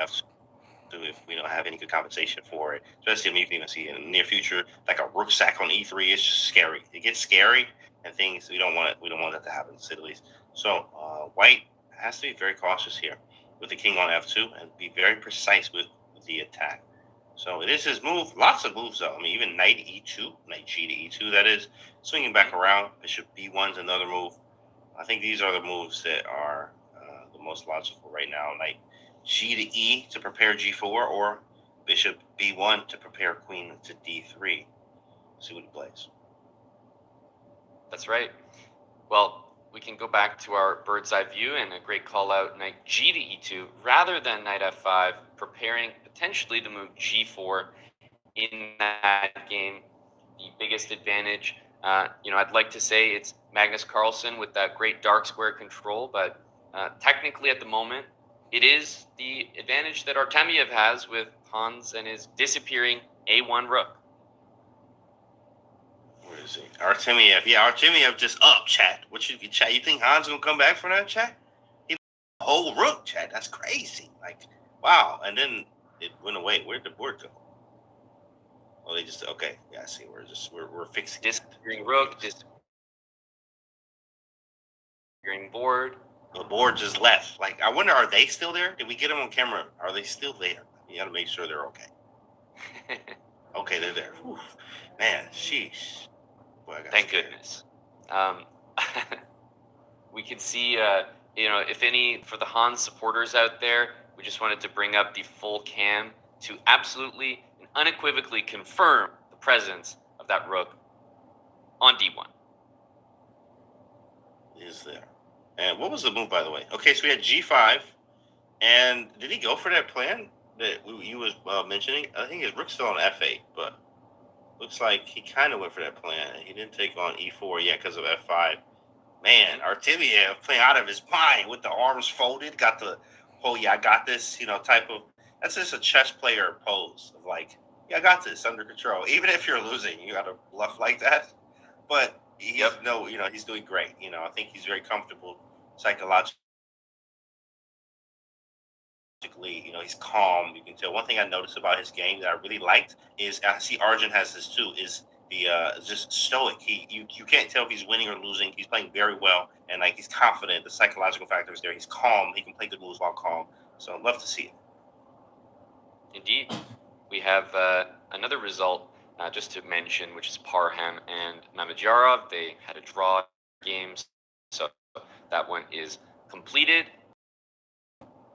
F2 if we don't have any good compensation for it. Especially, I mean, you can even see in the near future, like a rook sack on E3. It's just scary. It gets scary, and things we don't want it. We don't want that to happen, to say the least. So White has to be very cautious here with the king on F2 and be very precise with the attack. So it is his move. Lots of moves, though. I mean, even knight E2, knight G to E2, that is. Swinging back around, bishop B1 is another move. I think these are the moves that are the most logical right now. Knight G to E to prepare G4, or bishop B1 to prepare queen to D3. See what he plays. That's right. Well, we can go back to our bird's eye view and a great call out, knight G to E2 rather than knight F5, preparing potentially to move G4 in that game. The biggest advantage, I'd like to say it's Magnus Carlsen with that great dark square control, but technically at the moment, it is the advantage that Artemiev has with Hans and his disappearing A1 rook. Where is he? Artemiev. Yeah, Artemiev just up, chat. What you chat? You think Hans gonna come back for that, chat? He whole rook, chat. That's crazy. Like, wow. And then it went away. Where'd the board go? Oh, they just okay. Yeah, I see. We're fixing disappearing rook, disappearing board. The board just left. Like, I wonder, are they still there? Did we get them on camera? Are they still there? You got to make sure they're okay. Okay, they're there. Whew. Man, sheesh. Boy, thank goodness. We can see, if any, for the Hans supporters out there, we just wanted to bring up the full cam to absolutely and unequivocally confirm the presence of that rook on D1. Is there? And what was the move, by the way? Okay, so we had G5, and did he go for that plan that you was mentioning? I think his rook's still on F8, but looks like he kind of went for that plan. He didn't take on E4 yet because of F5. Man, Artemiev playing out of his mind with the arms folded, got the I got this, type of. That's just a chess player pose of like, yeah, I got this under control. Even if you're losing, you got to bluff like that. But he's he's doing great. I think he's very comfortable psychologically. He's calm. You can tell. One thing I noticed about his game that I really liked is, I see Arjun has this too, is the just stoic. You can't tell if he's winning or losing. He's playing very well, and like he's confident. The psychological factor is there. He's calm. He can play good moves while calm. So I'd love to see it. Indeed. We have another result just to mention, which is Parham and Mamedyarov. They had a draw games, so that one is completed.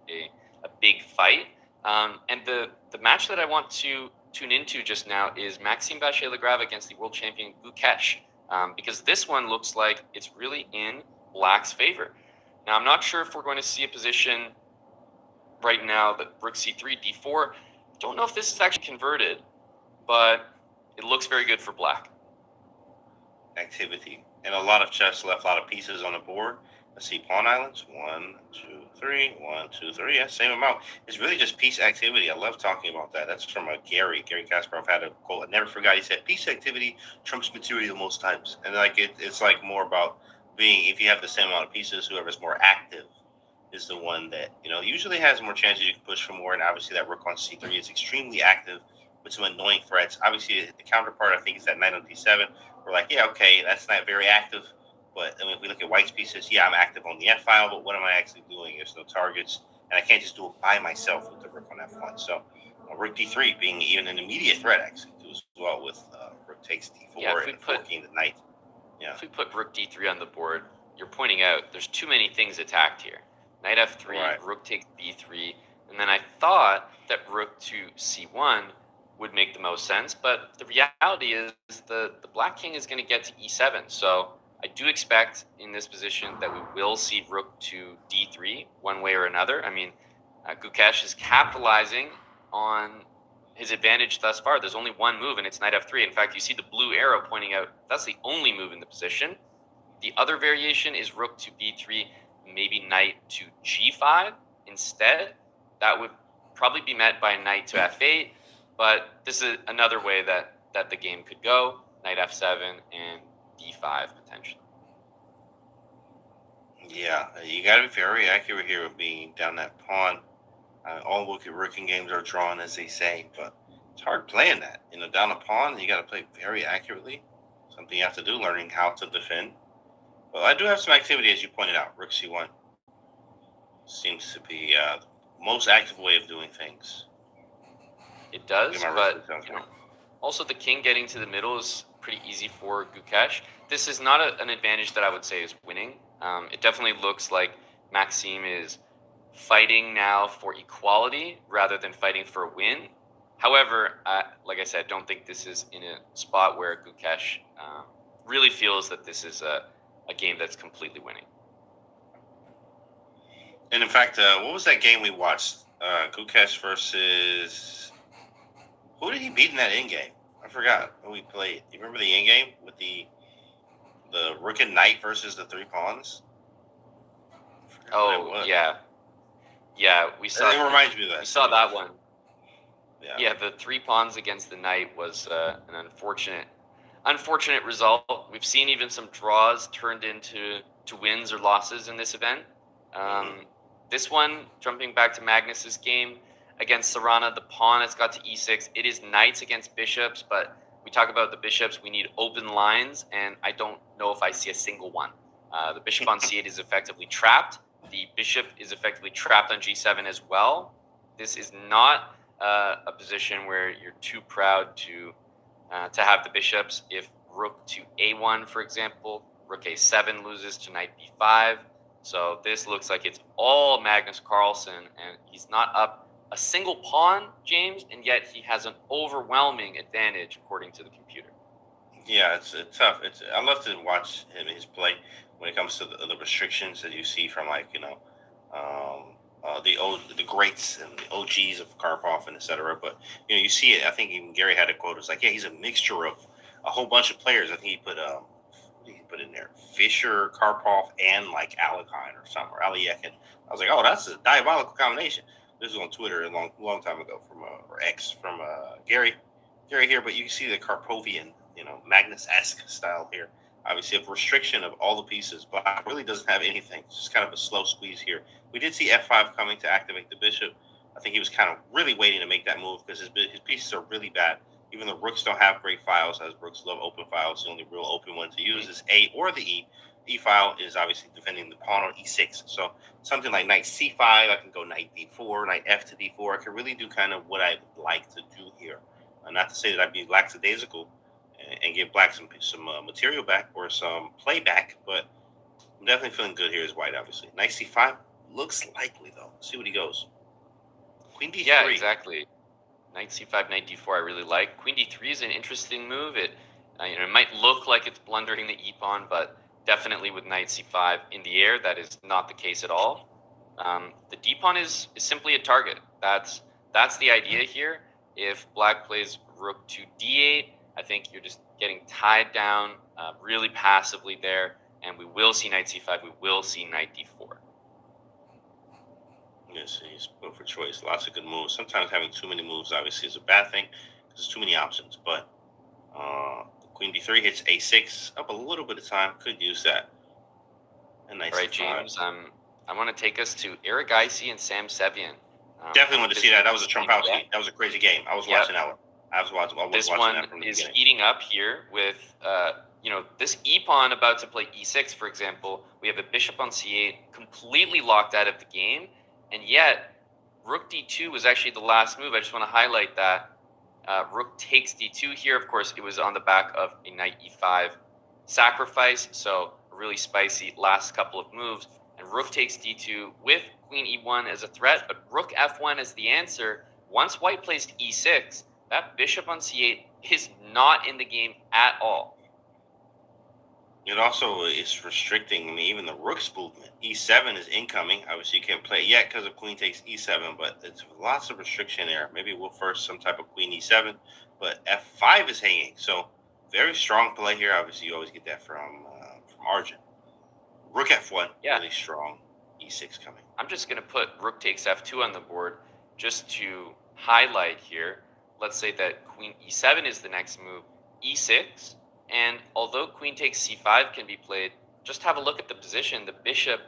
A big fight. And the match that I want to tune into just now is Maxime Vachier-Lagrave against the world champion Gukesh, because this one looks like it's really in Black's favor. Now, I'm not sure if we're going to see a position right now that rook c3, d4. Don't know if this is actually converted, but it looks very good for Black. Activity. And a lot of chess left a lot of pieces on the board. Let's see, pawn islands. 1, 2, 3. 1, 2, 3. Yeah, same amount. It's really just piece activity. I love talking about that. That's from Gary Kasparov had a quote. I never forgot. He said, piece activity trumps material most times. And like it's like more about being, if you have the same amount of pieces, whoever's more active is the one that, usually has more chances you can push for more. And obviously that rook on c3 is extremely active with some annoying threats. Obviously the counterpart, I think, is that knight on d7. We're like, yeah, okay, that's not very active. But I mean, if we look at White's pieces, yeah, I'm active on the F file, but what am I actually doing? There's no targets, and I can't just do it by myself with the rook on F1. So rook d3 being even an immediate threat, actually, too, as well, with rook takes d4 and forking the knight. Yeah. If we put rook d3 on the board, you're pointing out there's too many things attacked here. Knight f3, right. Rook takes b3, and then I thought that rook to c1 would make the most sense, but the reality is the Black king is going to get to e7, so I do expect in this position that we will see rook to d3 one way or another. I mean, Gukesh is capitalizing on his advantage thus far. There's only one move, and it's knight f3. In fact, you see the blue arrow pointing out that's the only move in the position. The other variation is rook to b3, maybe knight to g5 instead. That would probably be met by knight to f8, but this is another way that the game could go. Knight f7 and d5 potentially. Yeah, you got to be very accurate here with being down that pawn. All rookie games are drawn, as they say, but it's hard playing that. Down a pawn, you got to play very accurately. Something you have to do, learning how to defend. Well, I do have some activity, as you pointed out. Rook c1 seems to be the most active way of doing things. It does, but also the king getting to the middle is pretty easy for Gukesh. This is not an advantage that I would say is winning. It definitely looks like Maxime is fighting now for equality rather than fighting for a win. However, like I said, don't think this is in a spot where Gukesh really feels that this is a game that's completely winning. And in fact, what was that game we watched? Gukesh versus... Who did he beat in that in-game? I forgot who he played. You remember the in-game with the rook and knight versus the 3 pawns? Oh, yeah. Yeah, we saw... It reminds me of that. We saw that one. Yeah, the 3 pawns against the knight was an unfortunate result. We've seen even some draws turned into wins or losses in this event. This one, jumping back to Magnus's game, against Caruana, the pawn has got to e6. It is knights against bishops, but we talk about the bishops. We need open lines, and I don't know if I see a single one. The bishop on c8 is effectively trapped. The bishop is effectively trapped on g7 as well. This is not a position where you're too proud to have the bishops. If rook to a1, for example, rook a7 loses to knight b5. So this looks like it's all Magnus Carlsen, and he's not up a single pawn, James, and yet he has an overwhelming advantage according to the computer. Yeah, it's tough. I love to watch his play when it comes to the restrictions that you see from the greats and the OGs of Karpov and etc. But you see it. I think even Gary had a quote. It's like, yeah, he's a mixture of a whole bunch of players. I think he put in there Fischer, Karpov, and like Alekhine or something, or Aliyekin. I was like, oh, that's a diabolical combination. This was on Twitter a long time ago from Gary here, but you can see the Karpovian, Magnus-esque style here. Obviously, a restriction of all the pieces. Black really doesn't have anything. It's just kind of a slow squeeze here. We did see f5 coming to activate the bishop. I think he was kind of really waiting to make that move because his pieces are really bad. Even the rooks don't have great files, as rooks love open files. The only real open one to use is A or the E. E file is obviously defending the pawn on E6. So something like knight C5, I can go knight D4, knight F to D4. I can really do kind of what I like to do here. Not to say that I'd be lackadaisical and give black some material back or some play back, but I'm definitely feeling good here as white, obviously. Knight C5 looks likely, though. Let's see what he goes. Queen D3. Yeah, exactly. Knight C5, knight D4 I really like. Queen D3 is an interesting move. It might look like it's blundering the E-pawn, but definitely with knight C5 in the air, that is not the case at all. The D-pawn is simply a target. That's the idea here. If black plays rook to D8, I think you're just getting tied down really passively there, and we will see knight C5, we will see knight D4. Yes, he's put for choice. Lots of good moves. Sometimes having too many moves obviously is a bad thing because there's too many options, but Queen D3 hits A6 up a little bit of time. Could use that. And nice. All right, James. I want to take us to Erigaisi and Sam Sevian. Definitely want to see that. That was a Trumpowski. That was a crazy game. I was watching that one. I was watching this one that from the is beginning. Heating up here with this e-pawn about to play E6, for example. We have a bishop on C8 completely locked out of the game, and yet rook D2 was actually the last move. I just want to highlight that. Rook takes D2 here. Of course, it was on the back of a knight E5 sacrifice, so a really spicy last couple of moves. And rook takes D2 with queen E1 as a threat, but rook F1 as the answer. Once white plays E6, that bishop on C8 is not in the game at all. It also is restricting even the rook's movement. E7 is incoming. Obviously, you can't play it yet because of queen takes E7, but it's lots of restriction there. Maybe we'll first some type of queen E7, but F5 is hanging. So very strong play here. Obviously, you always get that from Arjun. Rook F1, really strong. E6 coming. I'm just going to put rook takes F2 on the board just to highlight here. Let's say that queen E7 is the next move, E6. And although queen takes C5 can be played, just have a look at the position. The bishop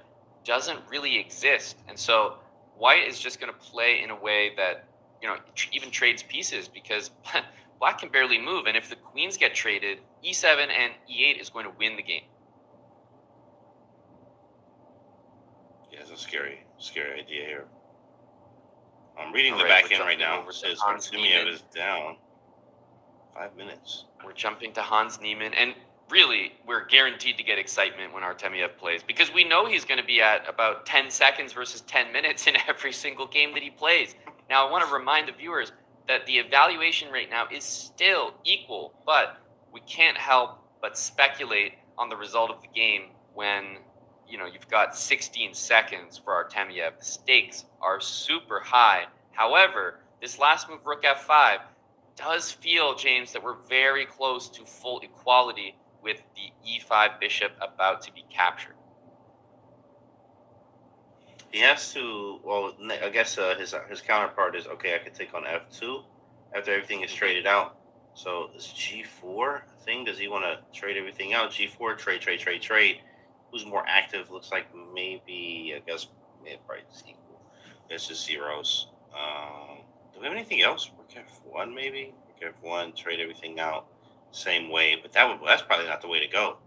doesn't really exist. And so White is just going to play in a way that, even trades pieces, because Black can barely move. And if the queens get traded, e7 and e8 is going to win the game. Yeah, it's a scary idea here. I'm reading the right, back end right now. It says Artemiev is down 5 minutes. We're jumping to Hans Niemann, and really, we're guaranteed to get excitement when Artemiev plays, because we know he's going to be at about 10 seconds versus 10 minutes in every single game that he plays. Now, I want to remind the viewers that the evaluation right now is still equal, but we can't help but speculate on the result of the game when you've got 16 seconds for Artemiev. The stakes are super high. However, this last move, Rook F5, does feel, James, that we're very close to full equality with the E5 bishop about to be captured. He has to, well, I guess his counterpart is, okay, I could take on F2 after everything is traded out. So this G4 thing, does he want to trade everything out? G4, trade. Who's more active? Looks like maybe, I guess, probably just equal. It's just zeros. Do we have anything else? Rook F1 maybe? Rook F1, trade everything out same way, but that's probably not the way to go.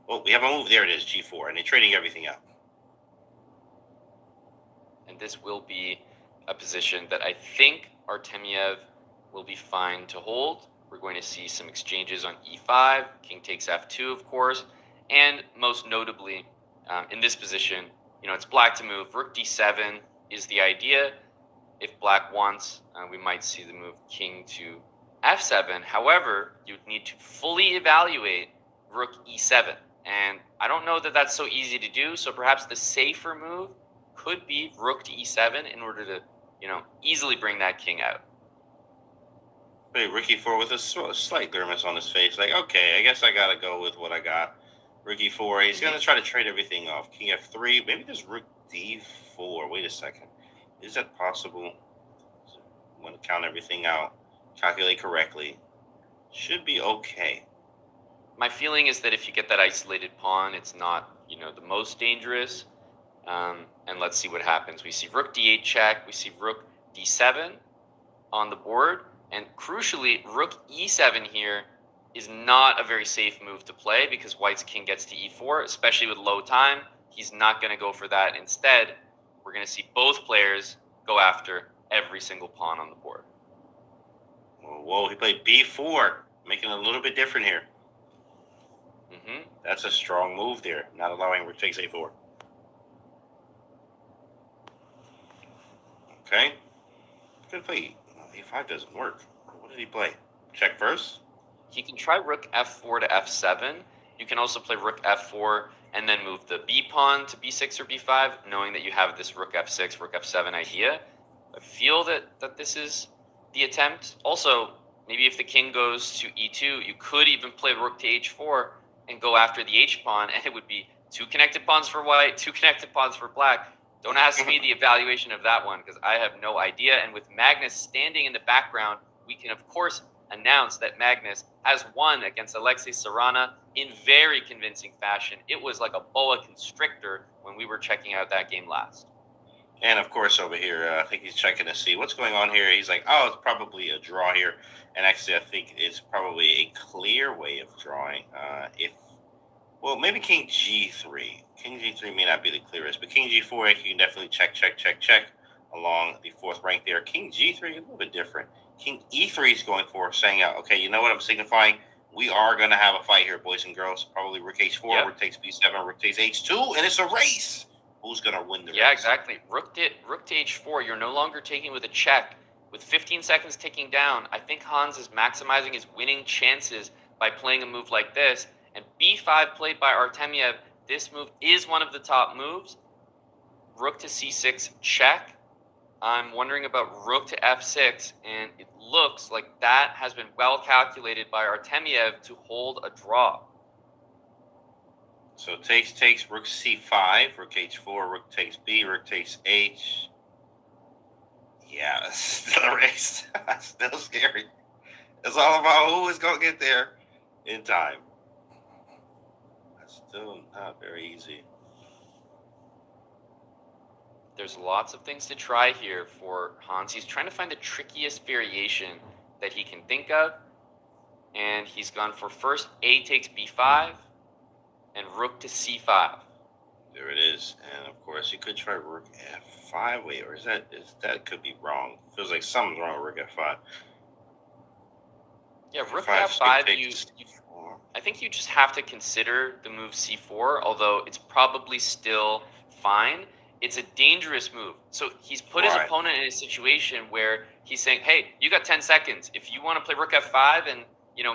Well, we have a move. There it is, G4, and they're trading everything out. And this will be a position that I think Artemiev will be fine to hold. We're going to see some exchanges on E5, king takes F2, of course, and most notably, in this position, it's Black to move. Rook D7 is the idea. If Black wants, we might see the move king to F7. However, you'd need to fully evaluate Rook E7. And I don't know that that's so easy to do, so perhaps the safer move could be Rook to E7 in order to, easily bring that king out. Hey, Rook E4 with a slight grimace on his face. Like, okay, I guess I got to go with what I got. Rook E4, he's going to try to trade everything off. King F3, maybe there's Rook D4. Wait a second. Is that possible? I want to count everything out. Calculate correctly. Should be okay. My feeling is that if you get that isolated pawn, it's not, the most dangerous. And let's see what happens. We see Rook D8 check. We see Rook D7 on the board. And crucially, Rook E7 here is not a very safe move to play because White's king gets to E4, especially with low time. He's not going to go for that. Instead, we're going to see both players go after every single pawn on the board. Whoa, he played B4, making it a little bit different here. Mm-hmm. That's a strong move there, not allowing Rook takes A4. Okay. Good play. A5 doesn't work. What did he play? Check first? He can try Rook F4 to F7. You can also play Rook F4 and then move the B pawn to B6 or B5, knowing that you have this Rook F6, Rook F7 idea. I feel that this is the attempt. Also, maybe if the king goes to E2, you could even play Rook to H4 and go after the H pawn, and it would be 2 connected pawns for White, 2 connected pawns for Black. Don't ask me the evaluation of that one because I have no idea. And with Magnus standing in the background, we can, of course, announce that Magnus has won against Alexei Caruana in very convincing fashion. It was like a boa constrictor when we were checking out that game last. And, of course, over here, I think he's checking to see what's going on here. He's like, oh, it's probably a draw here. And actually, I think it's probably a clear way of drawing. Well, maybe King G3. King G3 may not be the clearest, but King G4, you can definitely check along the 4th rank there. King G3, a little bit different. King E3 is going for, saying, okay, you know what I'm signifying? We are going to have a fight here, boys and girls. Probably Rook H4, yep. Rook takes B7, Rook takes H2, and it's a race. Who's going to win the race? Yeah, exactly. Rook to H4, you're no longer taking with a check. With 15 seconds ticking down, I think Hans is maximizing his winning chances by playing a move like this. And B5 played by Artemiev, this move is one of the top moves. Rook to C6 check. I'm wondering about Rook to F6, and it looks like that has been well calculated by Artemiev to hold a draw. So takes, Rook C5, Rook H4, Rook takes B, Rook takes H. Yeah, it's still a race. Still scary. It's all about who is going to get there in time. That's still not very easy. there's lots of things to try here for Hans. He's trying to find the trickiest variation that he can think of. And he's gone for first A takes B5 and rook to C5. There it is. And of course, you could try rook F5. Wait, or is that could be wrong? Feels like something's wrong with rook F5. Yeah, rook F5, I think you just have to consider the move C4, although it's probably still fine. It's a dangerous move. So he's put his opponent in a situation where he's saying, hey, you got 10 seconds. If you want to play rook F5 and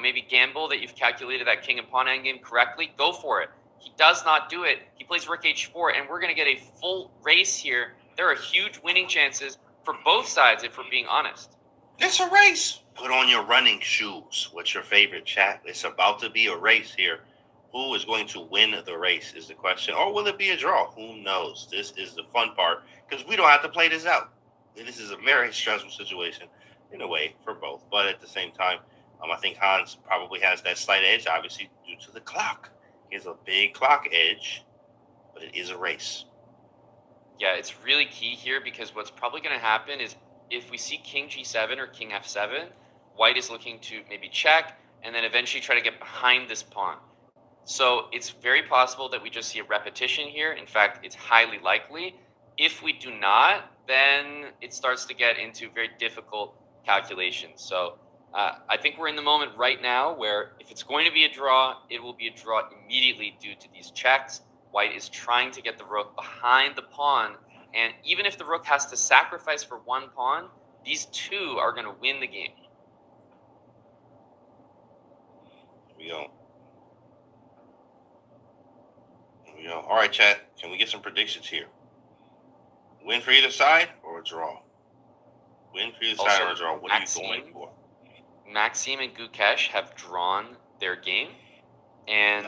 maybe gamble that you've calculated that king and pawn endgame correctly, go for it. He does not do it. He plays rook H4, and we're going to get a full race here. There are huge winning chances for both sides, if we're being honest. It's a race. Put on your running shoes. What's your favorite, chat? It's about to be a race here. Who is going to win the race is the question. Or will it be a draw? Who knows? This is the fun part because we don't have to play this out. This is a very stressful situation in a way for both. But at the same time, I think Hans probably has that slight edge, obviously, due to the clock. He has a big clock edge, but it is a race. Yeah, it's really key here because what's probably going to happen is if we see king G7 or king F7, white is looking to maybe check and then eventually try to get behind this pawn. So it's very possible that we just see a repetition here. In fact, it's highly likely. If we do not, then it starts to get into very difficult calculations. So I think we're in the moment right now where if it's going to be a draw, it will be a draw immediately due to these checks. White is trying to get the rook behind the pawn. And even if the rook has to sacrifice for one pawn, these two are going to win the game. Here we go. All right, chat. Can we get some predictions here? Win for either side or a draw? Win for either side or a draw? What are you going for? Maxime and Gukesh have drawn their game. And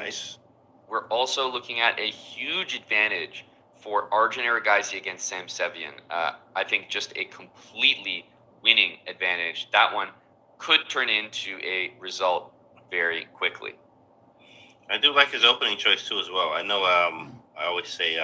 we're also looking at a huge advantage for Arjun Erigaisi against Sam Sevian. I think just a completely winning advantage. That one could turn into a result very quickly. I do like his opening choice too as well. I know I always say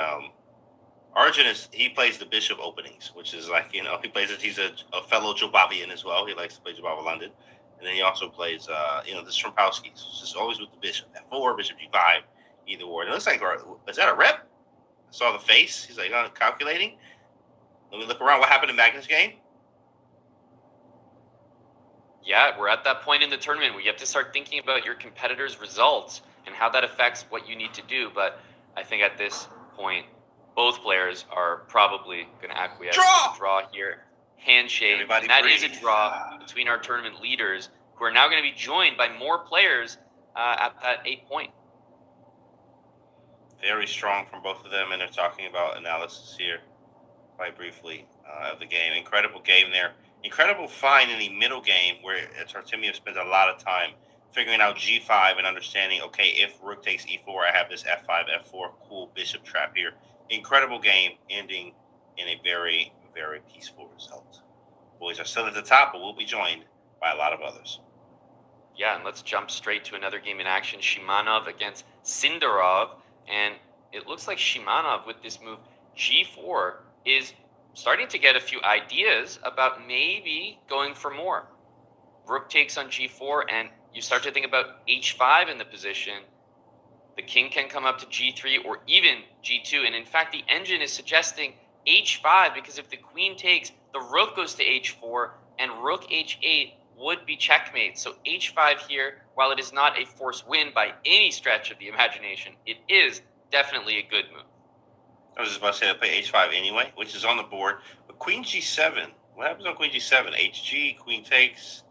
Arjun he plays the bishop openings, which is like, he plays it. He's a fellow Jobavian as well. He likes to play Jobava London. And then he also plays, this Trumpowski. So it's just always with the bishop. F4, bishop G5, either or. And it looks like, is that a rep? I saw the face. He's like calculating. Let me look around. What happened in Magnus' game? Yeah, we're at that point in the tournament where you have to start thinking about your competitor's results and how that affects what you need to do. But I think at this point, both players are probably going to acquiesce to the draw here. Handshake. And that is a draw between our tournament leaders, who are now going to be joined by more players at that 8 point. Very strong from both of them, and they're talking about analysis here quite briefly of the game. Incredible game there. Incredible find in the middle game where Tartemian spends a lot of time figuring out G5 and understanding, okay, if rook takes E4, I have this F5, F4, cool bishop trap here. Incredible game ending in a very, very peaceful result. Boys are still at the top, but we'll be joined by a lot of others. Yeah, and let's jump straight to another game in action. Shimanov against Sindarov. And it looks like Shimanov with this move G4 is starting to get a few ideas about maybe going for more. Rook takes on G4, and you start to think about H5 in the position. The king can come up to G3 or even G2. And in fact, the engine is suggesting H5 because if the queen takes, the rook goes to H4 and rook H8 would be checkmate. So H5 here, while it is not a forced win by any stretch of the imagination, it is definitely a good move. I was just about to say I play H5 anyway, which is on the board. But Queen G7, what happens on Queen G7? HG, Queen takes.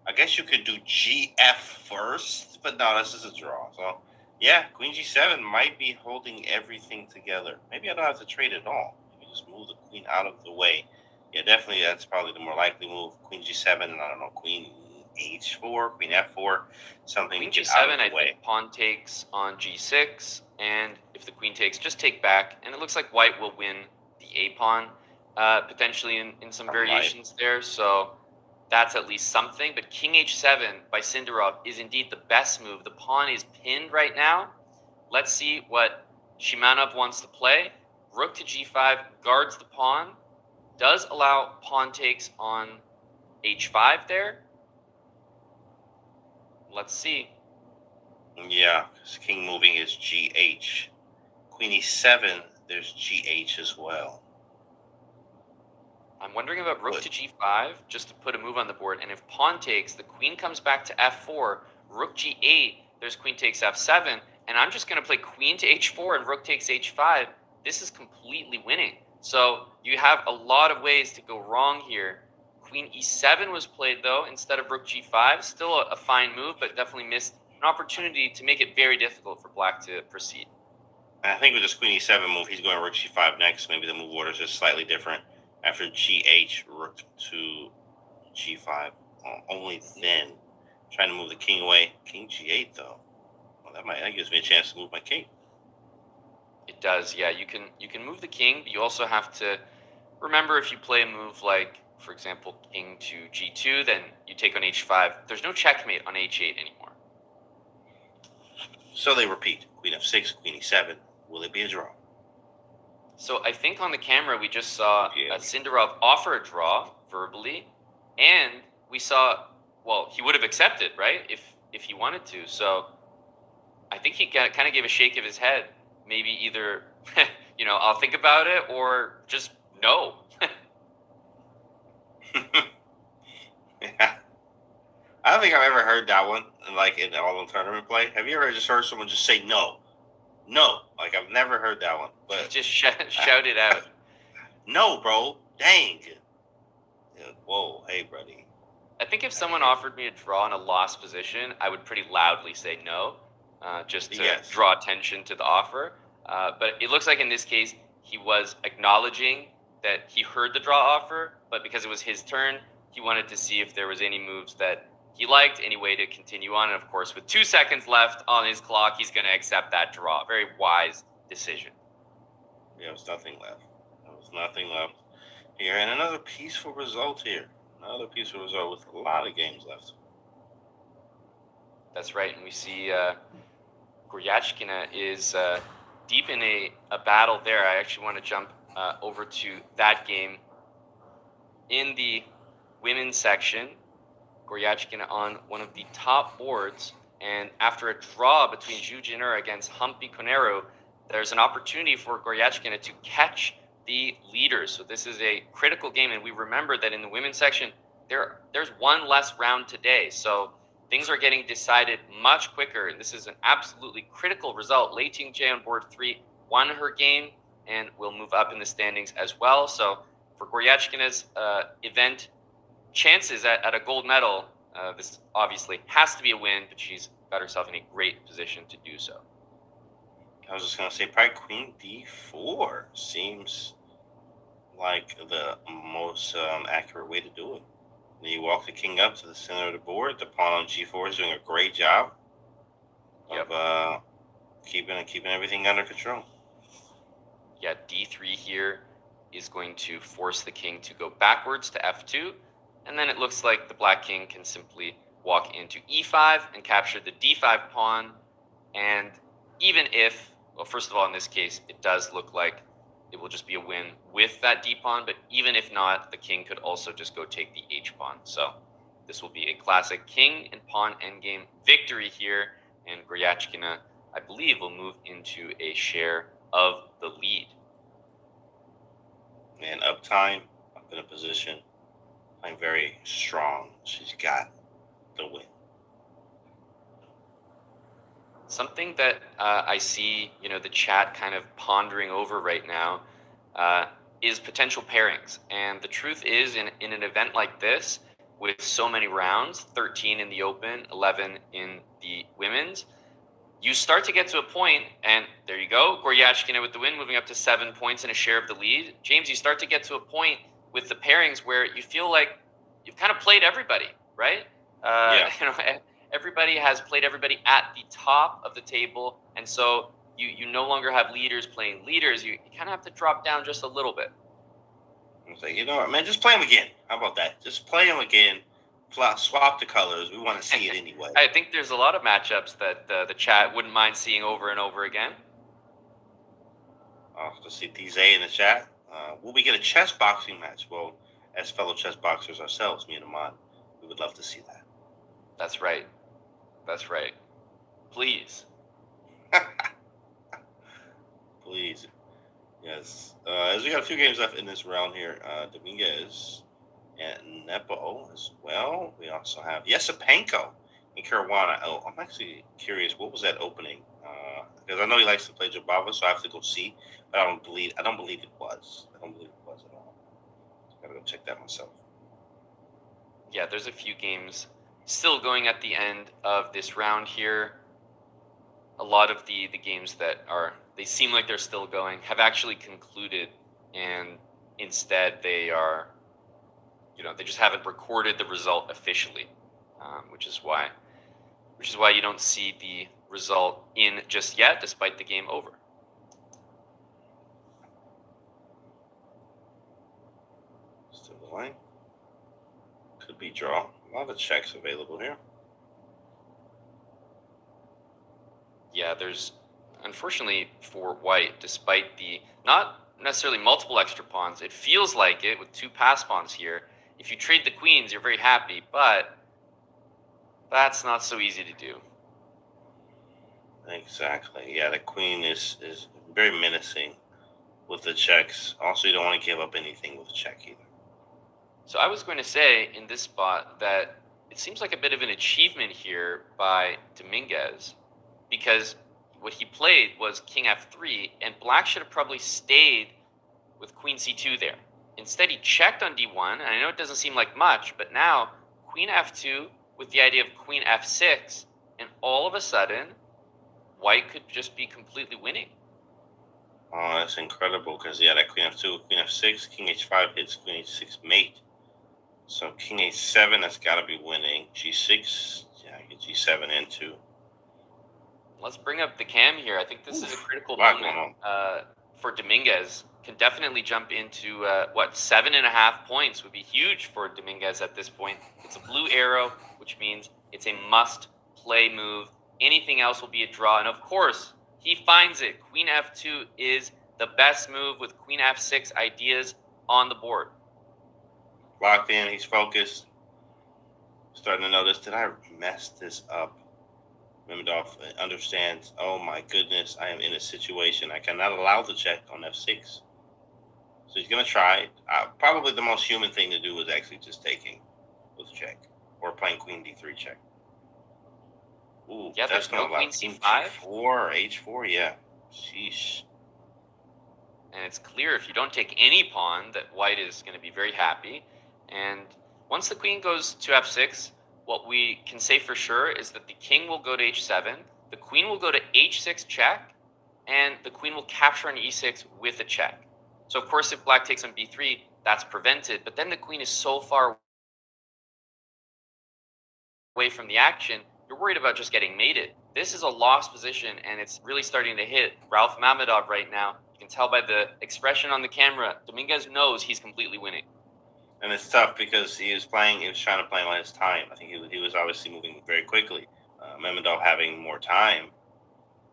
I guess you could do GF first, but no, this is a draw. So, yeah, Queen G7 might be holding everything together. Maybe I don't have to trade at all. Maybe just move the queen out of the way. Yeah, definitely that's probably the more likely move. Queen G7, and I don't know, Queen H4, Queen F4, something Queen to get G7, out of the I way. think pawn takes on G6, and if the queen takes, just take back. And it looks like white will win the A pawn, potentially in some variations there. So that's at least something. But King H7 by Sindarov is indeed the best move. The pawn is pinned right now. Let's see what Shimanov wants to play. rook to g5 guards the pawn, does allow pawn takes on h5 there. Let's see. Yeah, king moving is gh. Queen e7, there's gh as well. I'm wondering about rook to g5, just to put a move on the board. And if pawn takes, the queen comes back to f4, rook g8, there's queen takes f7, and I'm just going to play queen to h4 and rook takes h5. This is completely winning. So you have a lot of ways to go wrong here. Queen e7 was played, though, instead of rook g5. Still a fine move, but definitely missed an opportunity to make it very difficult for black to proceed. I think with this queen e7 move, he's going rook g5 next. Maybe the move order is just slightly different. After gh, rook to g5. Only then. Trying to move the king away. King g8, though. Well, that gives me a chance to move my king. It does, yeah. You can move the king, but you also have to remember if you play a move like, for example, king to g2, then you take on h5. There's no checkmate on h8 anymore. So they repeat. Queen f6, queen e7. Will it be a draw? So I think on the camera we just saw Sindarov offer a draw verbally, and we saw, well, he would have accepted, right, if he wanted to. So I think he kind of gave a shake of his head. Maybe either, I'll think about it, or just no. Yeah. I don't think I've ever heard that one, like in all the tournament play. Have you ever just heard someone just say no? No. Like, I've never heard that one. But just shout it out. No, bro. Dang. Yeah, whoa. Hey, buddy. I think if someone offered me a draw in a lost position, I would pretty loudly say no, just to draw attention to the offer. But it looks like in this case, he was acknowledging that he heard the draw offer, but because it was his turn, he wanted to see if there was any moves that he liked, any way to continue on. And of course, with 2 seconds left on his clock, he's going to accept that draw. Very wise decision. There was nothing left. There was nothing left here. And another peaceful result here. Another peaceful result with a lot of games left. That's right. And we see Goryachkina is deep in a battle there. I actually want to jump over to that game. In the women's section, Goryachkina on one of the top boards, and after a draw between Zhu Jin'er against Humpy Konero, there's an opportunity for Goryachkina to catch the leaders. So this is a critical game, and we remember that in the women's section, there's one less round today. So things are getting decided much quicker, and this is an absolutely critical result. Lei Tingjie on board 3 won her game and will move up in the standings as well. So for Goryachkina's event chances at a gold medal, this obviously has to be a win, but she's got herself in a great position to do so. I was just going to say, probably queen d4 seems like the most accurate way to do it. Then you walk the king up to the center of the board. The pawn on g4 is doing a great job of keeping everything under control. Yeah, d3 here is going to force the king to go backwards to f2. And then it looks like the black king can simply walk into e5 and capture the d5 pawn. And even if, well, first of all, in this case, it does look like it will just be a win with that d pawn. But even if not, the king could also just go take the h pawn. So this will be a classic king and pawn endgame victory here. And Goryachkina, I believe, will move into a share of the lead. And up time, up in a position. I'm very strong. She's got the win. Something that I see, the chat kind of pondering over right now is potential pairings. And the truth is, in an event like this, with so many rounds, 13 in the open, 11 in the women's, you start to get to a point, and there you go, Goryachkina with the win, moving up to 7 points and a share of the lead. James, you start to get to a point with the pairings where you feel like you've kind of played everybody, right? Everybody has played everybody at the top of the table, and so you no longer have leaders playing leaders. You kind of have to drop down just a little bit. It's like, you know what, man, just play them again. How about that? Just play them again. Swap the colors. We want to see it anyway. I think there's a lot of matchups that the chat wouldn't mind seeing over and over again. To see TZ in the chat. Will we get a chess boxing match? Well, as fellow chess boxers ourselves, me and Ahmad, we would love to see that. That's right. That's right. Please. Please. Yes. As we got a few games left in this round here, Dominguez and Nepo as well. We also have Yesipenko and Caruana. Oh, I'm actually curious. What was that opening? Because I know he likes to play Jabava, so I have to go see. But I don't believe it was. I don't believe it was at all. So I gotta go check that myself. Yeah, there's a few games still going at the end of this round here. A lot of the games that they seem like they're still going have actually concluded, and instead they are, they just haven't recorded the result officially, which is why you don't see the result in just yet, despite the game over. Still going. Could be draw. A lot of checks available here. Yeah, there's, unfortunately for white, despite the not necessarily multiple extra pawns, it feels like it with 2 pass pawns here. If you trade the queens, you're very happy, but that's not so easy to do. Exactly. Yeah, the queen is very menacing with the checks. Also, you don't want to give up anything with a check either. So I was going to say in this spot that it seems like a bit of an achievement here by Dominguez, because what he played was king f3, and black should have probably stayed with queen c2 there. Instead, he checked on d1, and I know it doesn't seem like much, but now queen f2 with the idea of queen f6, and all of a sudden, white could just be completely winning. Oh, that's incredible, because, that queen f2, queen f6, king h5 hits queen h6 mate. So king h7, that's got to be winning. g6, get g7 into. Let's bring up the cam here. I think this is a critical moment for Dominguez. Can definitely jump into 7.5 points would be huge for Dominguez at this point. It's a blue arrow, which means it's a must-play move. Anything else will be a draw, and of course, he finds it. Queen f2 is the best move with queen f6 ideas on the board. Locked in, he's focused. Starting to notice, did I mess this up? Memedov understands, oh my goodness, I am in a situation. I cannot allow the check on f6. So he's going to try. Probably the most human thing to do is actually just taking with a check or playing queen d3 check. Ooh, yeah, that's going to allow queen c5 g4 or h4, yeah. Sheesh. And it's clear if you don't take any pawn that white is going to be very happy. And once the queen goes to f6, what we can say for sure is that the king will go to h7, the queen will go to h6 check, and the queen will capture on e6 with a check. So of course, if black takes on b3, that's prevented, but then the queen is so far away from the action, you're worried about just getting mated. This is a lost position, and it's really starting to hit Ralph Mamedov right now. You can tell by the expression on the camera, Dominguez knows he's completely winning. And it's tough because he was trying to play on his time. I think he was obviously moving very quickly. Mamedov having more time,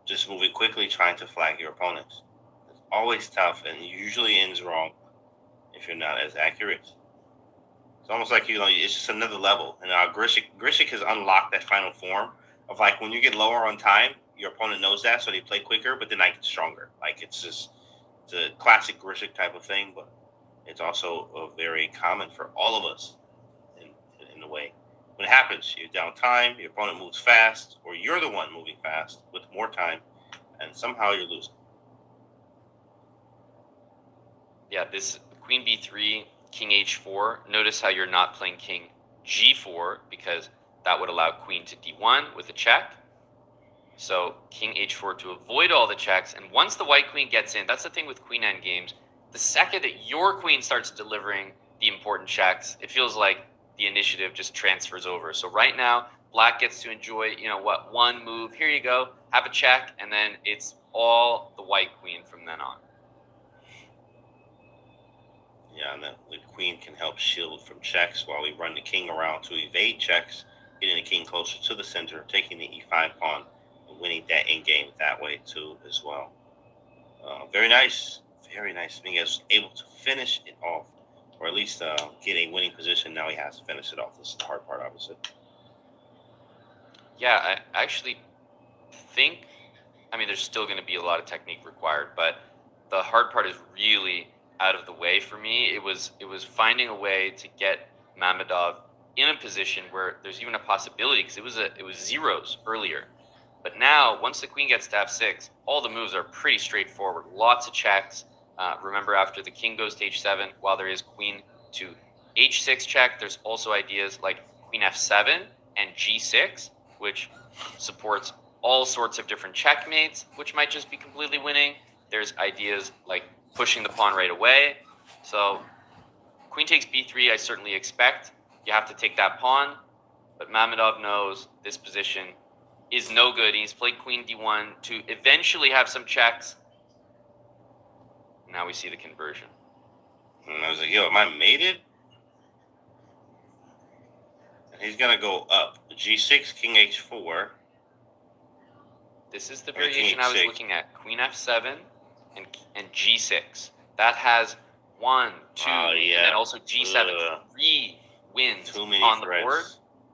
just moving quickly, trying to flag your opponent. It's always tough and usually ends wrong if you're not as accurate. It's almost like, it's just another level. And Grishik has unlocked that final form of like when you get lower on time, your opponent knows that, so they play quicker, but then I get stronger. Like it's a classic Grishik type of thing, but it's also very common for all of us in a way. When it happens, you're down time, your opponent moves fast, or you're the one moving fast with more time, and somehow you're losing. Yeah, this queen b3, king h4. Notice how you're not playing king g4 because that would allow queen to d1 with a check. So king h4 to avoid all the checks. And once the white queen gets in, that's the thing with queen end games. The second that your queen starts delivering the important checks, it feels like the initiative just transfers over. So right now, black gets to enjoy, one move. Here you go, have a check, and then it's all the white queen from then on. Yeah, and the queen can help shield from checks while we run the king around to evade checks, getting the king closer to the center, taking the e5 pawn, and winning that endgame that way too as well. Very nice. Very nice. Being able to finish it off, or at least get a winning position. Now he has to finish it off. This is the hard part, obviously. Yeah, I actually think, I mean, there's still going to be a lot of technique required, but the hard part is really out of the way for me. It was finding a way to get Mamedov in a position where there's even a possibility, because it was zeros earlier. But now, once the queen gets to f6, all the moves are pretty straightforward. Lots of checks. Remember, after the king goes to h7, while there is queen to h6 check, there's also ideas like queen f7 and g6, which supports all sorts of different checkmates, which might just be completely winning. There's ideas like pushing the pawn right away. So queen takes b3, I certainly expect. You have to take that pawn, but Mamedov knows this position is no good. He's played queen d1 to eventually have some checks. Now we see the conversion. And I was like, yo, am I mated? And he's going to go up. G6, king h4. This is the variation I was looking at. Queen f7 and g6. That has 1, 2, and then also g7. 3 wins on the board.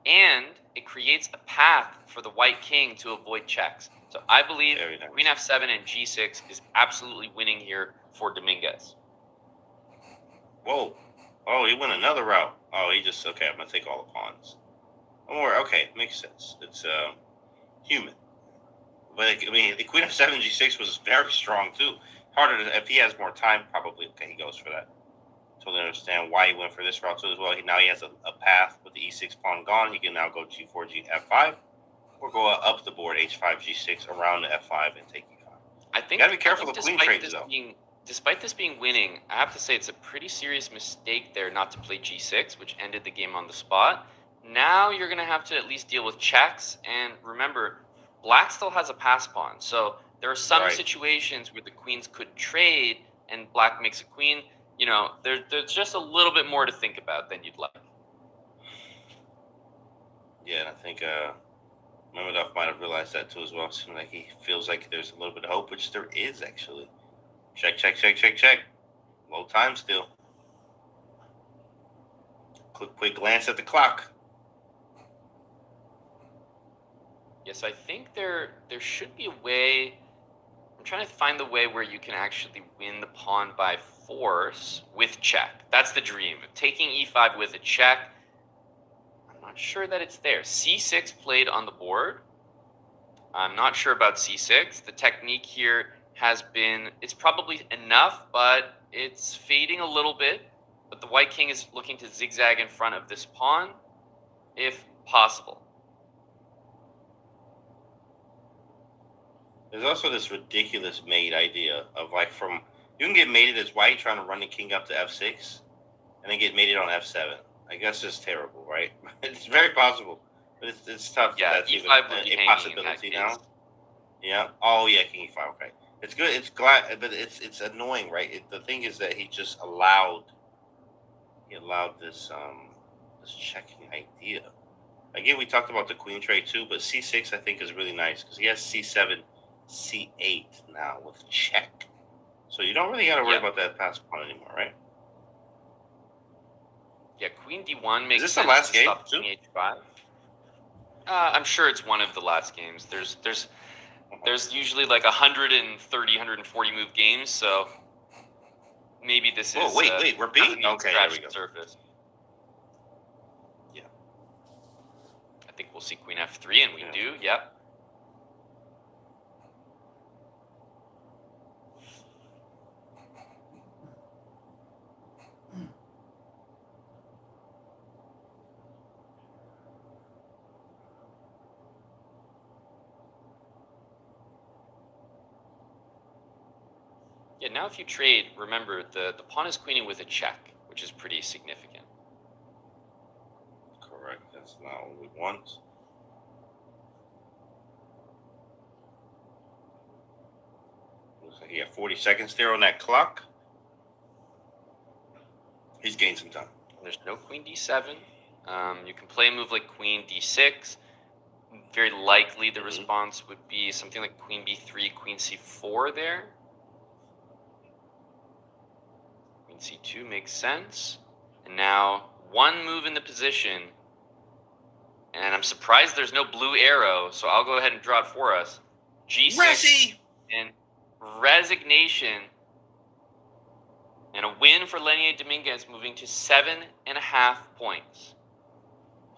And it creates a path for the white king to avoid checks. So I believe queen f7 and g6 is absolutely winning here for Dominguez. Whoa. Oh, he went another route. Oh, he just, okay, I'm going to take all the pawns. Or, okay, makes sense. It's human. But, I mean, the queen f7, g6 was very strong, too. Harder, if he has more time, probably, okay, he goes for that. Totally understand why he went for this route, too, as well. Now he has a path with the e6 pawn gone. He can now go g4, f5, or go up the board, h5, g6, around the f5, and take e5. I think you got to be careful of queen trades, though. Despite this being winning, I have to say it's a pretty serious mistake there not to play g6, which ended the game on the spot. Now you're going to have to at least deal with checks. And remember, black still has a pass pawn. So there are some situations where the queens could trade and black makes a queen. You know, there's just a little bit more to think about than you'd like. Yeah, and I think Mamedov might have realized that too as well. It seems like he feels like there's a little bit of hope, which there is actually. Check, check, check, check, check. Low time still. Quick glance at the clock. Yes, I think there should be a way. I'm trying to find the way where you can actually win the pawn by force with check. That's the dream. Taking e5 with a check. I'm not sure that it's there. c6 played on the board. I'm not sure about c6. The technique here has been, it's probably enough, but it's fading a little bit. But the white king is looking to zigzag in front of this pawn, if possible. There's also this ridiculous mate idea of like you can get mated as white trying to run the king up to f6 and then get mated on f7. I guess it's terrible, right? It's very possible, but it's tough. Yeah, that's even a possibility now. Yeah. Oh yeah, king e5. Okay. It's good. It's glad, but it's annoying, right? The thing is that he just allowed this this checking idea. Again, we talked about the queen trade too, but c6 I think is really nice because he has c7, c8 now with check, so you don't really got to worry about that pass pawn anymore, right? Yeah, queen d1 makes sense. Is this the last game too? H5. I'm sure it's one of the last games. There's usually like 130, 140 move games, so maybe this is. Oh wait, we're beating. Okay, there we go. Surface. Yeah, I think we'll see queen f3, and we do. Yep. Yeah, now if you trade, remember the pawn is queening with a check, which is pretty significant. Correct. That's not what we want. Looks like he had 40 seconds there on that clock. He's gained some time. There's no queen d7. You can play a move like queen d6. Very likely the response would be something like queen b3, queen c4 there. Queen c2 makes sense. And now one move in the position. And I'm surprised there's no blue arrow, so I'll go ahead and draw it for us. G6 Resi! and resignation. And a win for Lenier Dominguez, moving to 7.5 points.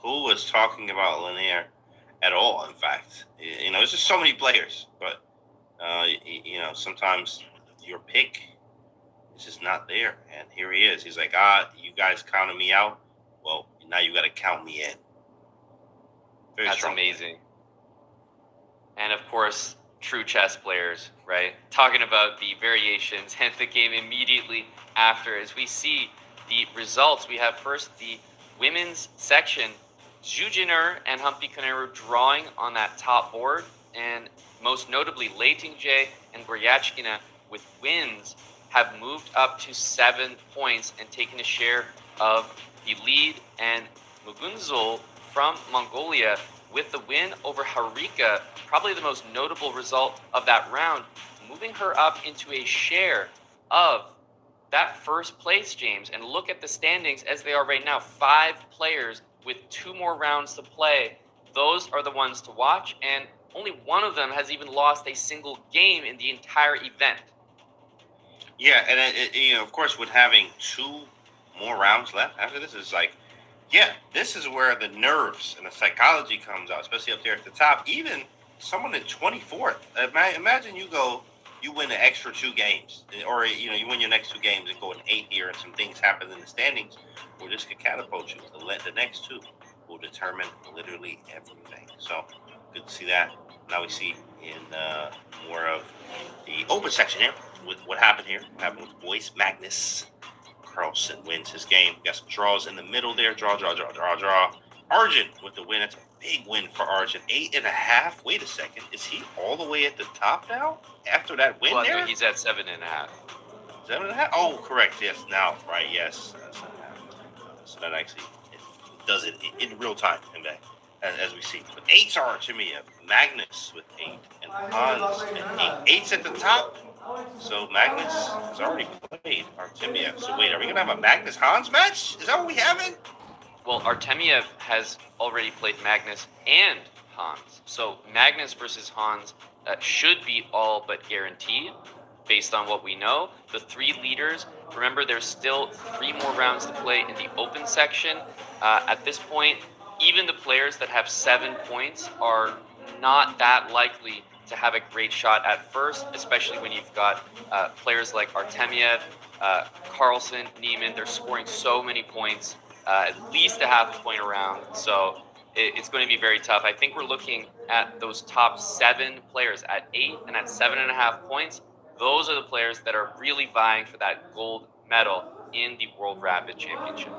Who was talking about Lanier at all, in fact? You know, there's just so many players, but, you know, sometimes your pick is just not there. And here he is. He's like, you guys counted me out. Well, now you got to count me in. Very That's strong. amazing. And of course, true chess players, right? Talking about the variations and the game immediately after. As we see the results, we have first the women's section. Zhu Jin'er and Humphrey Conero drawing on that top board, and most notably Lei Tingjie and Goryachkina with wins have moved up to 7 points and taken a share of the lead. And Mugunzul from Mongolia with the win over Harika, probably the most notable result of that round, moving her up into a share of that first place, James. And look at the standings as they are right now. 5 players with 2 more rounds to play. Those are the ones to watch, and only one of them has even lost a single game in the entire event. Yeah, and you know, of course, with having 2 more rounds left after this, is like, yeah, this is where the nerves and the psychology comes out, especially up there at the top. Even someone in 24th. Imagine you win the extra 2 games, or you know, you win your next 2 games and go in 8 here, and some things happen in the standings, or this could catapult you. The next 2 will determine literally everything. So good to see that. Now we see in more of the open section here with what happened here. What happened with boys? Magnus Carlsen wins his game. Got some draws in the middle there. Draw. Arjun with the win. That's a big win for Arjun. 8.5. Wait a second. Is he all the way at the top now? After that win there? No, he's at 7.5. 7.5? Oh, correct. Yes, now. Right, yes. So that actually does it in real time, as we see. But 8s are Artemiev. Magnus with 8. And Hans at 8. 8's at the top. So Magnus has already played Artemiev. So wait, are we going to have a Magnus-Hans match? Is that what we having? Well, Artemiev has already played Magnus and Hans. So Magnus versus Hans should be all but guaranteed based on what we know. The 3 leaders, remember there's still 3 more rounds to play in the open section. At this point, even the players that have 7 points are not that likely to have a great shot at first, especially when you've got players like Artemiev, Carlsen, Neiman. They're scoring so many points, at least a half a point around. So it's going to be very tough. I think we're looking at those top 7 players at 8 and at 7.5 points. Those are the players that are really vying for that gold medal in the World Rapid Championship.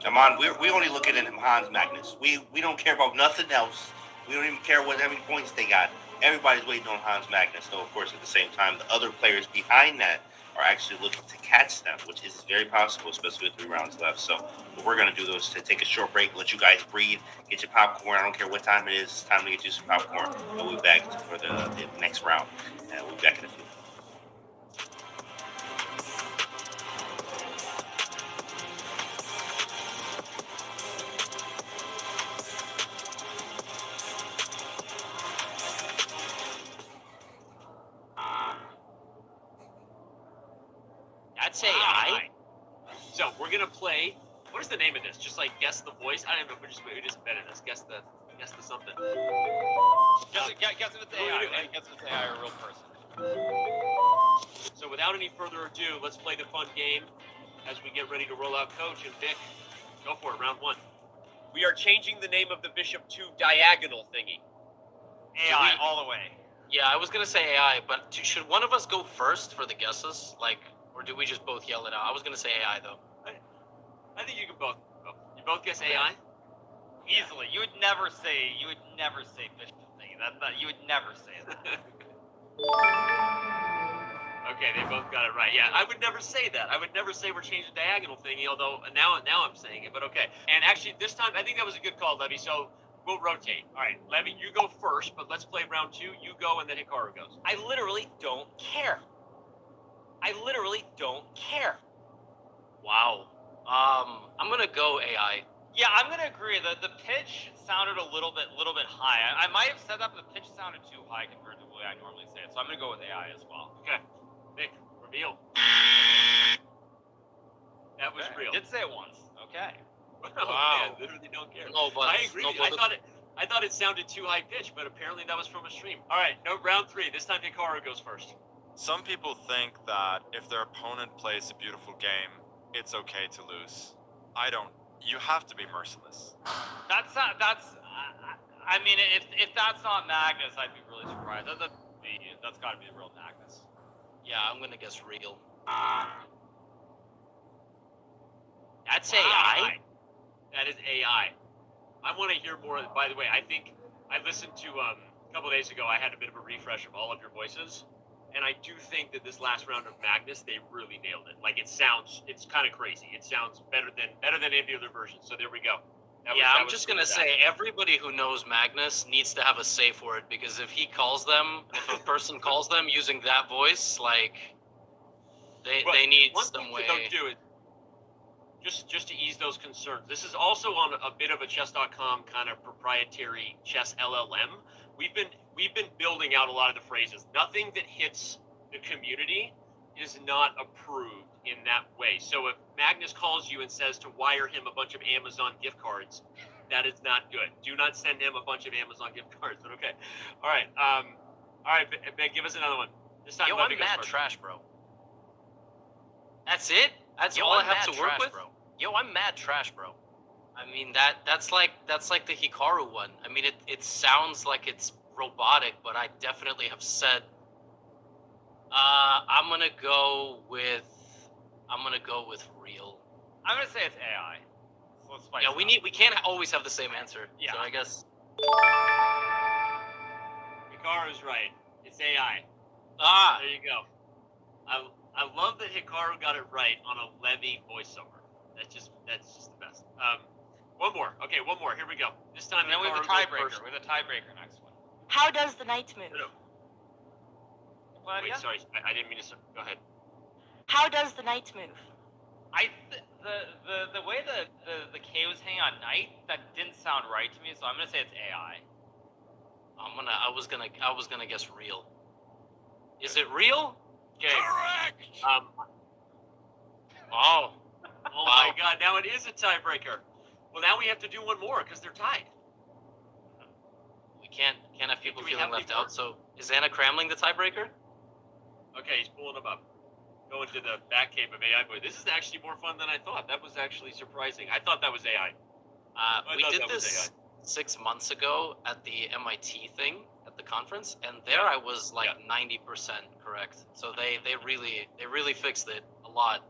Come on, we only look at Hans Magnus. We don't care about nothing else. We don't even care how many points they got. Everybody's waiting on Hans Magnus. Though, of course, at the same time, the other players behind that are actually looking to catch them, which is very possible, especially with 3 rounds left. So what we're going to do is to take a short break, let you guys breathe, get your popcorn. I don't care what time it is. It's time to get you some popcorn. And we'll be back for the next round. And we'll be back in a few. That's AI. So we're gonna play. What is the name of this? Just like guess the voice. I don't know. We just embedded this. Guess the something. Guess if it's AI. Guess if it's AI or a real person. So without any further ado, let's play the fun game as we get ready to roll out coach and Vic. Go for it. Round 1. We are changing the name of the bishop to diagonal thingy. AI all the way. Yeah, I was gonna say AI, but should one of us go first for the guesses? Or do we just both yell it out? I was gonna say AI though. I think you can both. You both guess AI. Easily. You would never say bishop thing. You would never say that. Okay, they both got it right. Yeah, I would never say that. I would never say we're changing diagonal thingy, although now I'm saying it, but okay. And actually, this time, I think that was a good call, Levy, so we'll rotate. All right, Levy, you go first, but let's play round 2. You go, and then Hikaru goes. I literally don't care. Wow. I'm gonna go AI. Yeah, I'm gonna agree. The pitch sounded a little bit high. I might have said that, but the pitch sounded too high compared to the way I normally say it. So I'm gonna go with AI as well. Okay. Nick, reveal. That was real. I did say it once. Okay. Oh, Wow. man, literally don't care. No, but I agree. no, with you. but I thought it sounded too high pitched, but apparently that was from a stream. All right, no round 3. This time Hikaru goes first. Some people think that if their opponent plays a beautiful game, it's okay to lose. I don't. You have to be merciless. That's not. I mean, if that's not Magnus, I'd be really surprised. That's got to be the real Magnus. yeah, I'm gonna guess real. That's Wow. AI. That is AI. I want to hear more. By the way, I think I listened to a couple days ago. I had a bit of a refresh of all of your voices, and I do think that this last round of Magnus, they really nailed it. Like it's kind of crazy. It sounds better than any of the other versions. So there we go. I'm just gonna say everybody who knows Magnus needs to have a safe word, because if he calls them, if a person calls them using that voice, like they need one some thing way. to don't do it. Just to ease those concerns. This is also on a bit of a chess.com kind of proprietary chess LLM. We've been building out a lot of the phrases. Nothing that hits the community is not approved in that way. So if Magnus calls you and says to wire him a bunch of Amazon gift cards, that is not good. Do not send him a bunch of Amazon gift cards. But okay. All right. Ben, give us another one. This time, Yo, Levy I'm goes mad first. trash, bro. That's it? That's Yo, all I I'm have mad to work trash, with? bro. Yo, I'm mad trash, bro. I mean that's like the Hikaru one. I mean it sounds like it's robotic, but I definitely have said I'm gonna go with real. I'm gonna say it's AI. So let's spice Yeah, it up. we can't always have the same answer. Yeah. So I guess Hikaru's right. It's AI. There you go. I love that Hikaru got it right on a Levy voiceover. That's just the best. One more. Okay, one more. Here we go. This time And then we have the Hikaru goes tiebreaker. first. We have the tiebreaker next one. How does the knight move? No, Well, wait, yeah. sorry. I didn't mean to. Go ahead. How does the knight move? The way the K was hanging on knight, that didn't sound right to me, so I'm gonna say it's AI. I was gonna guess real. Is it real? Okay. Correct! Oh. Oh my God! Now it is a tiebreaker. Well, now we have to do one more because they're tied. We can't have people Do we feeling have left any more? out. So is Anna Cramling the tiebreaker? Okay, he's pulling them up. Going to the back cave of AI Boy. This is actually more fun than I thought. That was actually surprising. I thought that was AI. We thought did that was this 6 months ago at the MIT thing at the conference, and there I was like 90% correct. So they really fixed it a lot.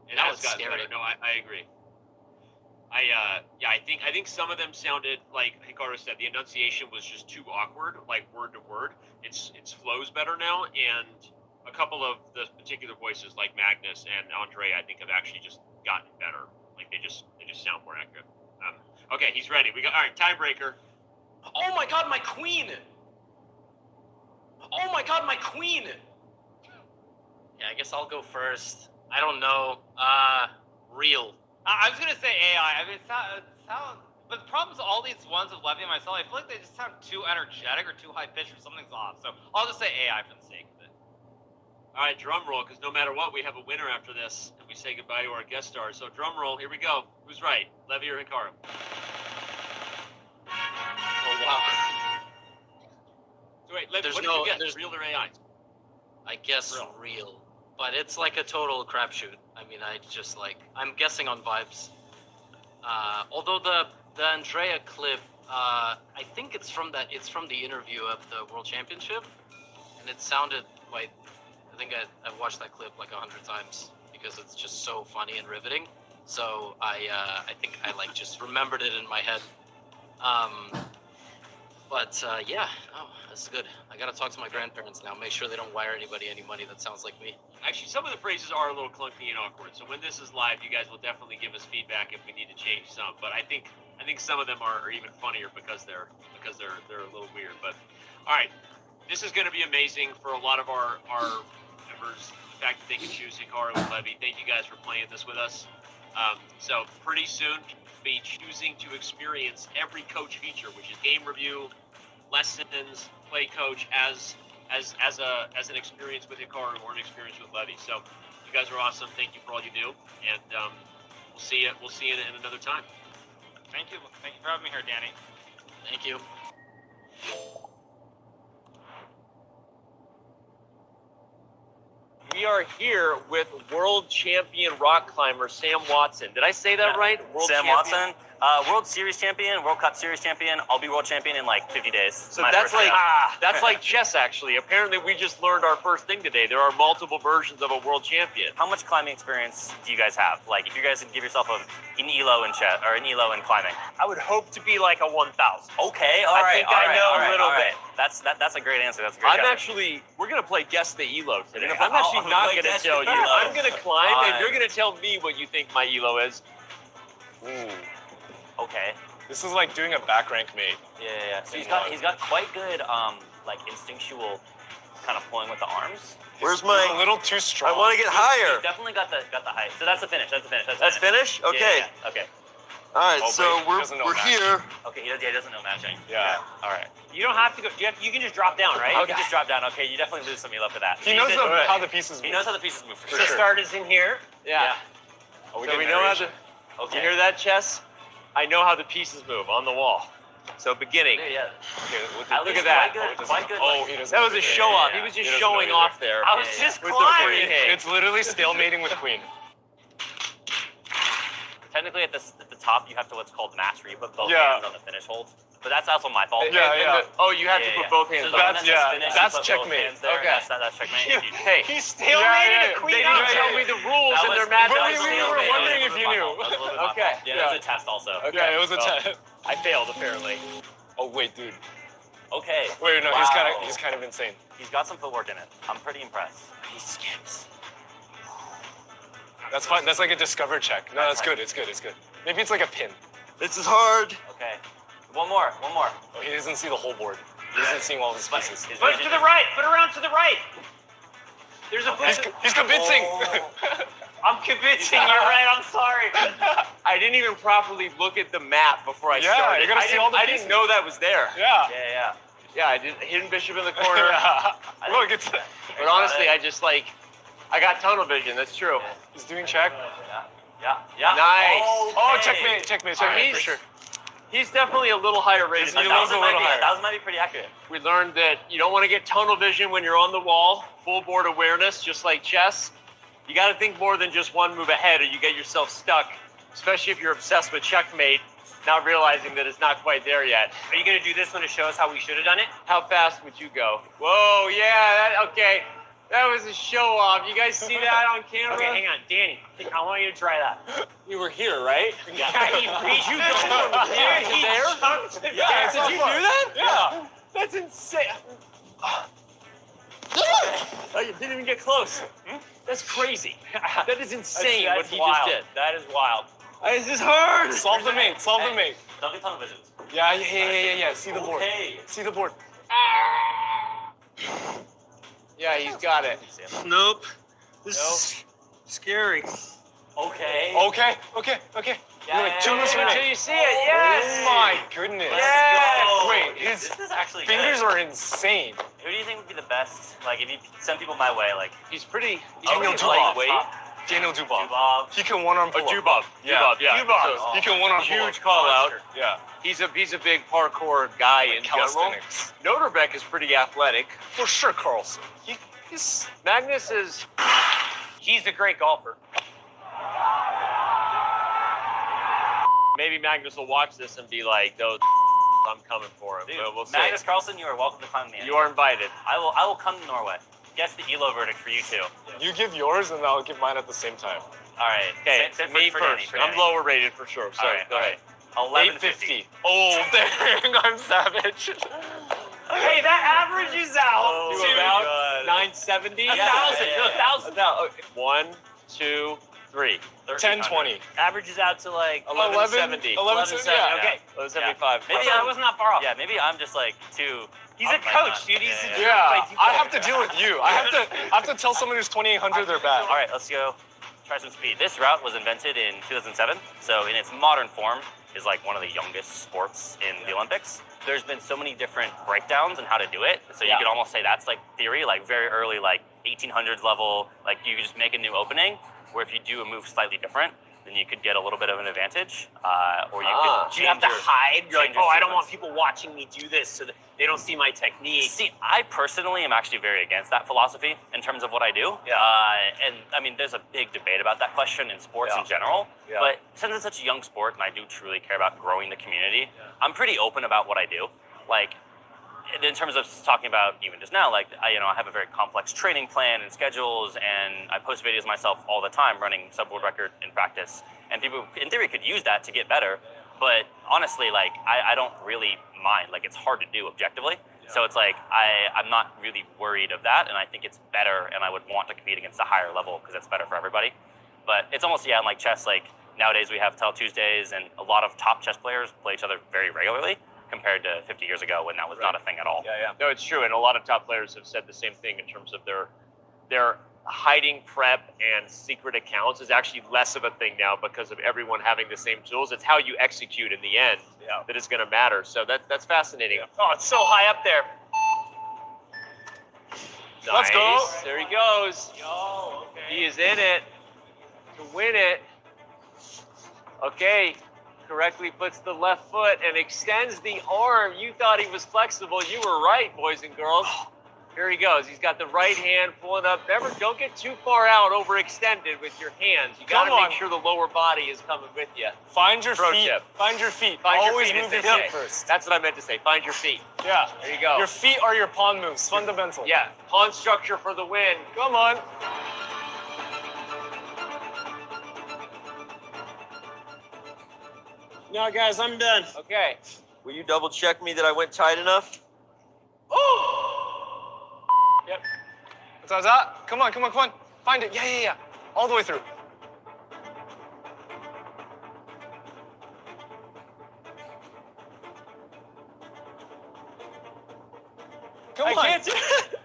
It Now has it's gotten scary. better. No, I agree. I think some of them sounded like Hikaru said. The enunciation was just too awkward, like word to word. It's flows better now, and a couple of the particular voices, like Magnus and Andre, I think have actually just gotten better. Like they just sound more accurate. Okay, he's ready. We got all right. Tiebreaker. Oh my God, my queen! Oh my God, my queen! Yeah, I guess I'll go first. I don't know. Real. I was gonna say AI. I mean, it sounds. But the problem is all these ones with Levy and myself, I feel like they just sound too energetic or too high pitched or something's off. So I'll just say AI for the sake of it. All right, drum roll, because no matter what, we have a winner after this, and we say goodbye to our guest stars. So drum roll. Here we go. Who's right, Levy or Hikaru? Oh wow. So wait, Levy, There's what did no- you get? there's- Real or AI? I guess real. But it's like a total crapshoot. I mean, I'm guessing on vibes. Although the Andrea clip, I think it's from the interview of the World Championship, and it sounded quite. I think I've watched that clip like 100 times because it's just so funny and riveting. So I think I like just remembered it in my head. Yeah, this is good. I gotta talk to my grandparents now. Make sure they don't wire anybody any money that sounds like me. Actually, some of the phrases are a little clunky and awkward. So when this is live, you guys will definitely give us feedback if we need to change some. But I think some of them are even funnier because they're a little weird. But all right, this is going to be amazing for a lot of our members. The fact that they can choose Hikaru and Levy. Thank you guys for playing this with us. So pretty soon, be choosing to experience every coach feature, which is game review, lessons, play coach as an experience with Hikaru or an experience with Levy. So you guys are awesome. Thank you for all you do, and we'll see you. We'll see you in another time. Thank you for having me here, Danny. Thank you. We are here with world champion rock climber Sam Watson. Did I say that right? World Sam champion? Watson, World Series champion, World Cup Series champion. I'll be world champion in like 50 days. So My that's first like day. that's like chess, actually. Apparently, we just learned our first thing today. There are multiple versions of a world champion. How much climbing experience do you guys have? Like, if you guys could give yourself an elo in chess or an elo in climbing. I would hope to be like a 1,000. Okay, all right. I think I know a little bit. That's a great answer. That's a great answer. We're gonna play guess the elo today. Okay. I'm actually Oh, not play gonna guess tell the you. elo. I'm gonna climb, and Fine. you're gonna tell me what you think my elo is. Ooh. Okay. This is like doing a back rank mate. Yeah. So he's got quite good like instinctual kind of pulling with the arms. He's a little too strong. I want to get higher. He's definitely got the height. So that's the finish. That's finish? Yeah, Okay. yeah. Okay. All right, Oh, so but he doesn't know we're match. here. Okay. He doesn't know matching. Yeah. All right. You don't have to go. You can just drop down, right? You can just drop down. Okay. You definitely lose some elo for that. He knows how the pieces He move. knows how the pieces move for The sure. start is in here. Yeah. Oh, So we know how the. Okay. You hear that, chess? I know how the pieces move on the wall. So beginning. Yeah. Okay, Look at that. Quite good. Oh, like- he doesn't. That was a show off. Yeah, He was He just doesn't showing know off there. I was just With the free climbing. hit. It's literally stalemating with queen. Technically, at the top, you have to what's called match, where you put both Yeah. hands on the finish hold. But that's also my fault. Yeah. Oh, you have Yeah, to put yeah. both hands So on. the one That's- that says yeah, finish, that's you put both checkmate. hands there, Okay. That's checkmate. If you- Hey, He Yeah, stalemated yeah. a queen. they Yeah, didn't tell me the rules That in was- their match. But that we was were stalemate. wondering That was if you my knew. fault. That was a little bit my Okay. fault. Yeah, that was a test also. Yeah, it was a well. 10. I failed apparently. Oh wait, dude. Okay. Wait, no, Wow. he's kind of insane. He's got some footwork in it. I'm pretty impressed. He skips. That's fine. That's like a discover check. No, that's good. It's good. Maybe it's like a pin. This is hard. Okay. One more. Oh, he doesn't see the whole board. He isn't seeing all his pieces. His Put it to vision the right. Put it around to the right. There's a He's convincing. I'm convincing. You're right. I'm sorry. I didn't even properly look at the map before I Yeah, started. you gotta see all the I didn't pieces. know that was there. Yeah. Yeah. Yeah, I did. Hidden bishop in the corner. Yeah. I Look, think- it's But honestly, I just I got tunnel vision. That's true. he's doing check. Yeah. Nice. Oh, Okay. checkmate Alright, for sure. He's definitely a little higher rated. He's than a me. little higher. 1,000 might be pretty accurate. We learned that you don't want to get tunnel vision when you're on the wall. Full board awareness, just like chess. You got to think more than just one move ahead, or you get yourself stuck. Especially if you're obsessed with checkmate, not realizing that it's not quite there yet. Are you gonna do this one to show us how we should have done it? How fast would you go? Whoa, yeah, okay. That was a show off. You guys see that on camera? Okay, hang on, Danny. I want you to try that. You were here, right? Yeah, he reached you from here. He chunked it Yeah, back. did you do that? Yeah. That's insane. Oh, you didn't even get close. That's crazy. That is insane That's what he wild. just did. That is wild. This is hard. Solve the mate. Don't get tunnel visions. Yeah. See the board. Okay. See the board. Yeah, he's got it. Nope. This Nope. is scary. Okay. Okay. Yeah, Two moves Until remaining. you see it, yes. Oh my goodness. Yes. Wait, his This is actually fingers good. are insane. Who do you think would be the best? Like, if you send people my way, like He's pretty Daniel okay, Dubov. lightweight. Daniel Dubov. Dubov. He can one-arm Oh, pull up. Dubov. Yeah. Dubov, yeah. Dubov. So, He can one-arm pull huge up. call out. Yeah. He's a big parkour guy in general. Calisthenics. Nodirbek is pretty athletic. For sure, Carlsen. He's Magnus is He's a great golfer. maybe Magnus will watch this and be like, "Those I'm coming for him." Dude, But we'll see. Magnus Carlsen, you are welcome to climb me. You are invited. I will come to Norway. Guess the elo verdict for you two. You give yours and I'll give mine at the same time. All right. Okay, Same me for first. Danny, for I'm Danny. lower rated for sure. So All right. go ahead. 1150. Oh, dang, I'm savage. Hey, that averages out. To Oh, about God. 970. 1,000. No, 1,000. 1, 2, 3. 1020. Averages out to like 1170. 1170. Yeah. Okay. 1175. Maybe I wasn't that far off. Yeah, maybe I'm just like too. He's a up my coach, nut. dude. He's a Yeah, I have to deal with you. I have to tell someone who's 2800 they're bad. All right, let's go. try some speed. This route was invented in 2007, so in its modern form is like one of the youngest sports in the Olympics. There's been so many different breakdowns on how to do it, so you could almost say that's like theory, like very early, like 1800s level, like you could just make a new opening, where if you do a move slightly different, then you could get a little bit of an advantage, or you could Do you have to hide? You're like, change your oh, I don't want sequence. people watching me do this so that they don't see my technique. See, I personally am actually very against that philosophy in terms of what I do. Yeah. And I mean, there's a big debate about that question in sports in general. Yeah. But since it's such a young sport and I do truly care about growing the community, I'm pretty open about what I do. Like, in terms of talking about even just now, like, I have a very complex training plan and schedules, and I post videos myself all the time running sub-world record in practice. And people, in theory, could use that to get better. But honestly, like, I don't really mind. Like, it's hard to do objectively. Yeah. So it's like, I'm not really worried of that, and I think it's better, and I would want to compete against a higher level because it's better for everybody. But it's almost, in like chess, like, nowadays we have Tell Tuesdays, and a lot of top chess players play each other very regularly compared to 50 years ago when that was not a thing at all. Yeah. No, it's true, and a lot of top players have said the same thing in terms of their hiding prep and secret accounts is actually less of a thing now because of everyone having the same tools. It's how you execute in the end that is going to matter. So that's fascinating. Oh, it's so high up there. Nice. Let's go. There he goes. Yo, okay. He is in it to win it. Okay. Correctly puts the left foot and extends the arm. You thought he was flexible. You were right, boys and girls. Here he goes. He's got the right hand pulling up. Remember, don't get too far out, overextended with your hands. You got to make sure the lower body is coming with you. Find your Pro feet. tip. Find your feet. Find your Always feet, move as your they feet say. first. That's what I meant to say. Find your feet. Yeah. There you go. Your feet are your pawn moves. Fundamental. Yeah. Pawn structure for the win. Come on. No, guys, I'm done. Okay. Will you double check me that I went tight enough? Yep. What's that? Come on. Find it. Yeah. All the way through. Come on. I can't do it.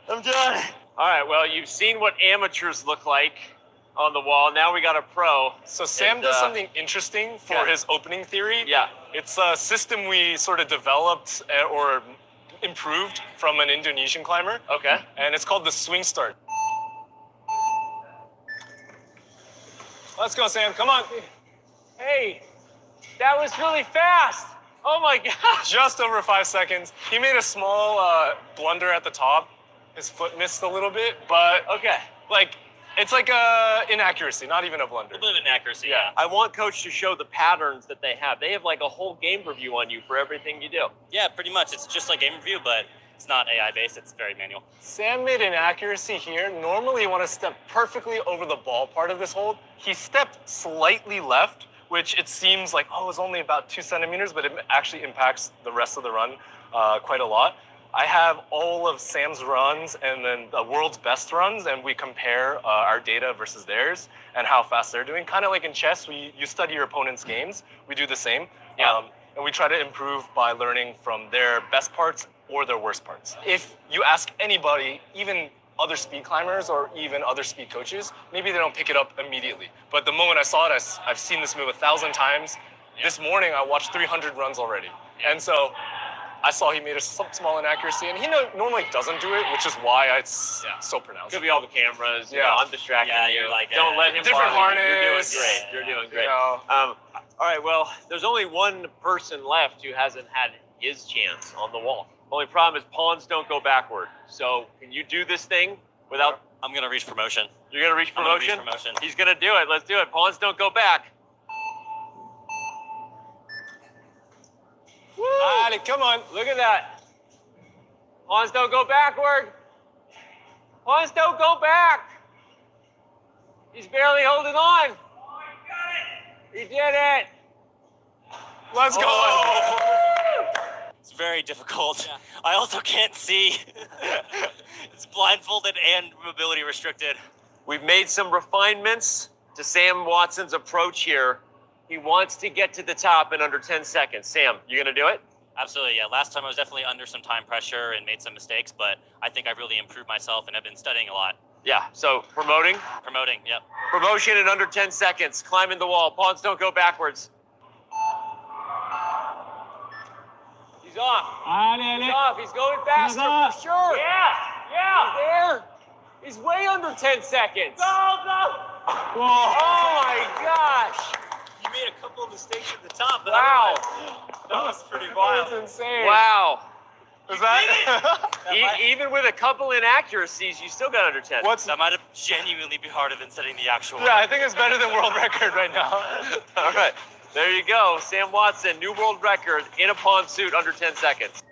I'm done. All right. Well, you've seen what amateurs look like on the wall. Now we got a pro. So Sam And, does something interesting for his opening theory. Yeah. It's a system we sort of developed or improved from an Indonesian climber. Okay. And it's called the swing start. Let's go, Sam. Come on. Hey, that was really fast. Oh my gosh. Just over 5 seconds. He made a small blunder at the top. His foot missed a little bit, but Okay. like it's like a inaccuracy, not even a blunder. A little bit of inaccuracy. Yeah. I want coach to show the patterns that they have. They have like a whole game review on you for everything you do. Yeah, pretty much. It's just like game review, but it's not AI based. It's very manual. Sam made an accuracy here. Normally you want to step perfectly over the ball part of this hold. He stepped slightly left, which it seems like, it's only about 2 centimeters, but it actually impacts the rest of the run quite a lot. I have all of Sam's runs and then the world's best runs, and we compare our data versus theirs and how fast they're doing. Kind of like in chess, you study your opponent's games. We do the same. Yeah. And we try to improve by learning from their best parts or their worst parts. If you ask anybody, even other speed climbers or even other speed coaches, maybe they don't pick it up immediately. But the moment I saw it, I've seen this move 1,000 times. This morning, I watched 300 runs already. And so I saw he made a small inaccuracy, and he normally doesn't do it, which is why it's so pronounced. Could be all the cameras. Yeah. I'm distracting Yeah, you. you're like, Don't let him different bother you. harness. You're doing great. You know, All right, well, there's only one person left who hasn't had his chance on the wall. Only problem is pawns don't go backward. So can you do this thing without... I'm gonna reach promotion. You're going to reach I'm gonna promotion? reach promotion. He's going to do it. Let's do it. Pawns don't go back. Woo! Ali, come on. Look at that. Pawns don't go backward. Pawns don't go back. He's barely holding on. He did it. Let's go. It's very difficult. I also can't see. It's blindfolded and mobility restricted. We've made some refinements to Sam Watson's approach here. He wants to get to the top in under 10 seconds. Sam, you gonna do it? Absolutely, yeah. Last time I was definitely under some time pressure and made some mistakes, but I think I've really improved myself and I've been studying a lot. Yeah, so promoting. Promoting, yep. Promotion in under 10 seconds. Climbing the wall. Pawns don't go backwards. He's off. He's off. He's going faster for sure. Yeah. He's there. He's way under 10 seconds. Go. Oh my gosh. You made a couple of mistakes at the top, but Wow. that was pretty wild. That's insane. Wow. Is that? Even with a couple inaccuracies, you still got under 10. That might have genuinely be harder than setting the actual. Yeah, I think it's better than world record right now. All right. There you go. Sam Watson, new world record in a pawn suit under 10 seconds.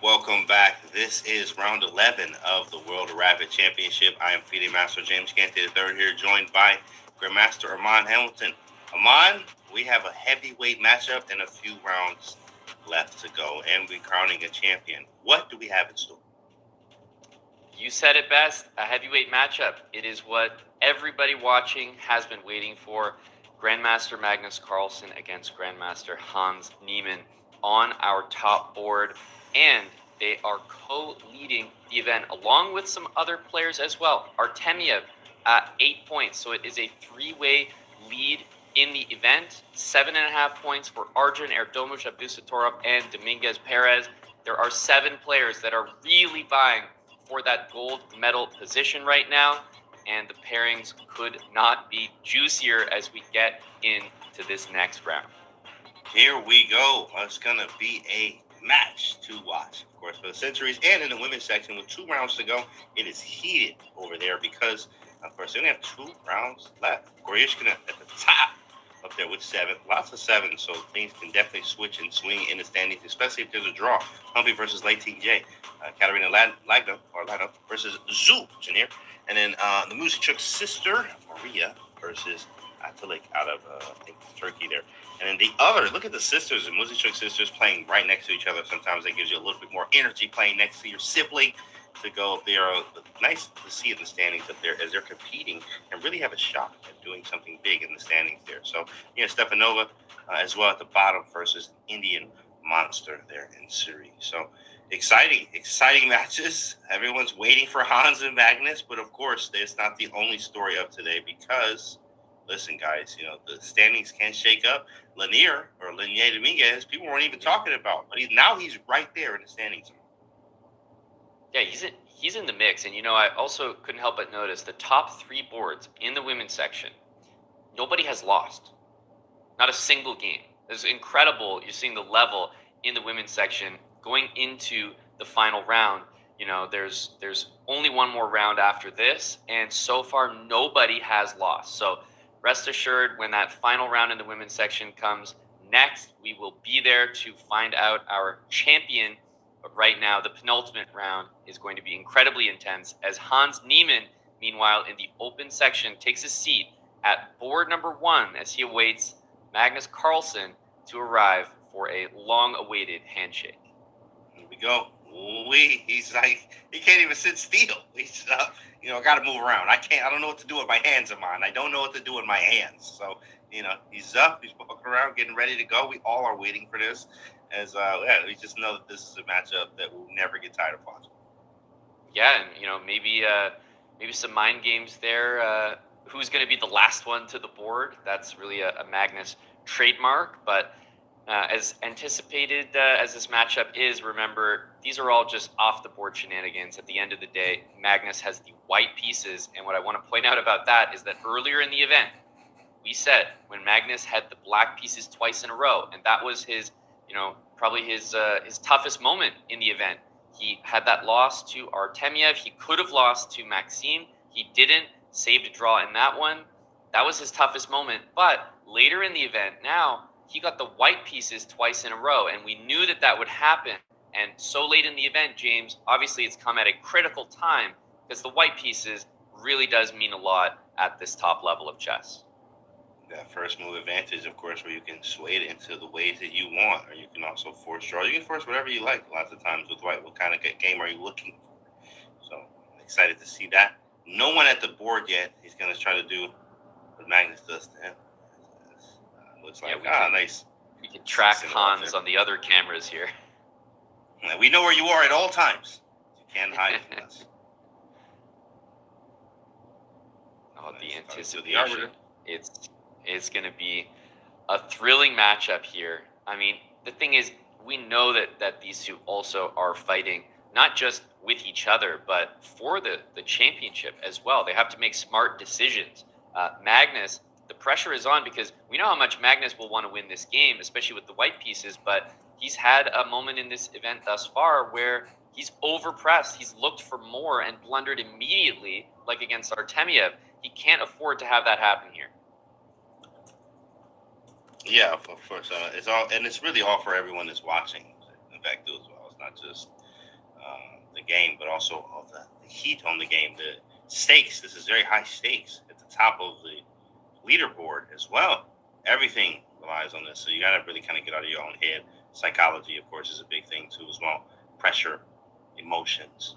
Welcome back. This is round 11 of the World Rapid Championship. I am FIDE Master James Kante III here, joined by Grandmaster Armand Hamilton. Armand, we have a heavyweight matchup and a few rounds left to go, and we're crowning a champion. What do we have in store? You said it best, a heavyweight matchup. It is what everybody watching has been waiting for. Grandmaster Magnus Carlsen against Grandmaster Hans Niemann on our top board, and they are co-leading the event along with some other players as well. Artemiev at 8 points, so it is a three-way lead in the event. 7.5 points for Arjun, Nodirbek Abdusattorov, and Dominguez Perez. There are 7 players that are really vying for that gold medal position right now. and the pairings could not be juicier as we get into this next round. Here we go. It's going to be a match to watch, of course, for the centuries. And in the women's section, with 2 rounds to go, it is heated over there because, of course, they only have 2 rounds left. Koryushkina at the top up there with 7. Lots of 7, so things can definitely switch and swing in the standings, especially if there's a draw. Humpy versus Lei Tingjie. Katarina Lagno versus Zhu Janir. And then the Musicchuk sister, Maria, versus Atalik out of, I think, Turkey there. And then the other, look at the sisters, the Musicchuk sisters playing right next to each other. Sometimes that gives you a little bit more energy playing next to your sibling to go up there. Nice to see in the standings up there as they're competing and really have a shot at doing something big in the standings there. So, Stefanova as well at the bottom versus Indian monster there in Syria. So, exciting matches. Everyone's waiting for Hans and Magnus, but of course, it's not the only story of today because, listen, guys, the standings can shake up. Lanier Dominguez, people weren't even talking about, but he's right there in the standings. Yeah, he's in the mix, and I also couldn't help but notice the top 3 boards in the women's section. Nobody has lost, not a single game. It's incredible. You're seeing the level in the women's section going into the final round. There's only one more round after this, and so far nobody has lost. So rest assured, when that final round in the women's section comes next, we will be there to find out our champion. But right now, the penultimate round is going to be incredibly intense as Hans Niemann, meanwhile, in the open section, takes a seat at board number 1 as he awaits Magnus Carlsen to arrive for a long-awaited handshake. Here we go. He's like, he can't even sit still. He's I got to move around. I don't know what to do with my hands, Amon. I don't know what to do with my hands. So, he's up. He's walking around, getting ready to go. We all are waiting for this. As we just know that this is a matchup that we'll never get tired of watching. Yeah, and maybe some mind games there. Who's going to be the last one to the board? That's really a Magnus trademark. But as anticipated as this matchup is, remember, these are all just off the board shenanigans. At the end of the day, Magnus has the white pieces, and what I want to point out about that is that earlier in the event, we said when Magnus had the black pieces twice in a row, and that was his probably his toughest moment in the event. He had that loss to Artemiev. He could have lost to Maxime. He didn't. Saved a draw in that one. That was his toughest moment. But later in the event, now he got the white pieces twice in a row, and we knew that would happen. And so late in the event, James, obviously it's come at a critical time because the white pieces really does mean a lot at this top level of chess. That first move advantage, of course, where you can sway it into the ways that you want, or you can also force draw. You can force whatever you like. Lots of times with white, what kind of game are you looking for? So I'm excited to see that. No one at the board yet. He's going to try to do what Magnus does to him. Looks like nice. We can track Hans on the other cameras here. We know where you are at all times. You can't hide from us. The anticipation. It's going to be a thrilling matchup here. I mean, the thing is, we know that these two also are fighting not just with each other, but for the championship as well. They have to make smart decisions. Magnus, the pressure is on because we know how much Magnus will want to win this game, especially with the white pieces, but he's had a moment in this event thus far where he's overpressed. He's looked for more and blundered immediately, like against Artemiev. He can't afford to have that happen here. Yeah, of course. It's really all for everyone that's watching. In fact, as well. It's not just the game, but also all the heat on the game, the stakes. This is very high stakes at the top of the leaderboard as well. Everything relies on this, so you got to really kind of get out of your own head. Psychology, of course, is a big thing too as well. Pressure, emotions,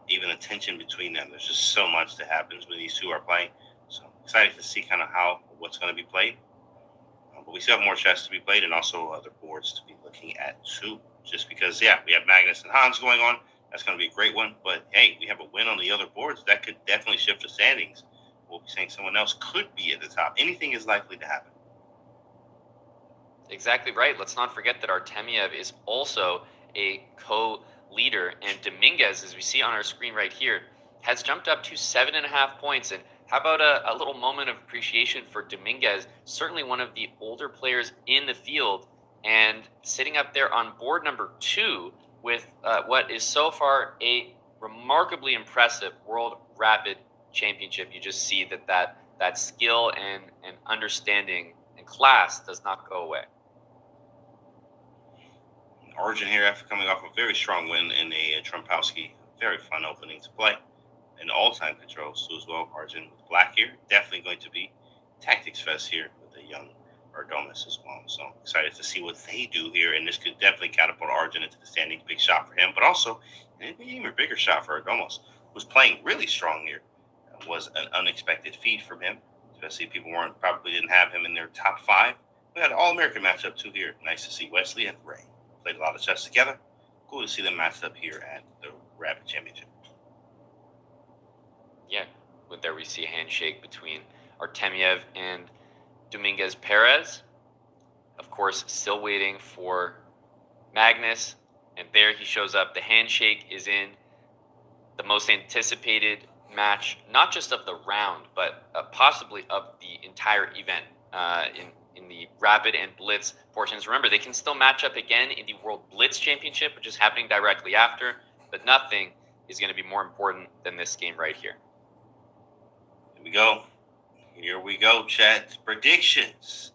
even the tension between them. There's just so much that happens when these two are playing. So excited to see kind of what's going to be played. But we still have more chess to be played and also other boards to be looking at too. Just because, we have Magnus and Hans going on. That's going to be a great one. But, hey, we have a win on the other boards. That could definitely shift the standings. We'll be saying someone else could be at the top. Anything is likely to happen. Exactly right. Let's not forget that Artemiev is also a co-leader. And Dominguez, as we see on our screen right here, has jumped up to 7.5 points. And how about a little moment of appreciation for Dominguez, certainly one of the older players in the field, and sitting up there on board number 2 with what is so far a remarkably impressive World Rapid Championship. You just see that skill and understanding and class does not go away. Arjun here after coming off a very strong win in a Trumpowski. Very fun opening to play. And all-time controls too as well. Arjun with black here. Definitely going to be Tactics Fest here with the young Ardomas as well. So excited to see what they do here. And this could definitely catapult Arjun into the standings. Big shot for him. But also, an even bigger shot for Ardomas, who's playing really strong here. Was an unexpected feat from him. Especially people probably didn't have him in their top 5. We had an All-American matchup too here. Nice to see Wesley and Ray. Played a lot of chess together. Cool to see them matched up here at the Rapid Championship. Yeah, there we see a handshake between Artemiev and Dominguez Perez. Of course, still waiting for Magnus, and there he shows up. The handshake is in the most anticipated match, not just of the round, but possibly of the entire event in the Rapid and Blitz portions. Remember, they can still match up again in the World Blitz Championship, which is happening directly after, but nothing is going to be more important than this game right here. Here we go, chat. Predictions.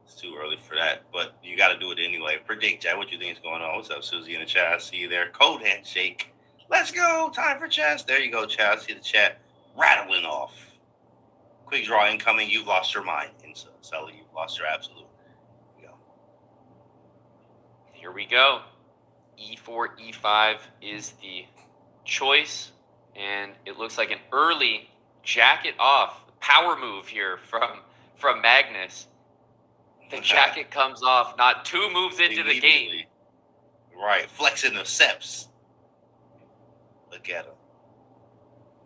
It's too early for that, but you got to do it anyway. Predict, chat. What you think is going on? What's up, Susie in the chat? I see you there. Code handshake. Let's go. Time for chess. There you go, chat. I see the chat rattling off. Quick draw incoming. You've lost your mind. Sully, you've lost your absolute. Here we go. E4, E5 is the choice, and it looks like an early jacket off power move here from Magnus. The jacket comes off not 2 moves into the game. Right, flexing the steps. Look at him.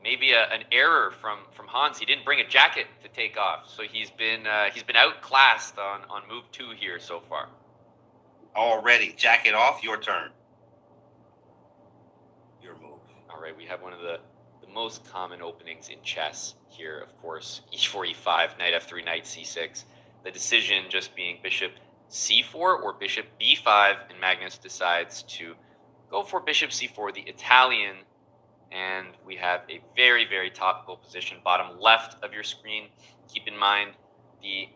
Maybe an error from Hans. He didn't bring a jacket to take off, so he's been outclassed on move 2 here so far. Already, jacket off. Your turn. Your move. All right, we have one of the most common openings in chess here, of course. E4, E5, knight F3, knight C6. The decision just being bishop C4 or bishop B5, and Magnus decides to go for bishop C4, the Italian, and we have a very, very topical position, bottom left of your screen. Keep in mind, the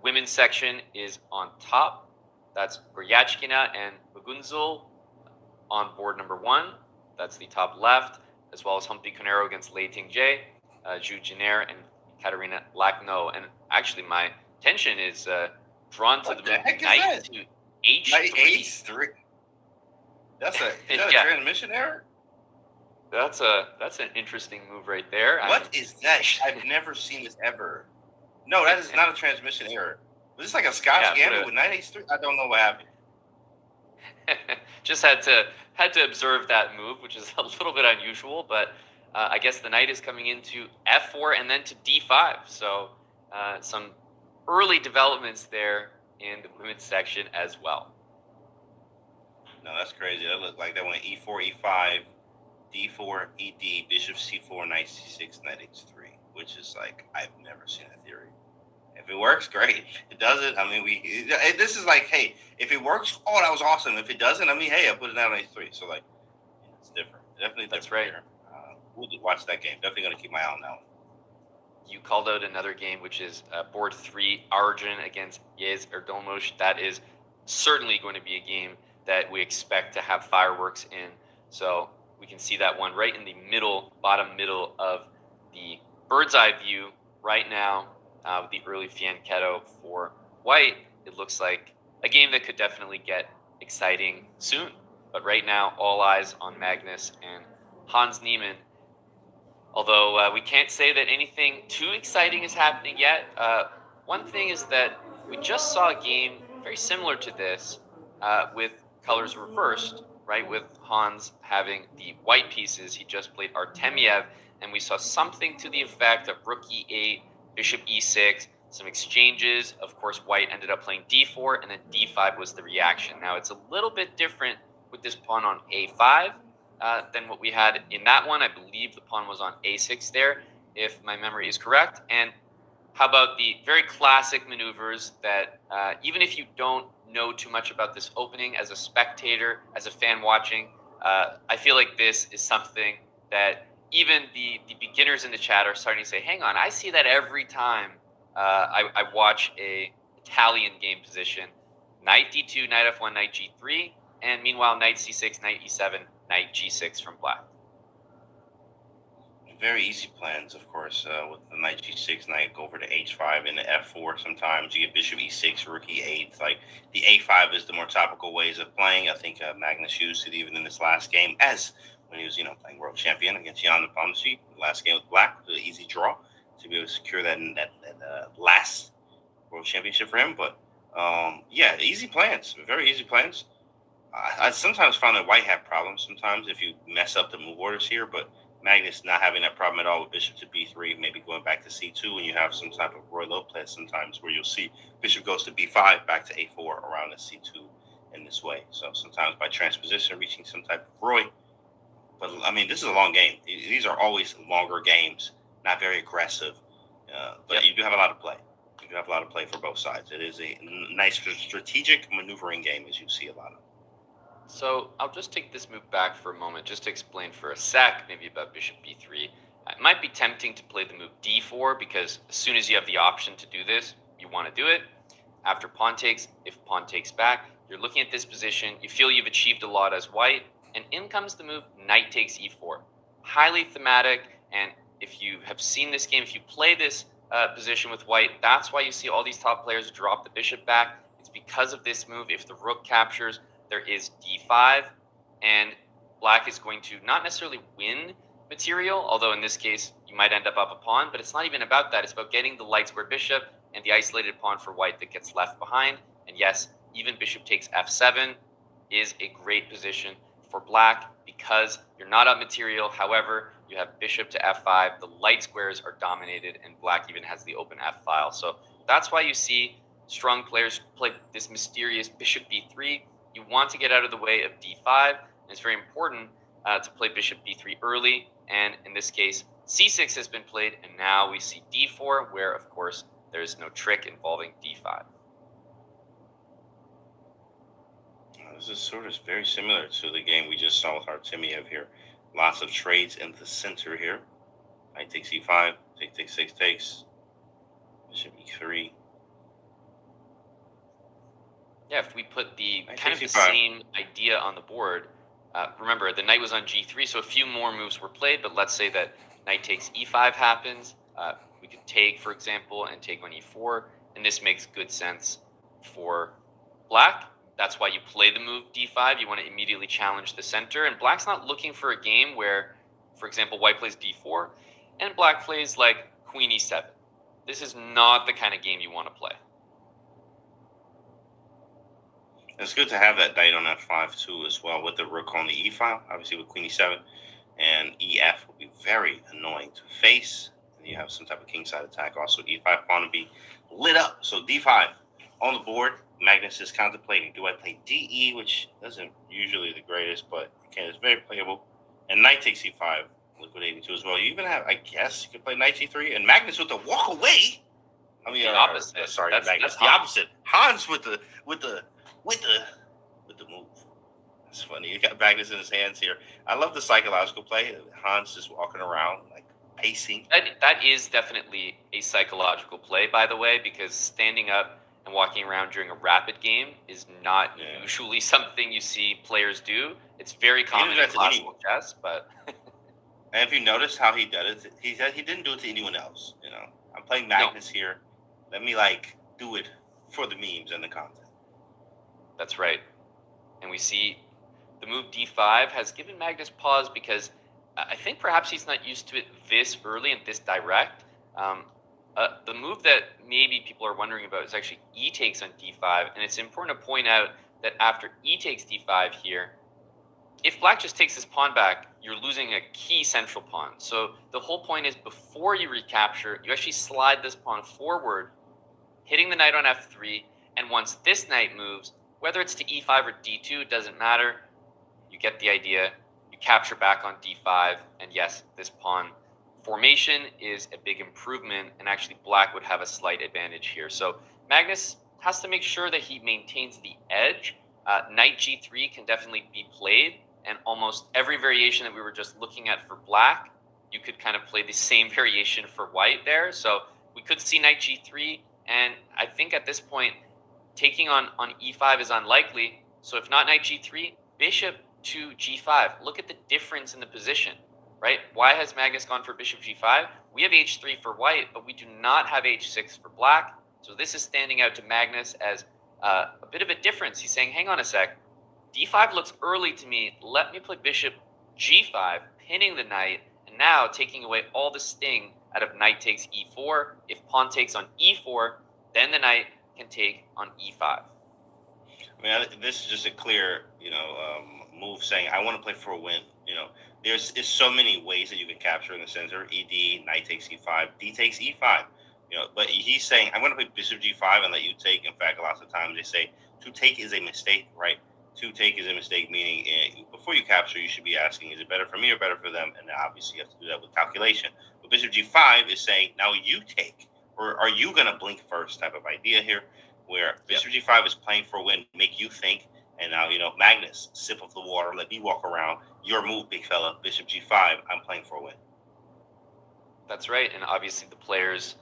women's section is on top. That's Goryachkina and Magunzul on board number 1. That's the top left, as well as Humpty Conero against Lei Tingjie, Zhu Jiner, and Katarina Lacno. And actually, my attention is drawn to the knight to H3. Knight H3. Is that a transmission error? That's an interesting move right there. What is that? I've never seen this ever. No, that is not a transmission error. Was this like a Scotch gambit with knight H3? I don't know what happened. Just had to observe that move, which is a little bit unusual, but I guess the knight is coming into F4 and then to D5. So some early developments there in the women's section as well. No, that's crazy. That looked like that went E4, E5, D4, ED, bishop C4, knight C6, knight H3, which is like, I've never seen that theory. If it works, great. If it doesn't, I mean, this is like, hey, if it works, oh, that was awesome. If it doesn't, I mean, hey, I put it down on H3. So, like, it's different. Definitely different. That's right. We'll watch that game. Definitely going to keep my eye on that one. You called out another game, which is board 3, Arjun against Yez Erdomush. That is certainly going to be a game that we expect to have fireworks in. So we can see that one right in the middle, bottom middle of the bird's eye view right now with the early fianchetto for white. It looks like a game that could definitely get exciting soon. But right now, all eyes on Magnus and Hans Niemann. Although we can't say that anything too exciting is happening yet. One thing is that we just saw a game very similar to this with colors reversed, right? With Hans having the white pieces. He just played Artemiev, and we saw something to the effect of rook E8, bishop E6, some exchanges. Of course, white ended up playing D4, and then D5 was the reaction. Now, it's a little bit different with this pawn on A5. than what we had in that one. I believe the pawn was on a6 there, if my memory is correct. And how about the very classic maneuvers that even if you don't know too much about this opening as a spectator, as a fan watching, I feel like this is something that even the beginners in the chat are starting to say, hang on, I see that every time I watch a Italian game position. Knight d2, knight f1, knight g3, and meanwhile knight c6, knight e7, knight g6 from black. Very easy plans, of course, with the knight g6, knight go over to h5 and the f4. Sometimes you get bishop e6, rook e8. Like the a5 is the more topical ways of playing. I think Magnus used it even in this last game, as when he was, playing world champion against Jan Nepomniachtchi. Last game with black was an easy draw to be able to secure that last world championship for him. But yeah, easy plans, very easy plans. I sometimes find that white have problems sometimes if you mess up the move orders here, but Magnus not having that problem at all with bishop to b3, maybe going back to c2, and you have some type of Roy Lopez sometimes where you'll see bishop goes to b5, back to a4 around the c2 in this way. So sometimes by transposition, reaching some type of Roy. But I mean, this is a long game. These are always longer games, not very aggressive, but you do have a lot of play. You do have a lot of play for both sides. It is a nice strategic maneuvering game, as you see a lot of. So I'll just take this move back for a moment just to explain for a sec maybe about bishop b3. It might be tempting to play the move d4 because as soon as you have the option to do this, you want to do it. After pawn takes, if pawn takes back, you're looking at this position, you feel you've achieved a lot as white, and in comes the move knight takes e4. Highly thematic, and if you have seen this game, if you play this position with white, that's why you see all these top players drop the bishop back. It's because of this move. If the rook captures, there is d5, and black is going to not necessarily win material, although in this case you might end up a pawn, but it's not even about that. It's about getting the light square bishop and the isolated pawn for white that gets left behind. And yes, even bishop takes f7 is a great position for black because you're not up material. However, you have bishop to f5, the light squares are dominated, and black even has the open f file. So that's why you see strong players play this mysterious bishop b3. You want to get out of the way of d5, and it's very important to play bishop b3 early, and in this case, c6 has been played, and now we see d4, where, of course, there's no trick involving d5. This is sort of very similar to the game we just saw with Artemiev here. Lots of trades in the center here. Knight takes e5, takes 6 takes, bishop e3. Yeah, if we put the kind of the same idea on the board, remember the knight was on g3, so a few more moves were played, but let's say that knight takes e5 happens. We could take, for example, and take on e4, and this makes good sense for black. That's why you play the move d5. You want to immediately challenge the center, and black's not looking for a game where, for example, white plays d4, and black plays like queen e7. This is not the kind of game you want to play. It's good to have that knight on f5 too, as well, with the rook on the e file. Obviously, with queen e7 and ef will be very annoying to face. And you have some type of kingside attack. Also, e5 pawn to be lit up. So d5 on the board. Magnus is contemplating: do I play de, which isn't usually the greatest, but again, it's very playable. And knight takes e5, liquidating too as well. You even have, I guess, you could play knight g3, and Magnus with the walk away. I mean, the opposite. Sorry, that's Magnus. The opposite. Hans with the move. It's funny. You got Magnus in his hands here. I love the psychological play. Hans just walking around, like pacing. That is definitely a psychological play, by the way, because standing up and walking around during a rapid game is not usually something you see players do. It's very common in classical chess, but. And if you notice how he does it, he didn't do it to anyone else. I'm playing Magnus here. Let me do it for the memes and the content. That's right. And we see the move d5 has given Magnus pause because I think perhaps he's not used to it this early and this direct. The move that maybe people are wondering about is actually e takes on d5. And it's important to point out that after e takes d5 here, if black just takes his pawn back, you're losing a key central pawn. So the whole point is before you recapture, you actually slide this pawn forward, hitting the knight on f3. And once this knight moves, whether it's to e5 or d2, it doesn't matter. You get the idea. You capture back on d5. And yes, this pawn formation is a big improvement, and actually black would have a slight advantage here. So Magnus has to make sure that he maintains the edge. Knight g3 can definitely be played, and almost every variation that we were just looking at for black, you could kind of play the same variation for white there. So we could see knight g3, and I think at this point, taking on e5 is unlikely. So if not knight g3, bishop to g5. Look at the difference in the position, right? Why has Magnus gone for bishop g5? We have h3 for white, but we do not have h6 for black. So this is standing out to Magnus as a bit of a difference. He's saying, hang on a sec, d5 looks early to me. Let me play bishop g5, pinning the knight, and now taking away all the sting out of knight takes e4. If pawn takes on e4, then the knight can take on e5. I mean, this is just a clear, move saying, I want to play for a win. There's so many ways that you can capture in the center. ED, knight takes e5, d takes e5. But he's saying, I'm going to play bishop g5 and let you take. In fact, lots of times they say to take is a mistake, right? To take is a mistake, meaning before you capture, you should be asking, is it better for me or better for them? And obviously you have to do that with calculation. But bishop g5 is saying, now you take, or are you going to blink first type of idea here, where bishop g5 is playing for a win, make you think. And now, Magnus, sip of the water, let me walk around. Your move, big fella, bishop g5, I'm playing for a win. That's right. And obviously the players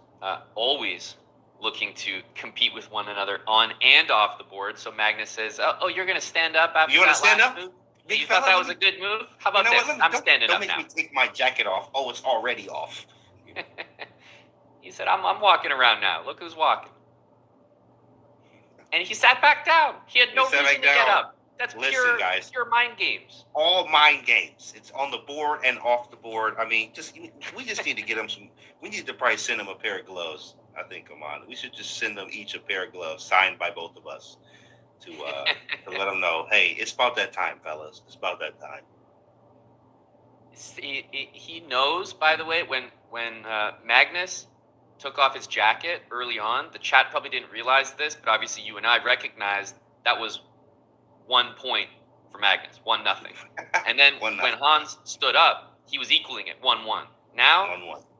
always looking to compete with one another on and off the board. So Magnus says, oh, you're going to stand up after that last move? Big You fella, thought that was a good move? How about this? I'm standing up now. Don't make me take my jacket off. Oh, it's already off. He said, I'm walking around now. Look who's walking. And he sat back down. He had no reason to get up. That's pure mind games. All mind games. It's on the board and off the board. I mean, we just need to get them some. We need to probably send them a pair of gloves. I think, come on. We should just send them each a pair of gloves signed by both of us to let them know, hey, it's about that time, fellas. It's about that time. He knows, by the way, when Magnus took off his jacket early on, the chat probably didn't realize this, but obviously you and I recognized that was 1 point for Magnus, 1-0. And then when Hans stood up, he was equaling it 1-1. Now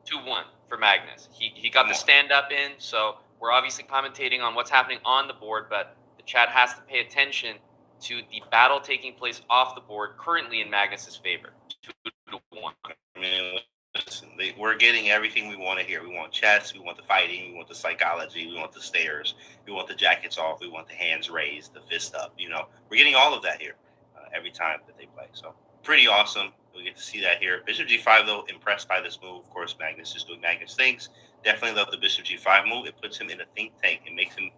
2-1 for Magnus. He got the stand up in, so we're obviously commentating on what's happening on the board, but the chat has to pay attention to the battle taking place off the board currently in Magnus's favor. 2-1. I mean, listen, we're getting everything we want to hear. We want chess, we want the fighting, we want the psychology, we want the stares, we want the jackets off, we want the hands raised, the fist up. We're getting all of that here every time that they play. So pretty awesome. We get to see that here. Bishop g5, though, impressed by this move. Of course, Magnus is doing Magnus things. Definitely love the bishop g5 move. It puts him in a think tank. It makes him,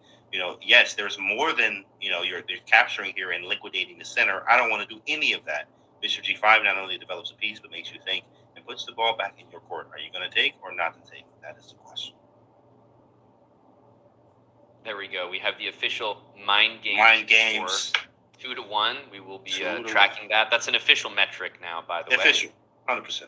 yes, there's more than, you're capturing here and liquidating the center. I don't want to do any of that. Bishop g5 not only develops a piece, but makes you think and puts the ball back in your court. Are you going to take or not to take? That is the question. There we go. We have the official mind games. Mind games. 2-1. We will be tracking that. That's an official metric now, by the way. Official, 100%.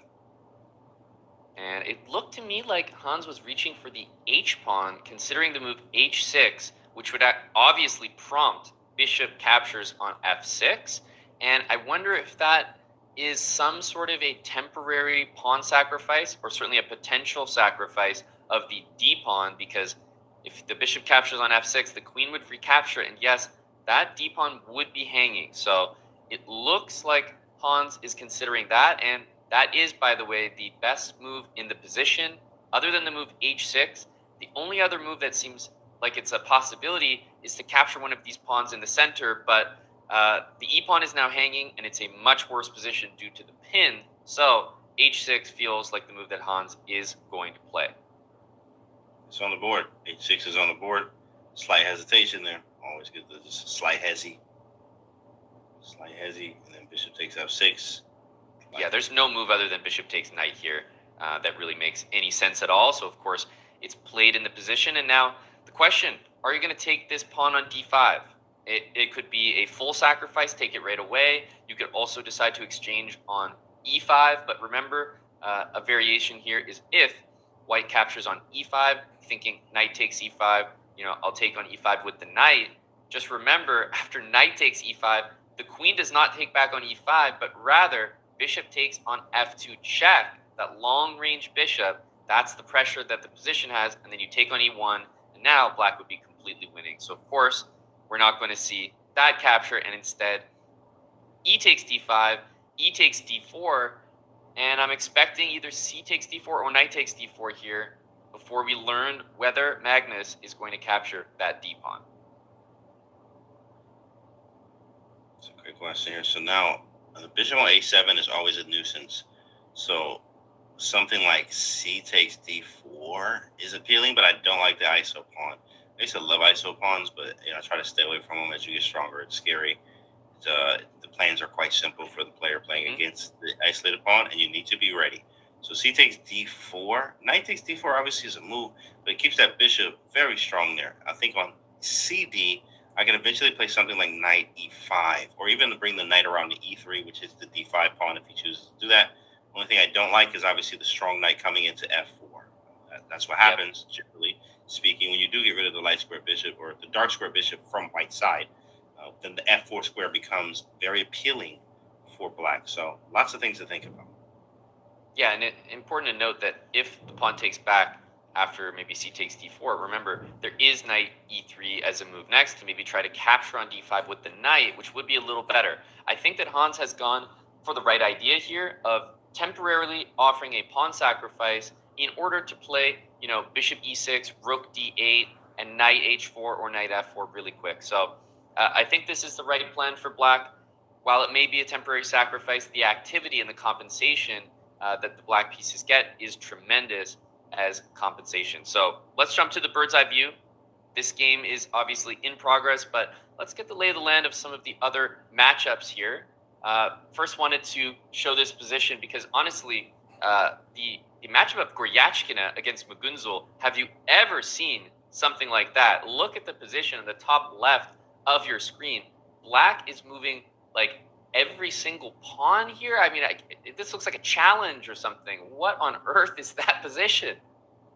And it looked to me like Hans was reaching for the H pawn, considering the move H6, which would obviously prompt bishop captures on F6. And I wonder if that is some sort of a temporary pawn sacrifice, or certainly a potential sacrifice of the D pawn, because if the bishop captures on F6, the queen would recapture it. And yes, that D pawn would be hanging. So it looks like Hans is considering that. And that is, by the way, the best move in the position. Other than the move H6, the only other move that seems like it's a possibility is to capture one of these pawns in the center. But the E pawn is now hanging, and it's a much worse position due to the pin. So H6 feels like the move that Hans is going to play. It's on the board. H6 is on the board. Slight hesitation there. Always get the slight hezzy. Slight hezzy, and then bishop takes F6. Yeah, there's no move other than bishop takes knight here that really makes any sense at all. So, of course, it's played in the position. And now the question, are you going to take this pawn on d5? It could be a full sacrifice, take it right away. You could also decide to exchange on e5. But remember, a variation here is if white captures on e5, thinking knight takes e5, I'll take on e5 with the knight. Just remember, after knight takes e5, the queen does not take back on e5, but rather bishop takes on f2 check, that long-range bishop, that's the pressure that the position has, and then you take on e1, and now black would be completely winning. So, of course, we're not going to see that capture, and instead, e takes d5, e takes d4, and I'm expecting either c takes d4 or knight takes d4 here before we learn whether Magnus is going to capture that d-pawn. That's a great question here. So now, the bishop on a7 is always a nuisance. So something like c takes d4 is appealing, but I don't like the iso pawn. I used to love iso pawns, but I try to stay away from them as you get stronger. It's scary. The plans are quite simple for the player playing against the isolated pawn, and you need to be ready. So c takes d4. Knight takes d4 obviously is a move, but it keeps that bishop very strong there. I think on cd, I can eventually play something like knight e5, or even bring the knight around to e3, which is the d5 pawn if he chooses to do that. Only thing I don't like is obviously the strong knight coming into f4. That's what happens, generally speaking, when you do get rid of the light square bishop or the dark square bishop from white side. Then the f4 square becomes very appealing for black. So lots of things to think about. Yeah, and it's important to note that if the pawn takes back after maybe c takes d4, remember, there is knight e3 as a move next to maybe try to capture on d5 with the knight, which would be a little better. I think that Hans has gone for the right idea here of temporarily offering a pawn sacrifice in order to play, bishop e6, rook d8, and knight h4 or knight f4 really quick. So I think this is the right plan for black. While it may be a temporary sacrifice, the activity and the compensation that the black pieces get is tremendous as compensation. So let's jump to the bird's eye view. This game is obviously in progress, but let's get the lay of the land of some of the other matchups here. First wanted to show this position because honestly, the matchup of Goryachkina against Magunzul, have you ever seen something like that? Look at the position on the top left of your screen. Black is moving like every single pawn here. I mean, this looks like a challenge or something. What on earth is that position?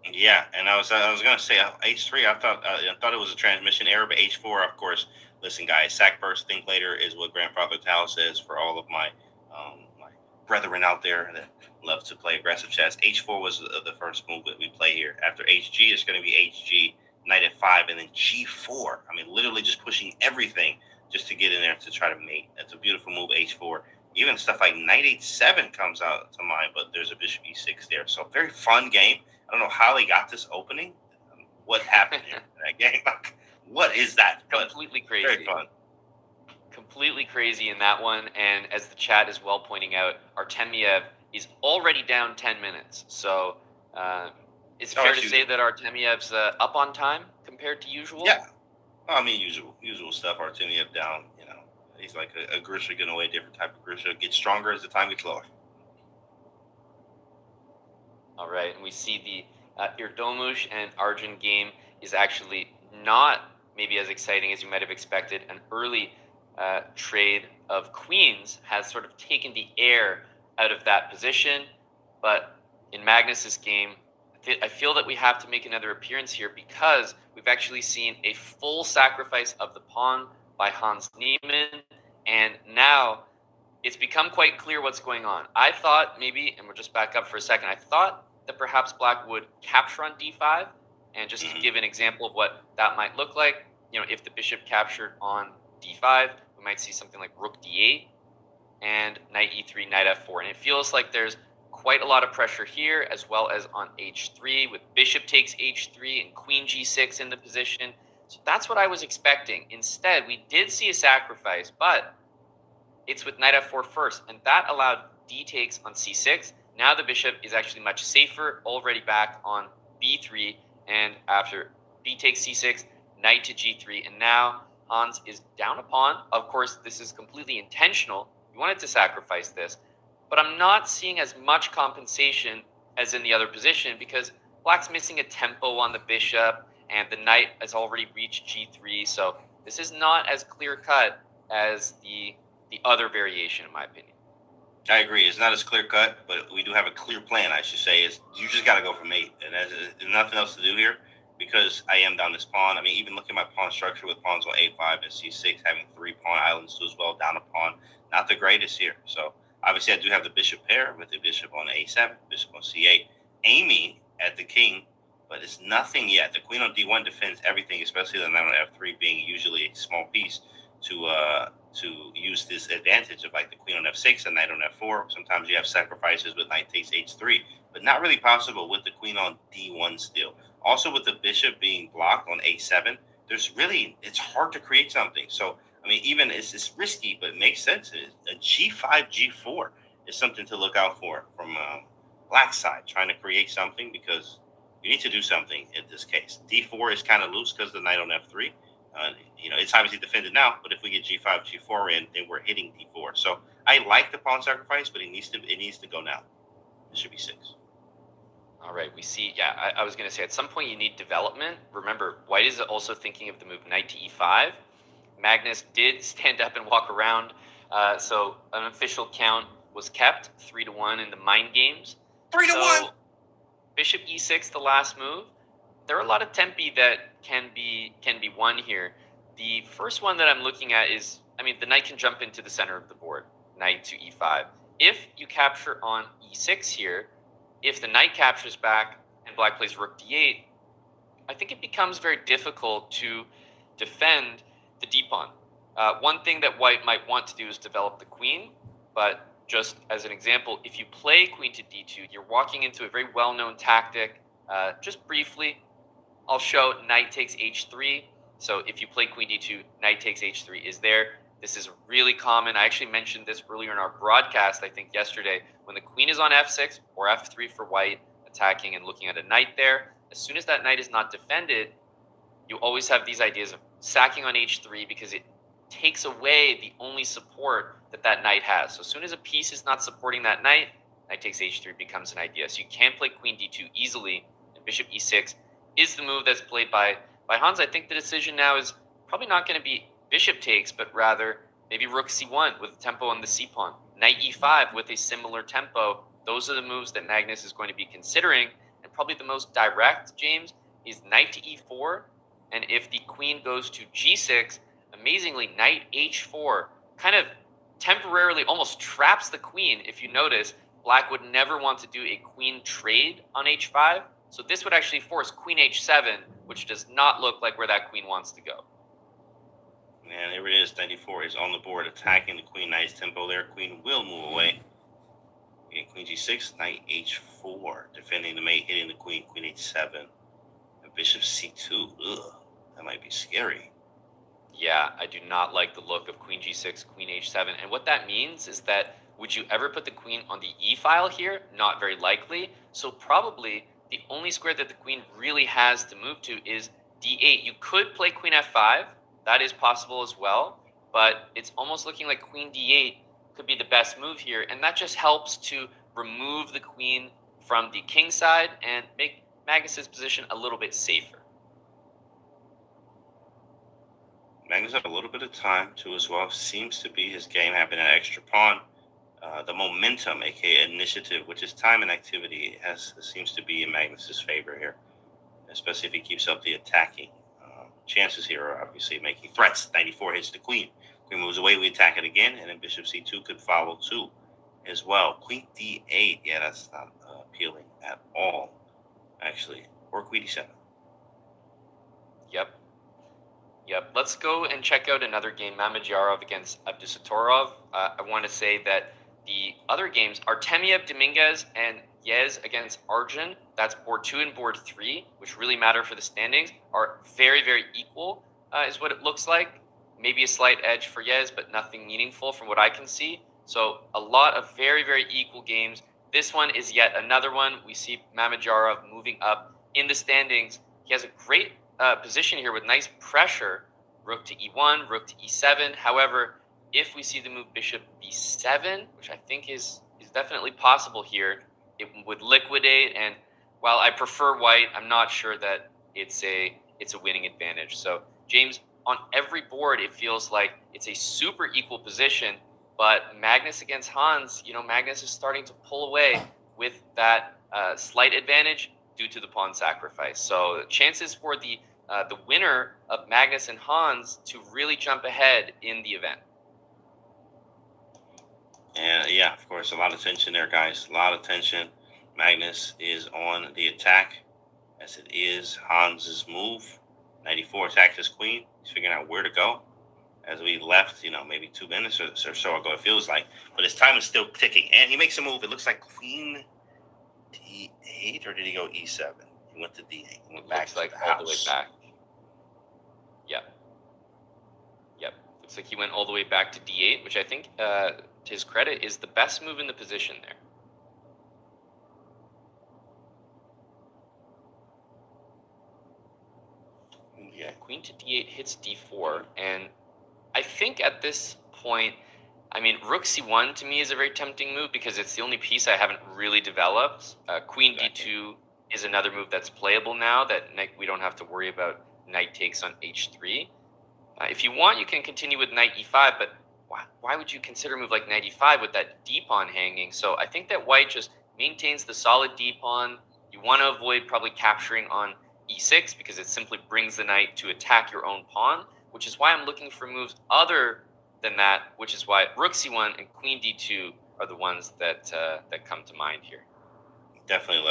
Yeah, and I was gonna say h3. I thought it was a transmission error, but h4, of course. Listen, guys, sack first, think later is what Grandfather Tao says for all of my my brethren out there that love to play aggressive chess. h4 was the first move that we play here. After hg, it's going to be hg, knight f5, and then g4. I mean, literally just pushing everything just to get in there to try to mate. That's a beautiful move, h4. Even stuff like knight h7 comes out to mind, but there's a bishop e6 there. So very fun game. I don't know how they got this opening. What happened here in that game? What is that? Completely crazy. Very fun. Completely crazy in that one. And as the chat is well pointing out, Artemiev is already down 10 minutes. So it's fair to say that Artemiev's up on time compared to usual? Yeah. I mean, usual stuff. Artemiev down, he's like a Grisha getting away, different type of Grisha. Gets stronger as the time gets lower. All right, and we see the Irdomush and Arjun game is actually not maybe as exciting as you might have expected. An early trade of queens has sort of taken the air out of that position, but in Magnus's game, I feel that we have to make another appearance here because we've actually seen a full sacrifice of the pawn by Hans Niemann, and now it's become quite clear what's going on. I thought maybe, and we'll just back up for a second, I thought that perhaps black would capture on d5, and just to give an example of what that might look like, if the bishop captured on d5, we might see something like rook d8 and knight e3, knight f4, and it feels like there's quite a lot of pressure here, as well as on h3 with bishop takes h3 and queen g6 in the position. So that's what I was expecting. Instead, we did see a sacrifice, but it's with knight f4 first, and that allowed d takes on c6. Now the bishop is actually much safer, already back on b3, and after b takes c6, knight to g3, and now Hans is down a pawn. Of course, this is completely intentional. He wanted to sacrifice this, but I'm not seeing as much compensation as in the other position because black's missing a tempo on the bishop, and the knight has already reached g3, so this is not as clear-cut as the other variation, in my opinion. I agree. It's not as clear-cut, but we do have a clear plan, I should say. Is you just got to go for mate, and there's nothing else to do here because I am down this pawn. I mean, even look at my pawn structure with pawns on a5 and c6, having 3 pawn islands too as well, down a pawn. Not the greatest here. So Obviously, I do have the bishop pair with the bishop on a7, bishop on c8, aiming at the king, but it's nothing yet. The queen on d1 defends everything, especially the knight on f3 being usually a small piece to use this advantage of like the queen on f6 and knight on f4. Sometimes you have sacrifices with knight takes h3, but not really possible with the queen on d1 still. Also, with the bishop being blocked on a7, it's hard to create something. So, I mean, even it's risky, but it makes sense. A g5, g4 is something to look out for from black side, trying to create something because you need to do something in this case. d4 is kind of loose because the knight on f3. It's obviously defended now, but if we get g5, g4 in, then we're hitting d4. So I like the pawn sacrifice, but it needs to go now. It should be 6. All right, we see. Yeah, I was going to say at some point you need development. Remember, white is also thinking of the move knight to e5. Magnus did stand up and walk around, so an official count was kept 3-1 in the mind games. 3-1. Bishop e6, the last move. There are a lot of tempi that can be won here. The first one that I'm looking at is, the knight can jump into the center of the board, knight to e5. If you capture on e6 here, if the knight captures back and black plays rook d8, I think it becomes very difficult to defend the d-pawn. One thing that white might want to do is develop the queen, but just as an example, if you play queen to d2, you're walking into a very well-known tactic. Just briefly, I'll show knight takes h3. So if you play queen d2, knight takes h3 is there. This is really common. I actually mentioned this earlier in our broadcast, I think yesterday, when the queen is on f6 or f3 for white, attacking and looking at a knight there. As soon as that knight is not defended, you always have these ideas of sacking on h3 because it takes away the only support that knight has. So as soon as a piece is not supporting that knight, knight takes h3 becomes an idea. So you can play queen d2 easily, and bishop e6 is the move that's played by Hans. I think the decision now is probably not going to be bishop takes, but rather maybe rook c1 with tempo on the c-pawn, knight e5 with a similar tempo. Those are the moves that Magnus is going to be considering, and probably the most direct, James, is knight to e4, and if the queen goes to g6, amazingly, knight h4 kind of temporarily almost traps the queen. If you notice, black would never want to do a queen trade on h5, so this would actually force queen h7, which does not look like where that queen wants to go. And there it is. 94 is on the board, attacking the queen. Nice tempo there. Queen will move away. And queen g6, knight h4, defending the mate, hitting the queen. Queen h7, and bishop c2. Ugh, that might be scary. Yeah, I do not like the look of queen g6, queen h7. And what that means is that would you ever put the queen on the e file here? Not very likely. So probably the only square that the queen really has to move to is d8. You could play queen f5. That is possible as well. But it's almost looking like queen d8 could be the best move here. And that just helps to remove the queen from the king side and make Magnus's position a little bit safer. Magnus had a little bit of time too as well. Seems to be his game having an extra pawn. The momentum, aka initiative, which is time and activity, seems to be in Magnus's favor here, especially if he keeps up the attacking. Chances here are obviously making threats. 94 hits the queen. Queen moves away, we attack it again, and then bishop c2 could follow too as well. Queen d8, yeah, that's not appealing at all, actually. Or queen d7. Yep. Let's go and check out another game, Mamedyarov against Abdusattorov. I want to say that the other games, Artemiev Dominguez and Yez against Arjun, that's board 2 and board 3, which really matter for the standings, are very, very equal, is what it looks like. Maybe a slight edge for Yez, but nothing meaningful from what I can see. So a lot of very, very equal games. This one is yet another one. We see Mamedyarov moving up in the standings. He has a great position here with nice pressure. Rook to e1, rook to e7. However, if we see the move bishop b7, which I think is definitely possible here, it would liquidate. And while I prefer white, I'm not sure that it's a winning advantage. So James, on every board, it feels like it's a super equal position. But Magnus against Hans, Magnus is starting to pull away with that slight advantage due to the pawn sacrifice. So the chances for the winner of Magnus and Hans to really jump ahead in the event. And yeah, of course, a lot of tension there, guys. A lot of tension. Magnus is on the attack, as it is Hans's move. 94 attacks his queen. He's figuring out where to go. As we left, maybe 2 minutes or so ago, it feels like. But his time is still ticking. And he makes a move. It looks like queen D8, or did he go E7? He went to D8. He went back Looks like to the all house. the way back. Yep. Looks like he went all the way back to D8, which I think, to his credit, is the best move in the position there. Yeah. Queen to D8 hits D4, and I think at this point, Rook C1 to me is a very tempting move because it's the only piece I haven't really developed. Queen D2 is another move that's playable now that we don't have to worry about knight takes on H3. If you want, you can continue with knight E5, but why would you consider a move like knight E5 with that D pawn hanging? So I think that white just maintains the solid D pawn. You want to avoid probably capturing on E6 because it simply brings the knight to attack your own pawn, which is why I'm looking for moves other than that, which is why Rook C1 and Queen D2 are the ones that come to mind here. Definitely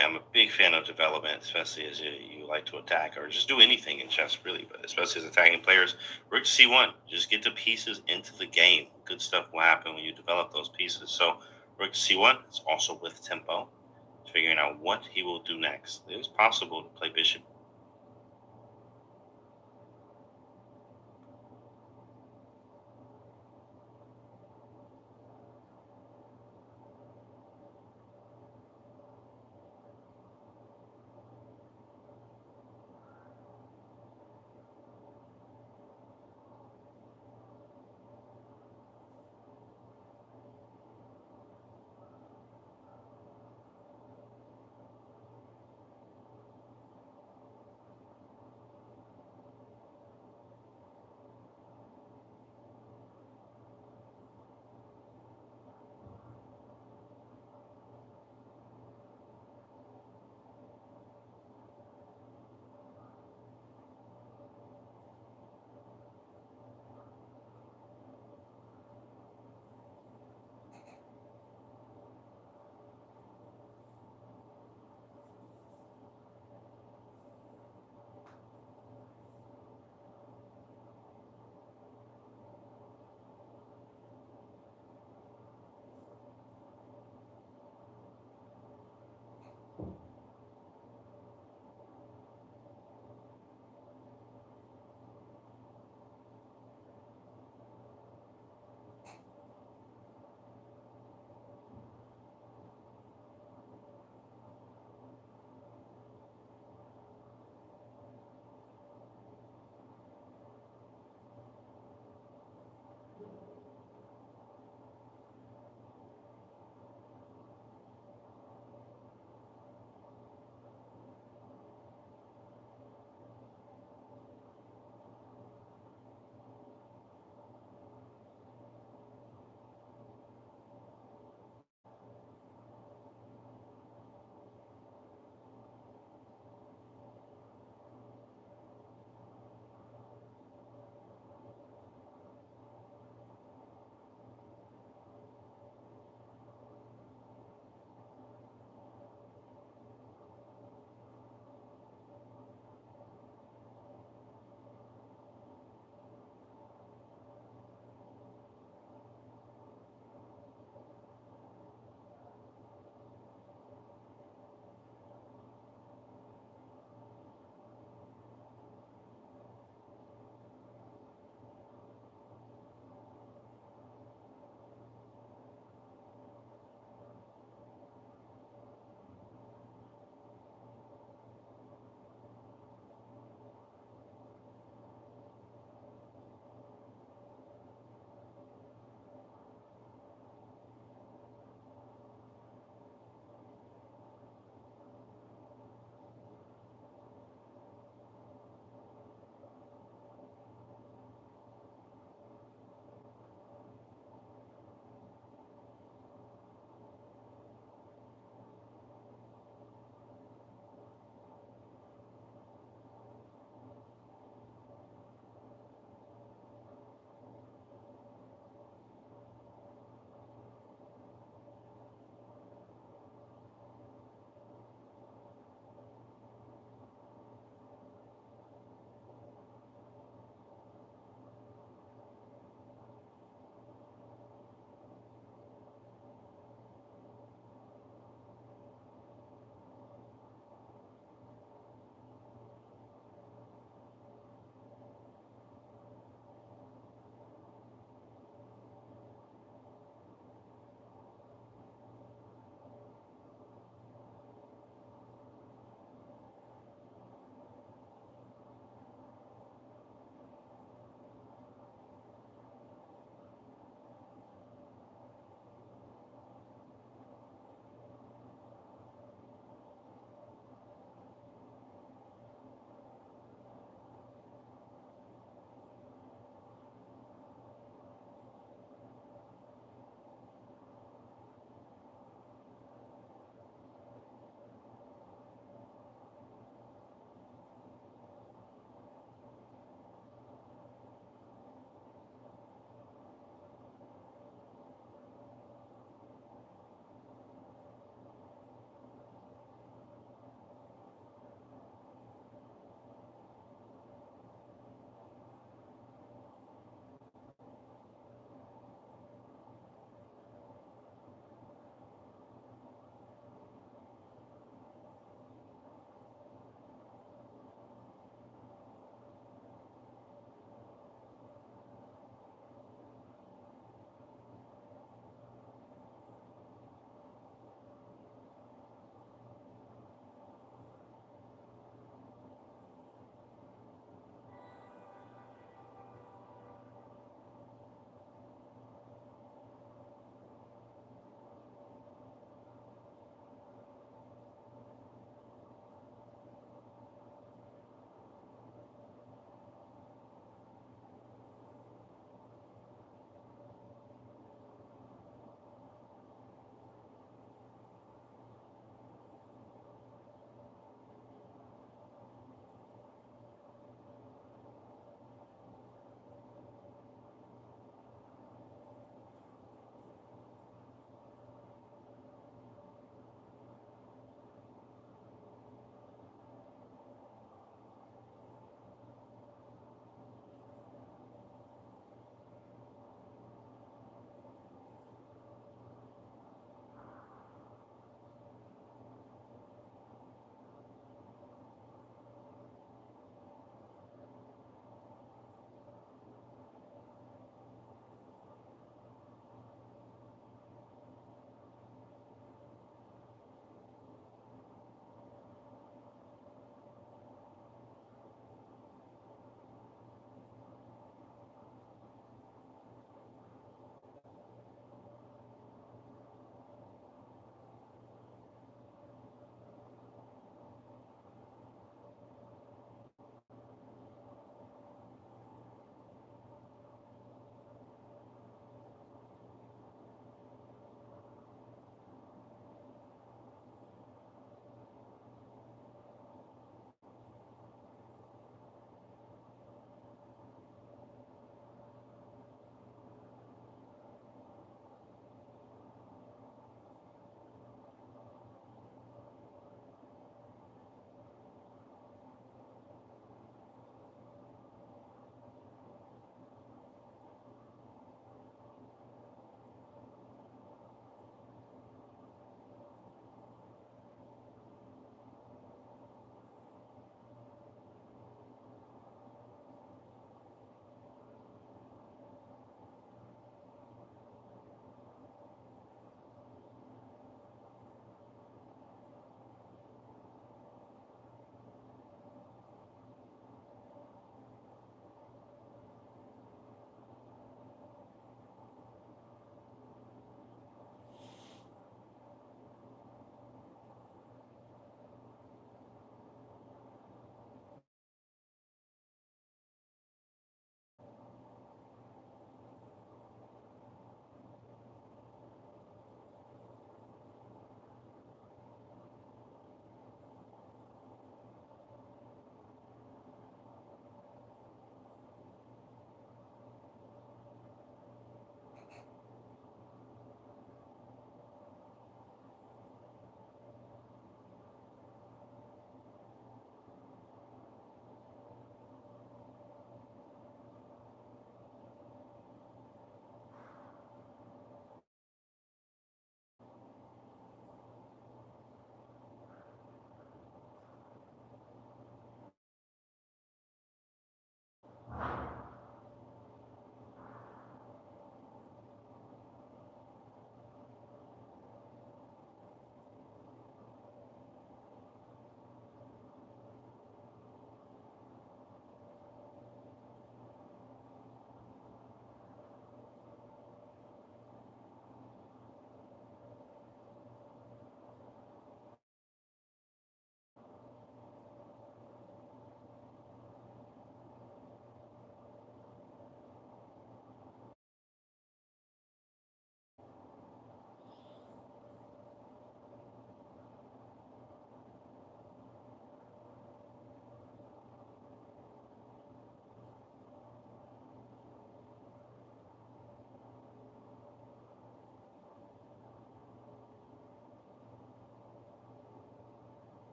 I'm a big fan of development, especially as you like to attack or just do anything in chess, really, but especially as attacking players. Rook C1, just get the pieces into the game. Good stuff will happen when you develop those pieces. So Rook C1 is also with tempo, figuring out what he will do next. It is possible to play bishop.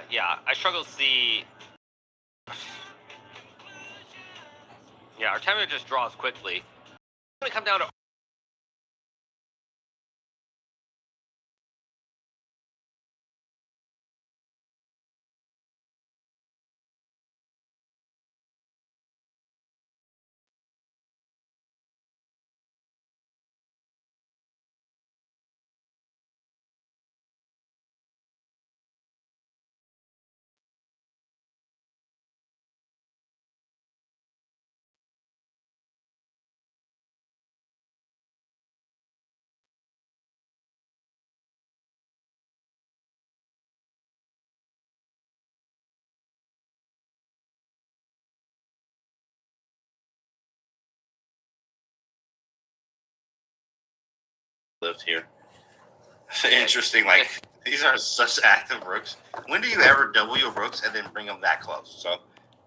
Yeah, I struggle to see. Yeah, our timer just draws quickly. It's going to come down to Lived here. Interesting. Like these are such active rooks. When do you ever double your rooks and then bring them that close? So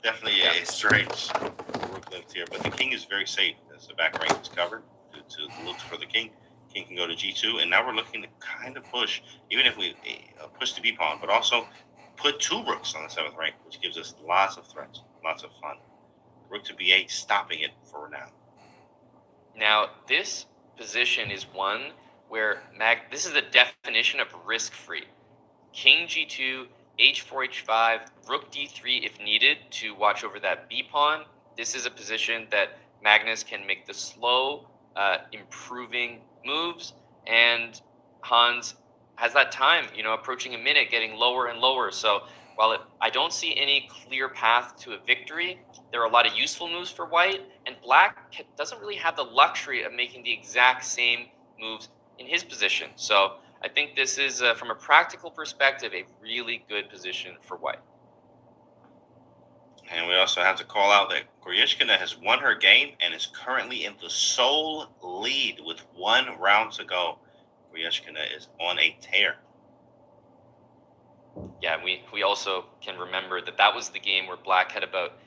definitely a strange rook lived here. But the king is very safe as the back rank is covered due to the looks for the king. King can go to g2, and now we're looking to kind of push, even if we push the b pawn, but also put 2 rooks on the 7th rank, which gives us lots of threats, lots of fun. Rook to b8, stopping it for now. Now, this position is one where this is the definition of risk-free. King g2, h4, h5, rook d3 if needed to watch over that b pawn. This is a position that Magnus can make the slow, improving moves, and Hans has that time, approaching a minute, getting lower and lower. So while I don't see any clear path to a victory, there are a lot of useful moves for white, and black doesn't really have the luxury of making the exact same moves in his position. So I think this is, from a practical perspective, a really good position for white. And we also have to call out that Goryachkina has won her game and is currently in the sole lead with 1 round to go. Goryachkina is on a tear. Yeah, we also can remember that was the game where black had about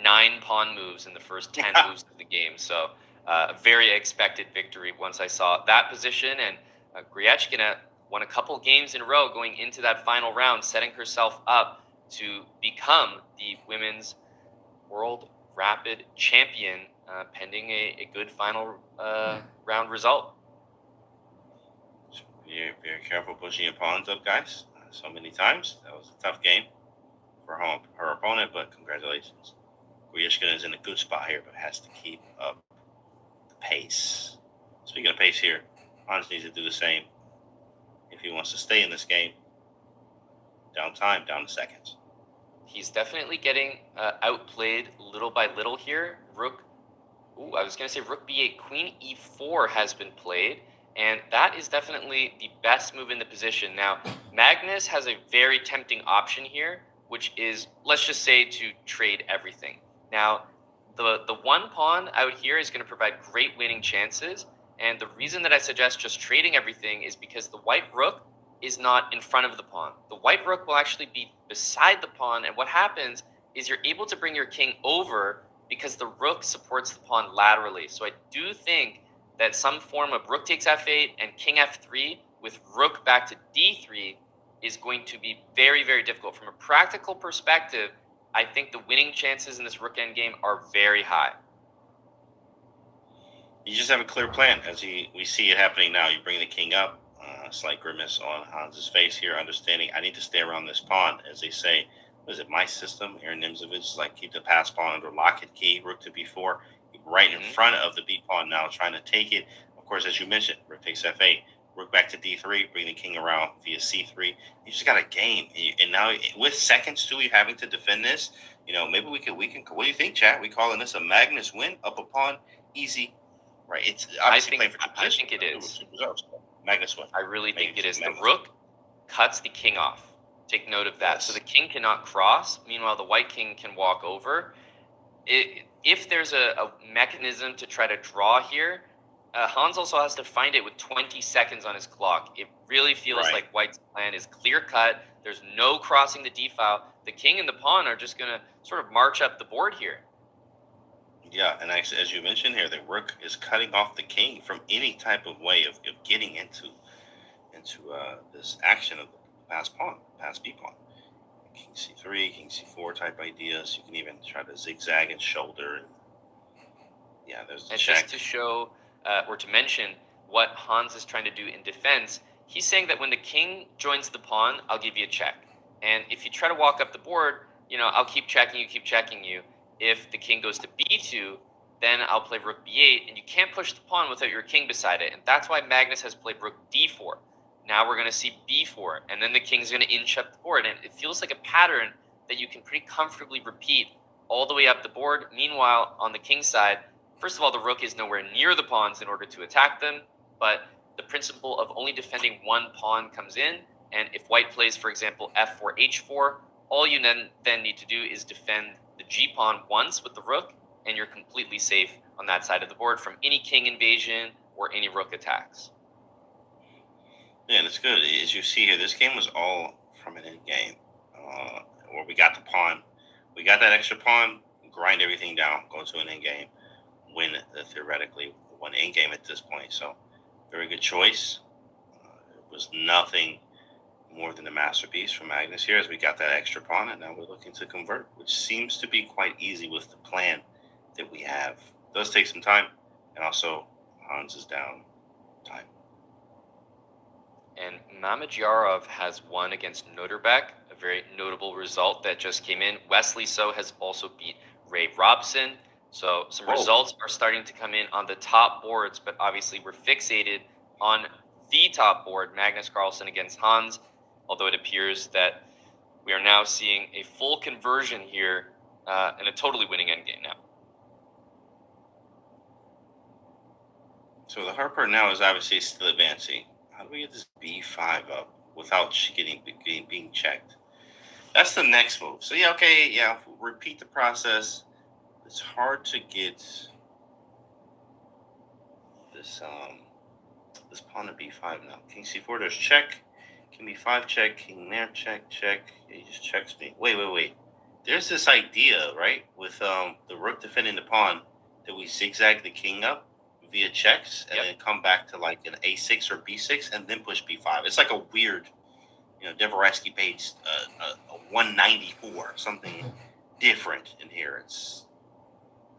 9 pawn moves in the first 10 moves of the game. So a very expected victory once I saw that position. And Goryachkina won a couple games in a row going into that final round, setting herself up to become the women's world rapid champion, pending a good final round result. Very, very careful pushing your pawns up, guys. So many times. That was a tough game for her opponent, but congratulations. Goryachkina is in a good spot here, but has to keep up the pace. Speaking of pace here, Hans needs to do the same if he wants to stay in this game. Down time, down to seconds. He's definitely getting outplayed little by little here. Rook b8, queen e4 has been played, and that is definitely the best move in the position. Now, Magnus has a very tempting option here, which is, let's just say, to trade everything. Now, the 1 pawn out here is going to provide great winning chances, and the reason that I suggest just trading everything is because the white rook is not in front of the pawn. The white rook will actually be beside the pawn, and what happens is you're able to bring your king over because the rook supports the pawn laterally. So I do think that some form of rook takes f8 and king f3 with rook back to d3 is going to be very, very difficult. From a practical perspective, I think the winning chances in this rook endgame are very high. You just have a clear plan as we see it happening now. You bring the king up. Slight grimace on Hans's face here, understanding I need to stay around this pawn. As they say, what is it, my system? Aaron Nimzovich, like keep the pass pawn under lock and key, rook to b4, right in front of the b pawn now, trying to take it. Of course, as you mentioned, rook takes f8, rook back to d3, bring the king around via c3. You just got a game, and now with seconds too, you having to defend this. Maybe we can. What do you think, chat? We calling this a Magnus win, up a pawn, easy, right? It's obviously playing for two positions. I think it is. Magnus win. I really think it is. The rook cuts the king off. Take note of that. Yes. So the king cannot cross. Meanwhile, the white king can walk over. If there's a mechanism to try to draw here, Hans also has to find it with 20 seconds on his clock. It really feels like white's plan is clear cut. There's no crossing the d file. The king and the pawn are just going to sort of march up the board here. Yeah, and actually, as you mentioned here, the rook is cutting off the king from any type of way of getting into this action of the pass pawn, pass b pawn. king c3, king c4 type ideas. You can even try to zigzag and shoulder. And yeah, there's a And check. just to show or to mention what Hans is trying to do in defense, he's saying that when the king joins the pawn, I'll give you a check. And if you try to walk up the board, I'll keep checking you. If the king goes to b2, then I'll play rook b8, and you can't push the pawn without your king beside it. And that's why Magnus has played rook d4. Now we're going to see b4, and then the king's going to inch up the board. And it feels like a pattern that you can pretty comfortably repeat all the way up the board. Meanwhile, on the king's side, first of all, the rook is nowhere near the pawns in order to attack them, but the principle of only defending one pawn comes in. And if white plays, for example, f4, h4, all you then need to do is defend the g-pawn once with the rook, and you're completely safe on that side of the board from any king invasion or any rook attacks. Yeah, that's good. As you see here, this game was all from an end game, where we got the pawn. We got that extra pawn, grind everything down, go to an end game, win theoretically one end game at this point. So, very good choice. It was nothing more than a masterpiece from Magnus here, as we got that extra pawn, and now we're looking to convert, which seems to be quite easy with the plan that we have. It does take some time, and also Hans is down time. And Mamedyarov has won against Nodirbek, a very notable result that just came in. Wesley So has also beat Ray Robson. So some results are starting to come in on the top boards, but obviously we're fixated on the top board, Magnus Carlsen against Hans, although it appears that we are now seeing a full conversion here and a totally winning endgame now. So the hard part now is obviously still advancing. How do we get this b5 up without being checked? That's the next move. So repeat the process. It's hard to get this pawn to b5 now. King c4, there's check. King b5 check. King there check. He just checks me. Wait. There's this idea, right, with the rook defending the pawn, that we zigzag the king up via checks and then come back to like an a6 or b6 and then push b5. It's like a weird, Dvoretzky page a 194, something different in here. It's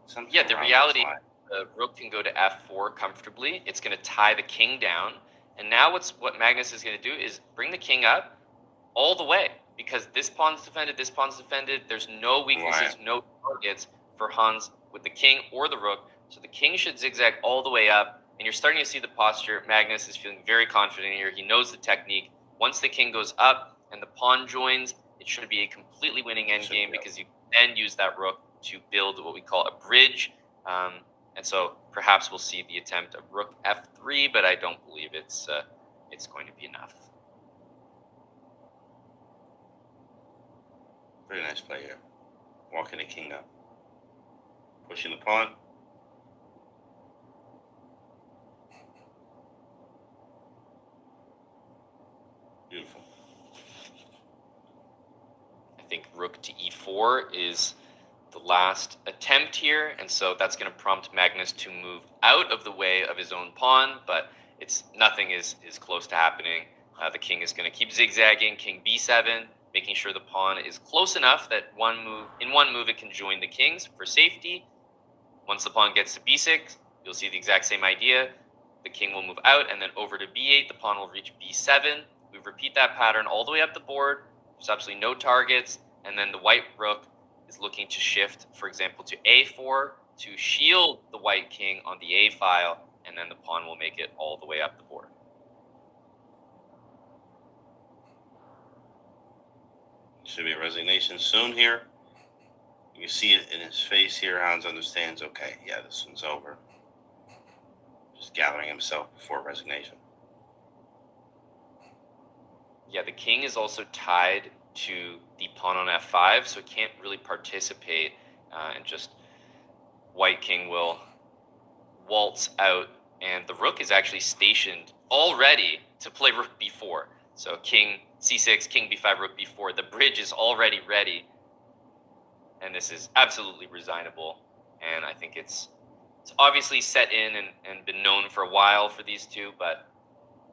something. Yeah, the reality, the rook can go to f4 comfortably. It's going to tie the king down. And now what Magnus is going to do is bring the king up all the way, because this pawn's defended, There's no weaknesses, no targets for Hans with the king or the rook. So the king should zigzag all the way up, and you're starting to see the posture. Magnus is feeling very confident here. He knows the technique. Once the king goes up and the pawn joins, it should be a completely winning endgame, because you then use that rook to build what we call a bridge. And so perhaps we'll see the attempt of rook f3, but I don't believe it's going to be enough. Very nice play here. Walking the king up. Pushing the pawn. Beautiful. I think rook to e4 is the last attempt here, and so that's going to prompt Magnus to move out of the way of his own pawn, but nothing is close to happening. The king is going to keep zigzagging. King b7, making sure the pawn is close enough that in one move it can join the kings for safety. Once the pawn gets to b6, you'll see the exact same idea. The king will move out, and then over to b8, the pawn will reach b7. We repeat that pattern all the way up the board. There's absolutely no targets, and then the white rook is looking to shift, for example, to a4 to shield the white king on the a file, and then the pawn will make it all the way up the board. Should be a resignation soon here. You can see it in his face here. Hans understands, okay, yeah, this one's over. Just gathering himself before resignation. Yeah, the king is also tied to the pawn on f5, so it can't really participate, and just white king will waltz out, and the rook is actually stationed already to play rook b4. So king c6, king b5, rook b4. The bridge is already ready, and this is absolutely resignable, and I think it's obviously set in and been known for a while for these two, but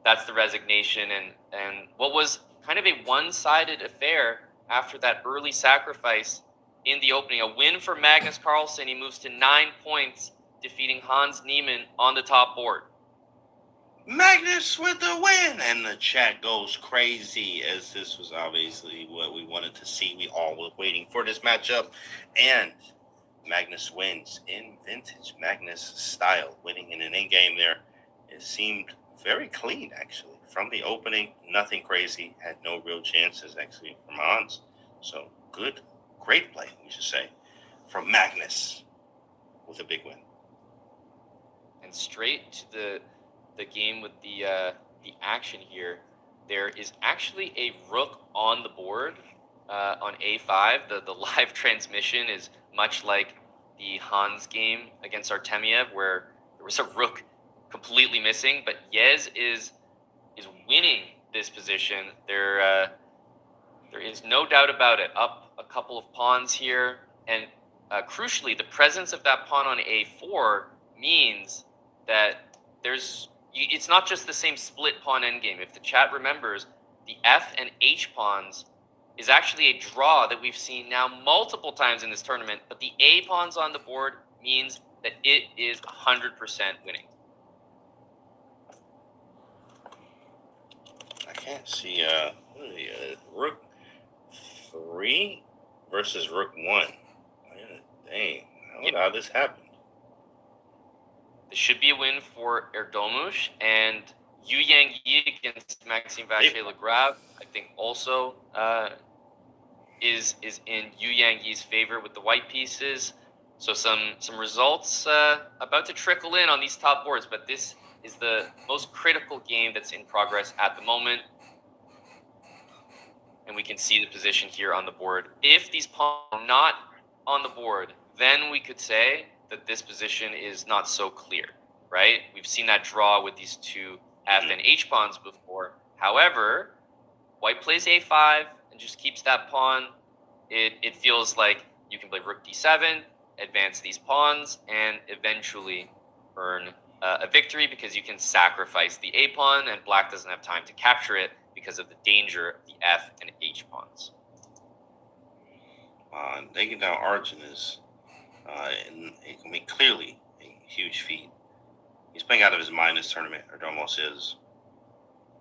that's the resignation, and what was kind of a one-sided affair after that early sacrifice in the opening. A win for Magnus Carlsen. He moves to 9 points, defeating Hans Niemann on the top board. Magnus with the win, and the chat goes crazy, as this was obviously what we wanted to see. We all were waiting for this matchup, and Magnus wins in vintage Magnus style, winning in an in-game there. It seemed very clean, actually. From the opening, nothing crazy, had no real chances, actually, from Hans. So, great play, we should say, from Magnus with a big win. And straight to the game with the action here. There is actually a rook on the board on A5. The live transmission is much like the Hans game against Artemiev, where there was a rook completely missing, but Yez is winning this position. There is no doubt about it. Up a couple of pawns here, and crucially, the presence of that pawn on A4 means that it's not just the same split pawn endgame. If the chat remembers, the F and H pawns is actually a draw that we've seen now multiple times in this tournament, but the A pawns on the board means that it is 100% winning. I can't see rook 3 versus rook 1. Dang, I don't know how this happened. This should be a win for Erdomush, and Yu Yang Yi against Maxime Vacher-Lagrave, I think also is in Yu Yang Yi's favor with the white pieces. So some results about to trickle in on these top boards, but this is the most critical game that's in progress at the moment. And we can see the position here on the board. If these pawns are not on the board, then we could say that this position is not so clear, right? We've seen that draw with these two F and H pawns before. However, white plays A5 and just keeps that pawn. It feels like you can play rook D7, advance these pawns, and eventually earn a victory because you can sacrifice the A pawn, and black doesn't have time to capture it because of the danger of the F and H pawns. Taking down Arjun is clearly a huge feat. He's playing out of his mind this tournament, or almost is.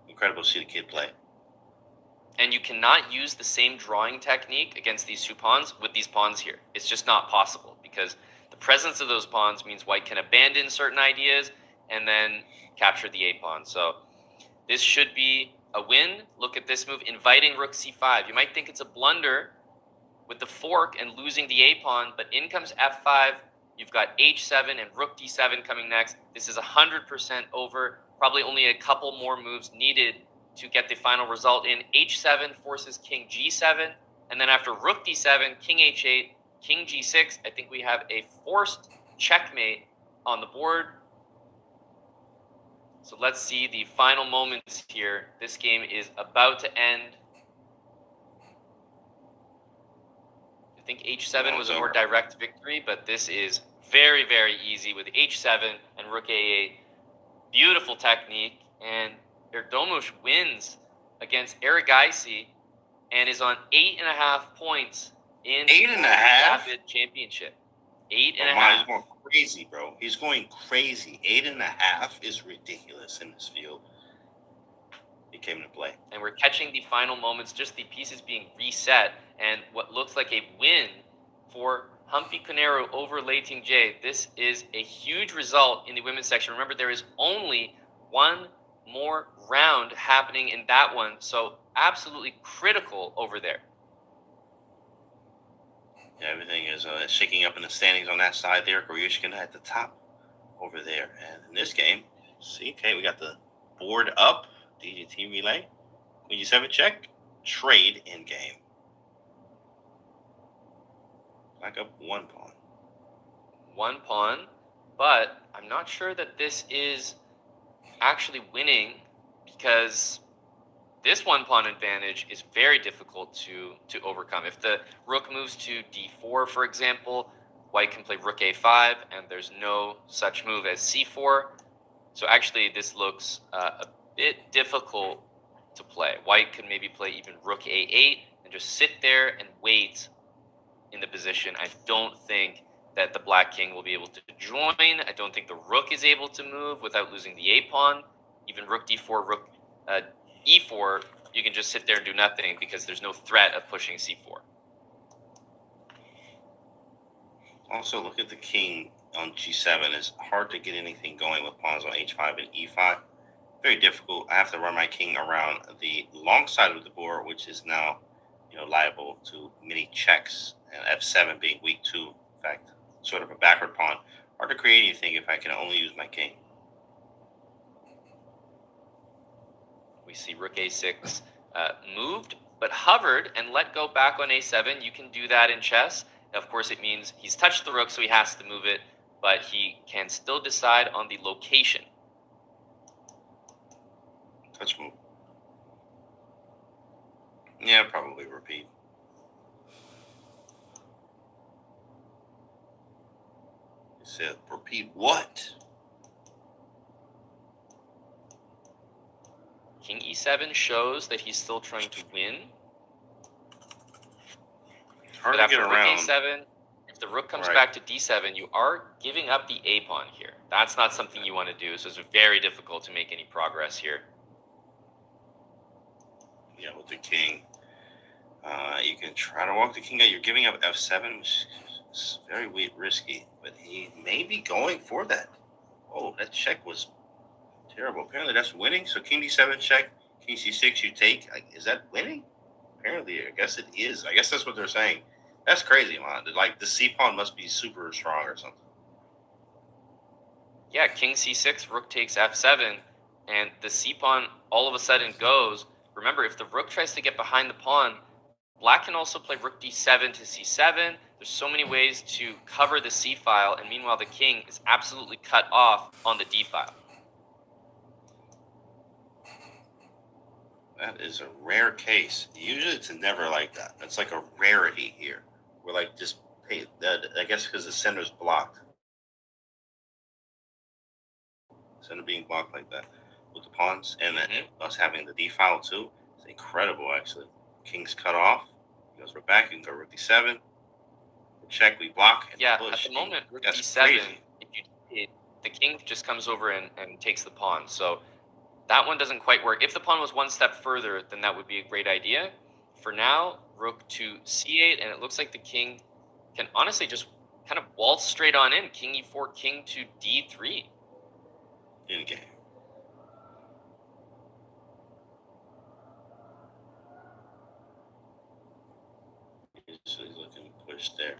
Incredible to see the kid play. And you cannot use the same drawing technique against these two pawns with these pawns here. It's just not possible because the presence of those pawns means white can abandon certain ideas and then capture the A pawn. So this should be a win. Look at this move, inviting rook C5. You might think it's a blunder with the fork and losing the A pawn, but in comes F5. You've got H7 and rook D7 coming next. This is 100% over. Probably only a couple more moves needed to get the final result in. H7 forces king G7, and then after rook D7, king H8, king G6, I think we have a forced checkmate on the board. So let's see the final moments here. This game is about to end. I think H7 was a more direct victory, but this is very, very easy with H7 and rook A8. Beautiful technique, and Erdomush wins against Erigaisi and is on 8.5 points in the Rapid Championship. 8.5. He's going crazy, bro. He's going crazy. 8.5 is ridiculous in this field. He came to play. And we're catching the final moments, just the pieces being reset, and what looks like a win for Humpy Koneru over Lei Tingjie. This is a huge result in the women's section. Remember, there is only one more round happening in that one, so absolutely critical over there. Yeah, everything is shaking up in the standings on that side there. Goryushkin at the top over there. And in this game, see, okay, we got the board up. DGT relay. Queen G7 check. Trade in game. Back up one pawn. One pawn, but I'm not sure that this is actually winning because this one pawn advantage is very difficult to overcome. If the rook moves to D4, for example, white can play rook A5, and there's no such move as C4. So actually, this looks a bit difficult to play. White could maybe play even rook A8 and just sit there and wait in the position. I don't think that the black king will be able to join. I don't think the rook is able to move without losing the a pawn. Even rook d4, rook e4, you can just sit there and do nothing because there's no threat of pushing c4. Also, look at the king on g7. It's hard to get anything going with pawns on h5 and e5. Very difficult. I have to run my king around the long side of the board, which is now, liable to many checks, and f7 being weak too. In fact, sort of a backward pawn. Hard to create anything if I can only use my king. We see rook a6 moved, but hovered and let go back on a7. You can do that in chess. Of course, it means he's touched the rook, so he has to move it, but he can still decide on the location. Touch move. Yeah, probably repeat. He said, repeat what? King e7 shows that he's still trying to win. Hard But to get after around. rook a7, if the rook comes Right. back to d7, you are giving up the a pawn here. That's not something you want to do, so it's very difficult to make any progress here. Yeah, with the king. You can try to walk the king out. You're giving up f7, which is very risky, but he may be going for that. Oh, that check was terrible. Apparently that's winning. So king d7 check, king c6 you take. Is that winning? Apparently, I guess it is. I guess that's what they're saying. That's crazy, man. Like the c pawn must be super strong or something. Yeah, king c6, rook takes f7, and the c pawn all of a sudden goes. Remember, if the rook tries to get behind the pawn, black can also play rook d7 to c7. There's so many ways to cover the c file, and meanwhile the king is absolutely cut off on the d file. That is a rare case. Usually it's never like that. That's like a rarity here. We're like just pay that. I guess because the center's blocked. Center being blocked like that with the pawns, and then us having the d file too. It's incredible, actually. King's cut off. He goes right back. You can go rook d7. Check. We block. And Yeah, push. at the moment, rook That's d7, crazy. if you did, the king just comes over and takes the pawn. So that one doesn't quite work. If the pawn was one step further, then that would be a great idea. For now, rook to c8, and it looks like the king can honestly just kind of waltz straight on in. King e4, king to d3. In game. So he's looking to push there.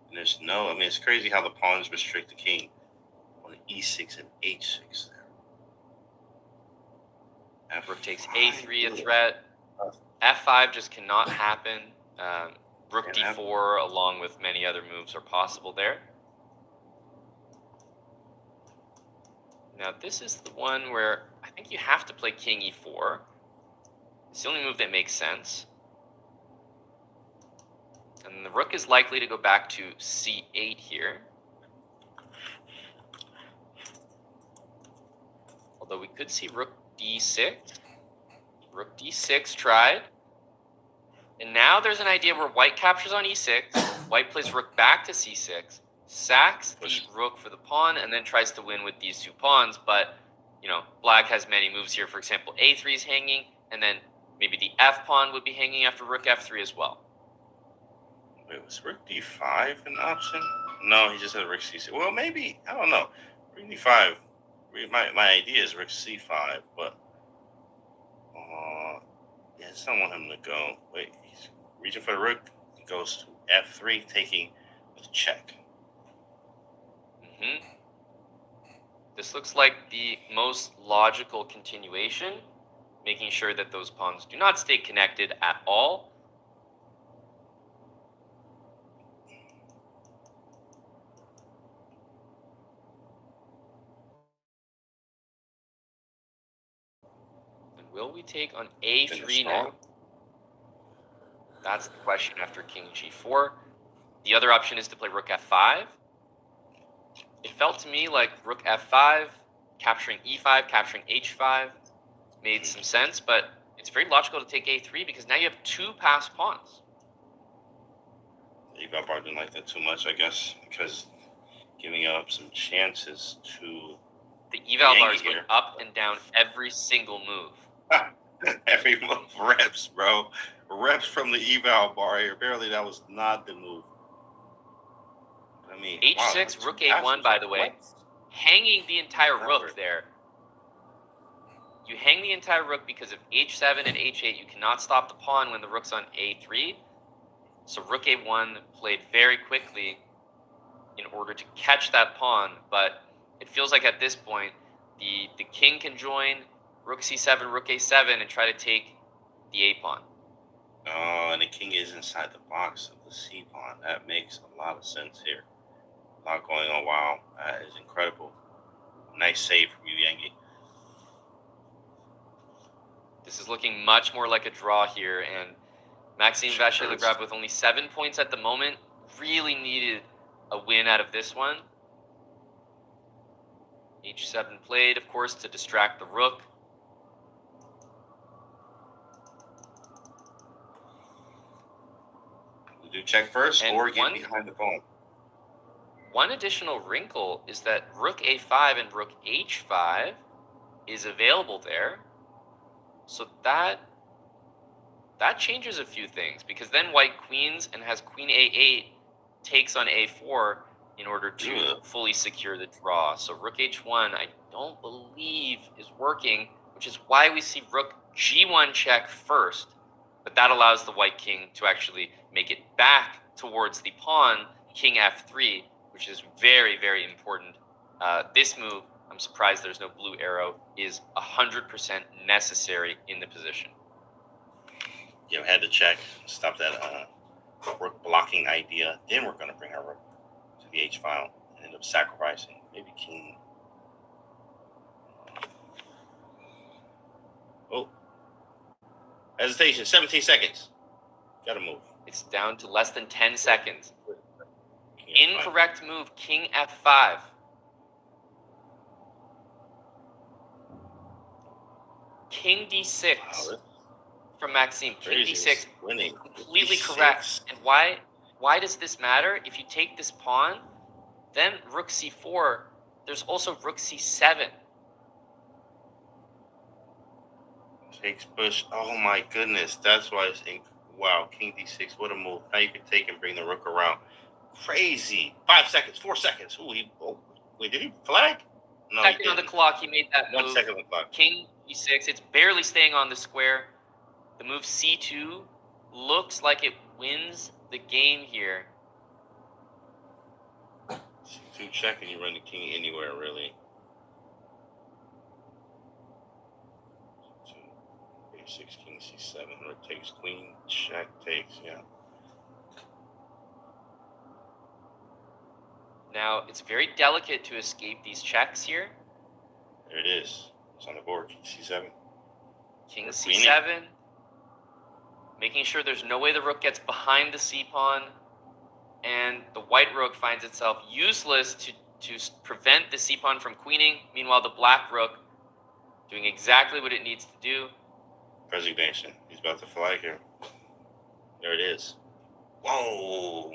And there's no, I mean, it's crazy how the pawns restrict the king on e6 and h6 there. Rook takes F5. a3 a threat. f5 just cannot happen. Rook Can't d4 along with many other moves are possible there. Now this is the one where I think you have to play king e4. It's the only move that makes sense. And the rook is likely to go back to c8 here. Although we could see rook d6. Rook d6 tried. And now there's an idea where white captures on e6. White plays rook back to c6. Sacks the rook for the pawn and then tries to win with these two pawns. But, black has many moves here. For example, a3 is hanging. And then maybe the f pawn would be hanging after rook f3 as well. Wait, was rook d5 an option? No, he just had rook c6. Well, maybe. I don't know. Rook d5. My idea is rook c5, but I just don't want him to go. Wait, he's reaching for the rook. He goes to f3, taking the check. This looks like the most logical continuation, making sure that those pawns do not stay connected at all. Will we take on a3 now? That's the question after king g4. The other option is to play rook f5. It felt to me like rook f5, capturing e5, capturing h5 made some sense, but it's very logical to take a3 because now you have 2 passed pawns. The eval bar didn't like that too much, I guess, because giving up some chances to The eval Yankee bar is going here. up and down every single move. every move. Reps, bro. Reps from the eval bar here. Apparently that was not the move. I mean, H6, wow, rook two a1, passes. by the way. What? Hanging the entire Never. rook there. You hang the entire rook because of h7 and h8. You cannot stop the pawn when the rook's on a3. So rook a1 played very quickly in order to catch that pawn. But it feels like at this point, the king can join rook c7, rook a7, and try to take the a pawn. Oh, and the king is inside the box of the c pawn. That makes a lot of sense here. A lot going on. Wow, that is incredible. Nice save from you, Yankee. This is looking much more like a draw here, and Maxime Vachier-Lagrave, with only 7 points at the moment, really needed a win out of this one. H7 played, of course, to distract the rook. We do check first And or get one- behind the pawn. One additional wrinkle is that rook a5 and rook h5 is available there. So that changes a few things, because then white queens and has queen a8 takes on a4 in order to fully secure the draw. So rook h1 I don't believe is working, which is why we see rook g1 check first. But that allows the white king to actually make it back towards the pawn, king f3, which is very, very important. This move, I'm surprised there's no blue arrow, is 100% necessary in the position. Yeah, we had to check, stop that rook blocking idea. Then we're going to bring our rook to the h file and end up sacrificing maybe king. Oh, hesitation. 17 seconds. Got to move. It's down to less than 10 seconds. King F5. Incorrect move, king f5. King d6 Wow, from Maxime. King crazy. d6, Winning. completely D6. correct. And why does this matter? If you take this pawn, then rook c4, there's also rook c7. Takes push. Oh my goodness. That's why it's wow. King d6. What a move. Now you can take and bring the rook around. Crazy. 5 seconds. 4 seconds. Ooh, wait, did he flag? No, he Second on the didn't. clock, he made that 1 move. second on the clock. King e6, it's barely staying on the square. The move c2 looks like it wins the game here. C2 check and you run the king anywhere, really. A6, king c7. Rook takes queen. Check takes. Yeah. Now, it's very delicate to escape these checks here. There it is. It's on the board. King c7. King Rook c7. Making sure there's no way the rook gets behind the c-pawn. And the white rook finds itself useless to prevent the c-pawn from queening. Meanwhile, the black rook doing exactly what it needs to do. Resignation. He's about to flag here. There it is. Whoa.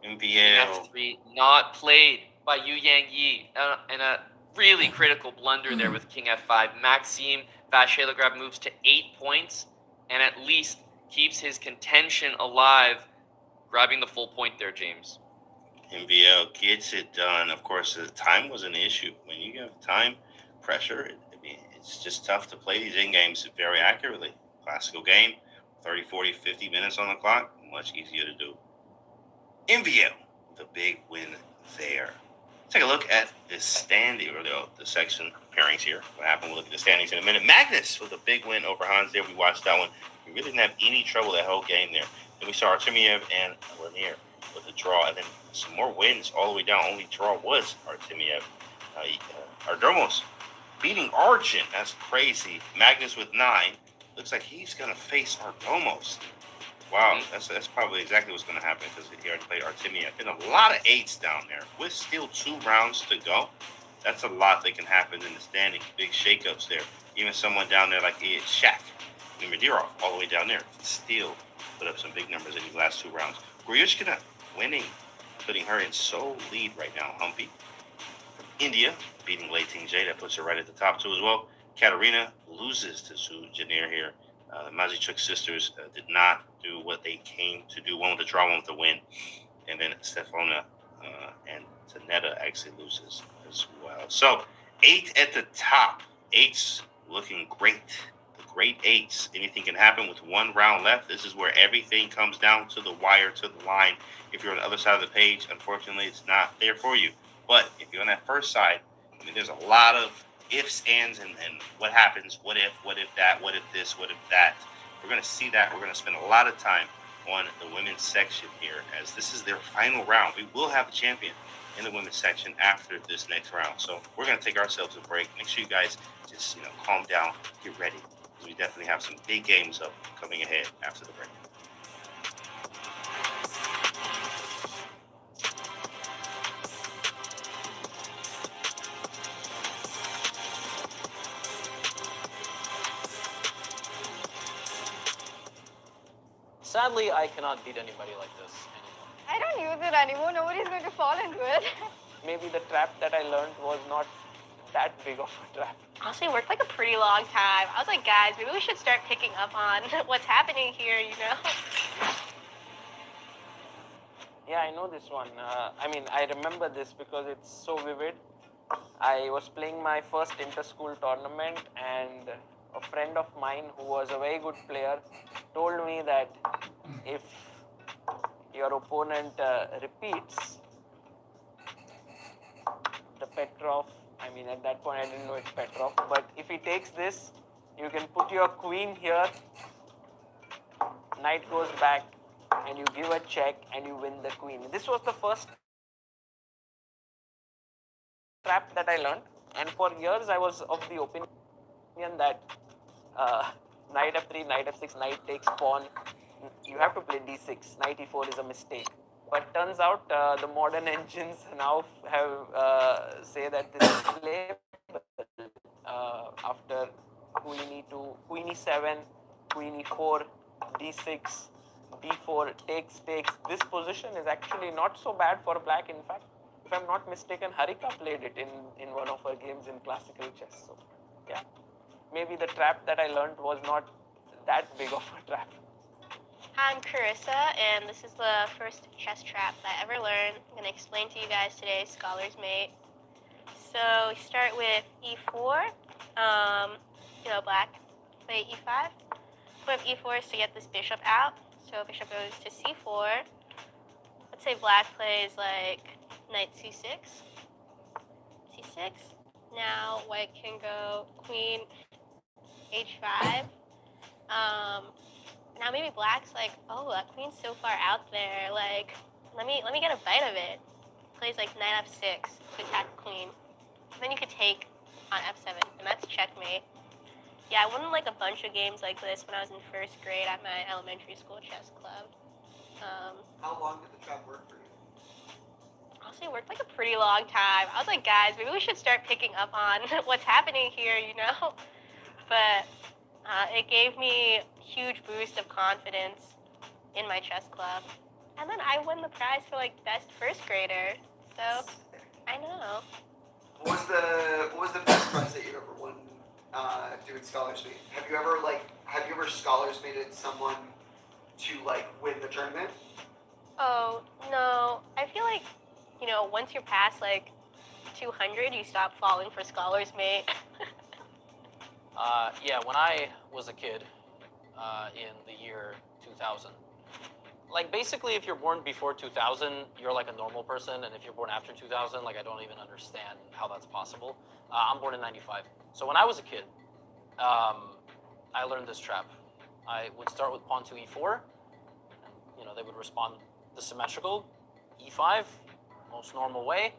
MBL. F3 not played by Yu Yangyi. And a really critical blunder there with king f5. Maxime Vachier-Lagrave moves to 8 points and at least keeps his contention alive, grabbing the full point there, James. MBL gets it done. Of course, the time was an issue. When you have time pressure, I mean, it's just tough to play these in games very accurately. Classical game, 30, 40, 50 minutes on the clock, much easier to do. MBL, the big win there. Take a look at the standing, or the section pairings here. What happened? We'll look at the standings in a minute. Magnus with a big win over Hans there. We watched that one. We really didn't have any trouble that whole game there. Then we saw Artemiev and Lanier with a draw, and then some more wins all the way down. Only draw was Artemiev. Ardomos beating Arjun. That's crazy. Magnus with 9. Looks like he's going to face Ardomos. Wow, that's probably exactly what's going to happen because he already played Artemiev. And a lot of 8s down there with still 2 rounds to go. That's a lot that can happen in the standings. Big shakeups there. Even someone down there like Shaq Nadirov all the way down there. Still put up some big numbers in these last 2 rounds. Grishkina winning, putting her in sole lead right now. Humpy from India beating Lei Tingjie. That puts her right at the top 2 as well. Caruana loses to Zhu Janir here. The Mazichuk sisters did not do what they came to do. One with the draw, one with the win. And then Stefana and Tanetta actually loses as well. So 8 at the top. 8's looking great. The great 8s. Anything can happen with 1 round left. This is where everything comes down to the wire, to the line. If you're on the other side of the page, unfortunately, it's not there for you. But if you're on that first side, I mean, there's a lot of ifs, ands, and what happens, what if that, what if this, what if that. We're going to see that. We're going to spend a lot of time on the women's section here, as this is their final round. We will have a champion in the women's section after this next round. So we're going to take ourselves a break. Make sure you guys just, calm down, get ready. We definitely have some big games up coming ahead after the break. Sadly, I cannot beat anybody like this anymore. I don't use it anymore. Nobody's going to fall into it. Maybe the trap that I learned was not that big of a trap. Honestly, it worked like a pretty long time. I was like, guys, maybe we should start picking up on what's happening here, Yeah, I know this one. I remember this because it's so vivid. I was playing my first inter-school tournament, and a friend of mine who was a very good player told me that if your opponent repeats the Petrov, at that point I didn't know it's Petrov, but if he takes this, you can put your queen here, knight goes back, and you give a check and you win the queen. This was the first trap that I learned, and for years I was of the opinion that knight f3, knight f6, knight takes pawn, you have to play d6, knight e4 is a mistake. But turns out the modern engines now have say that this is playable after queen e2, queen e7, queen e4, d6, d4, takes. This position is actually not so bad for black. In fact, if I'm not mistaken, Harika played it in one of her games in classical chess. So, yeah, maybe the trap that I learned was not that big of a trap. Hi, I'm Carissa, and this is the first chess trap that I ever learned. I'm going to explain to you guys today, Scholar's Mate. So we start with e4. Black play e5. Point of e4 is to get this bishop out. So bishop goes to c4. Let's say black plays like knight c6. c6. Now white can go queen h5. Now maybe black's like, oh, that queen's so far out there. Like, let me get a bite of it. Plays like knight f6 to attack the queen. And then you could take on f7, and that's checkmate. Yeah, I won like a bunch of games like this when I was in first grade at my elementary school chess club. How long did the trap work for you? Honestly, it worked like a pretty long time. I was like, guys, maybe we should start picking up on what's happening here, But it gave me a huge boost of confidence in my chess club. And then I won the prize for like best first grader. So I know. What was the best prize that you ever won doing Scholars Meet? Have you ever Scholars Meeted someone to win the tournament? Oh no. I feel like, once you're past 200, you stop falling for Scholar's Mate. Yeah, when I was a kid in the year 2000, basically if you're born before 2000, you're like a normal person, and if you're born after 2000, I don't even understand how that's possible. I'm born in 95. So when I was a kid, I learned this trap. I would start with pawn to e4. They would respond the symmetrical, e5, most normal way.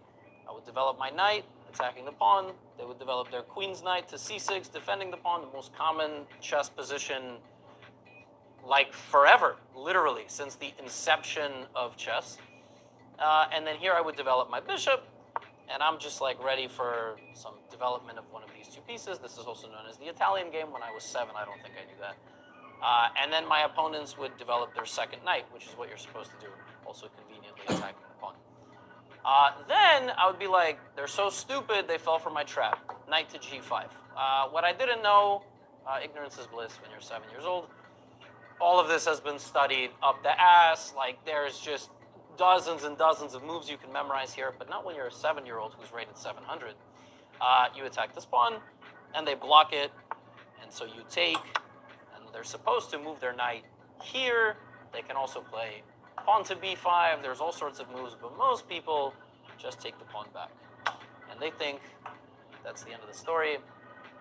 I would develop my knight, attacking the pawn. They would develop their queen's knight to c6, defending the pawn, the most common chess position forever, literally, since the inception of chess. And then here I would develop my bishop, and I'm just ready for some development of one of these two pieces. This is also known as the Italian game. When I was 7, I don't think I knew that. And then my opponents would develop their second knight, which is what you're supposed to do, also conveniently attacking the pawn. Then I would be like, they're so stupid, they fell for my trap. Knight to g5. What I didn't know, ignorance is bliss when you're 7 years old. All of this has been studied up the ass. Like, there's just dozens and dozens of moves you can memorize here, but not when you're a 7-year-old who's rated 700. You attack this pawn, and they block it, and so you take, and they're supposed to move their knight here. They can also play pawn to b5. There's all sorts of moves, but most people just take the pawn back. And they think that's the end of the story,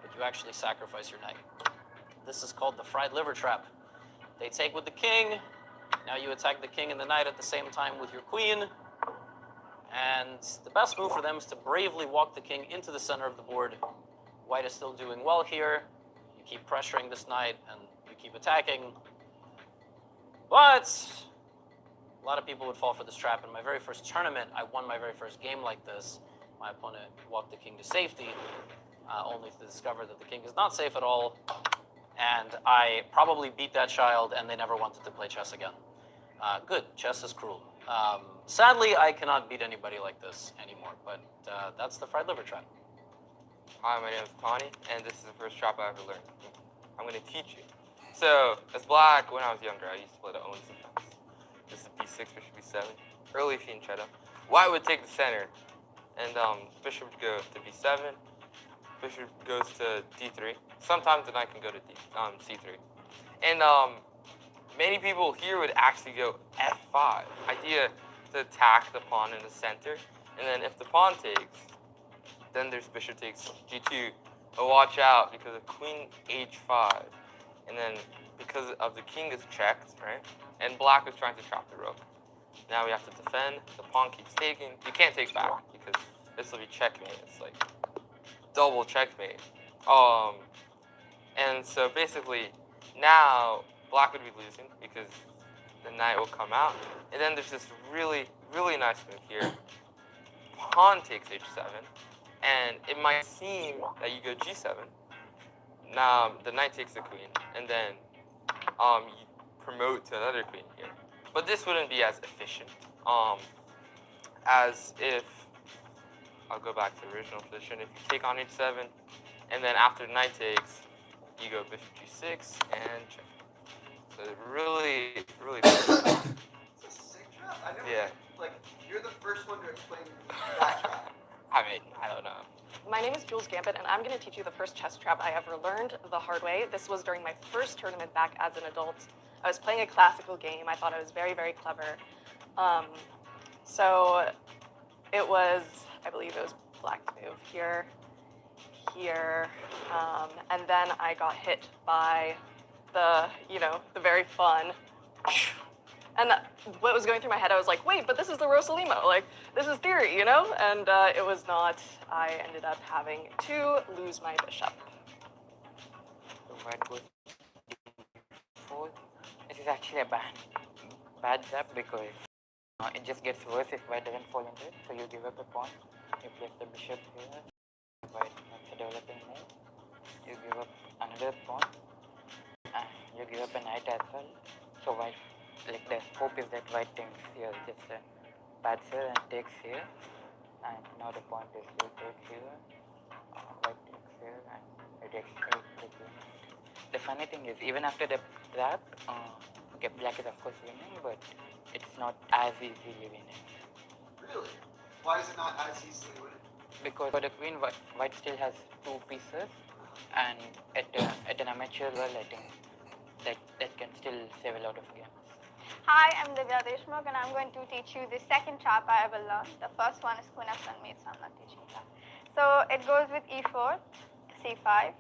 but you actually sacrifice your knight. This is called the fried liver trap. They take with the king. Now you attack the king and the knight at the same time with your queen. And the best move for them is to bravely walk the king into the center of the board. White is still doing well here. You keep pressuring this knight and you keep attacking. But a lot of people would fall for this trap. In my very first tournament, I won my very first game like this. My opponent walked the king to safety, only to discover that the king is not safe at all. And I probably beat that child, and they never wanted to play chess again. Good, chess is cruel. Sadly, I cannot beat anybody like this anymore, but that's the fried liver trap. Hi, my name is Tawny, and this is the first trap I ever learned. I'm going to teach you. So, as black, when I was younger, I used to play the own sometimes. This is b6, bishop b7, early fianchetto. White would take the center, and bishop would go to b7, bishop goes to d3. Sometimes the knight can go to c3. And many people here would actually go f5. Idea to attack the pawn in the center, and then if the pawn takes, then there's bishop takes g2. But watch out, because of queen h5, and then because of the king is checked, right? And black is trying to trap the rook. Now we have to defend. The pawn keeps taking. You can't take back because this will be checkmate. It's like double checkmate. And so basically now black would be losing because the knight will come out. And then there's this really, really nice move here. Pawn takes h7. And it might seem that you go g7. Now the knight takes the queen. And then you promote to another queen here. But this wouldn't be as efficient as if, I'll go back to the original position, if you take on h7, and then after knight takes, you go bishop g6 and check. So really, really It's a sick trap. I never, yeah. like, you're the first one to explain that trap. I mean, I don't know. My name is Jules Gambit, and I'm going to teach you the first chess trap I ever learned the hard way. This was during my first tournament back as an adult. I was playing a classical game. I thought I was very, very clever. So it was, I believe it was black move here, here, and then I got hit by the, the very fun. And what was going through my head, I was like, wait, but this is the Rosalimo. Like, this is theory, And it was not. I ended up having to lose my bishop. So white goes d4. It is actually a bad trap because it just gets worse if white doesn't fall into it. So you give up a pawn, you place the bishop here. White makes a developing knight. You give up another pawn, and you give up a knight as well. So white, like the hope is that white takes here, just bats here and takes here. And now the point is you take here, white takes here, and you take here. The funny thing is, even after the trap, okay, black is of course winning, but it's not as easily winning. Really? Why is it not as easily winning? Because for the queen, white still has 2 pieces, and at an amateur level, I think that can still save a lot of games. Hi, I'm Divya Deshmukh, and I'm going to teach you the second trap I ever learned. The first one is queen f7 mate, so I'm not teaching that. So it goes with e4, c5,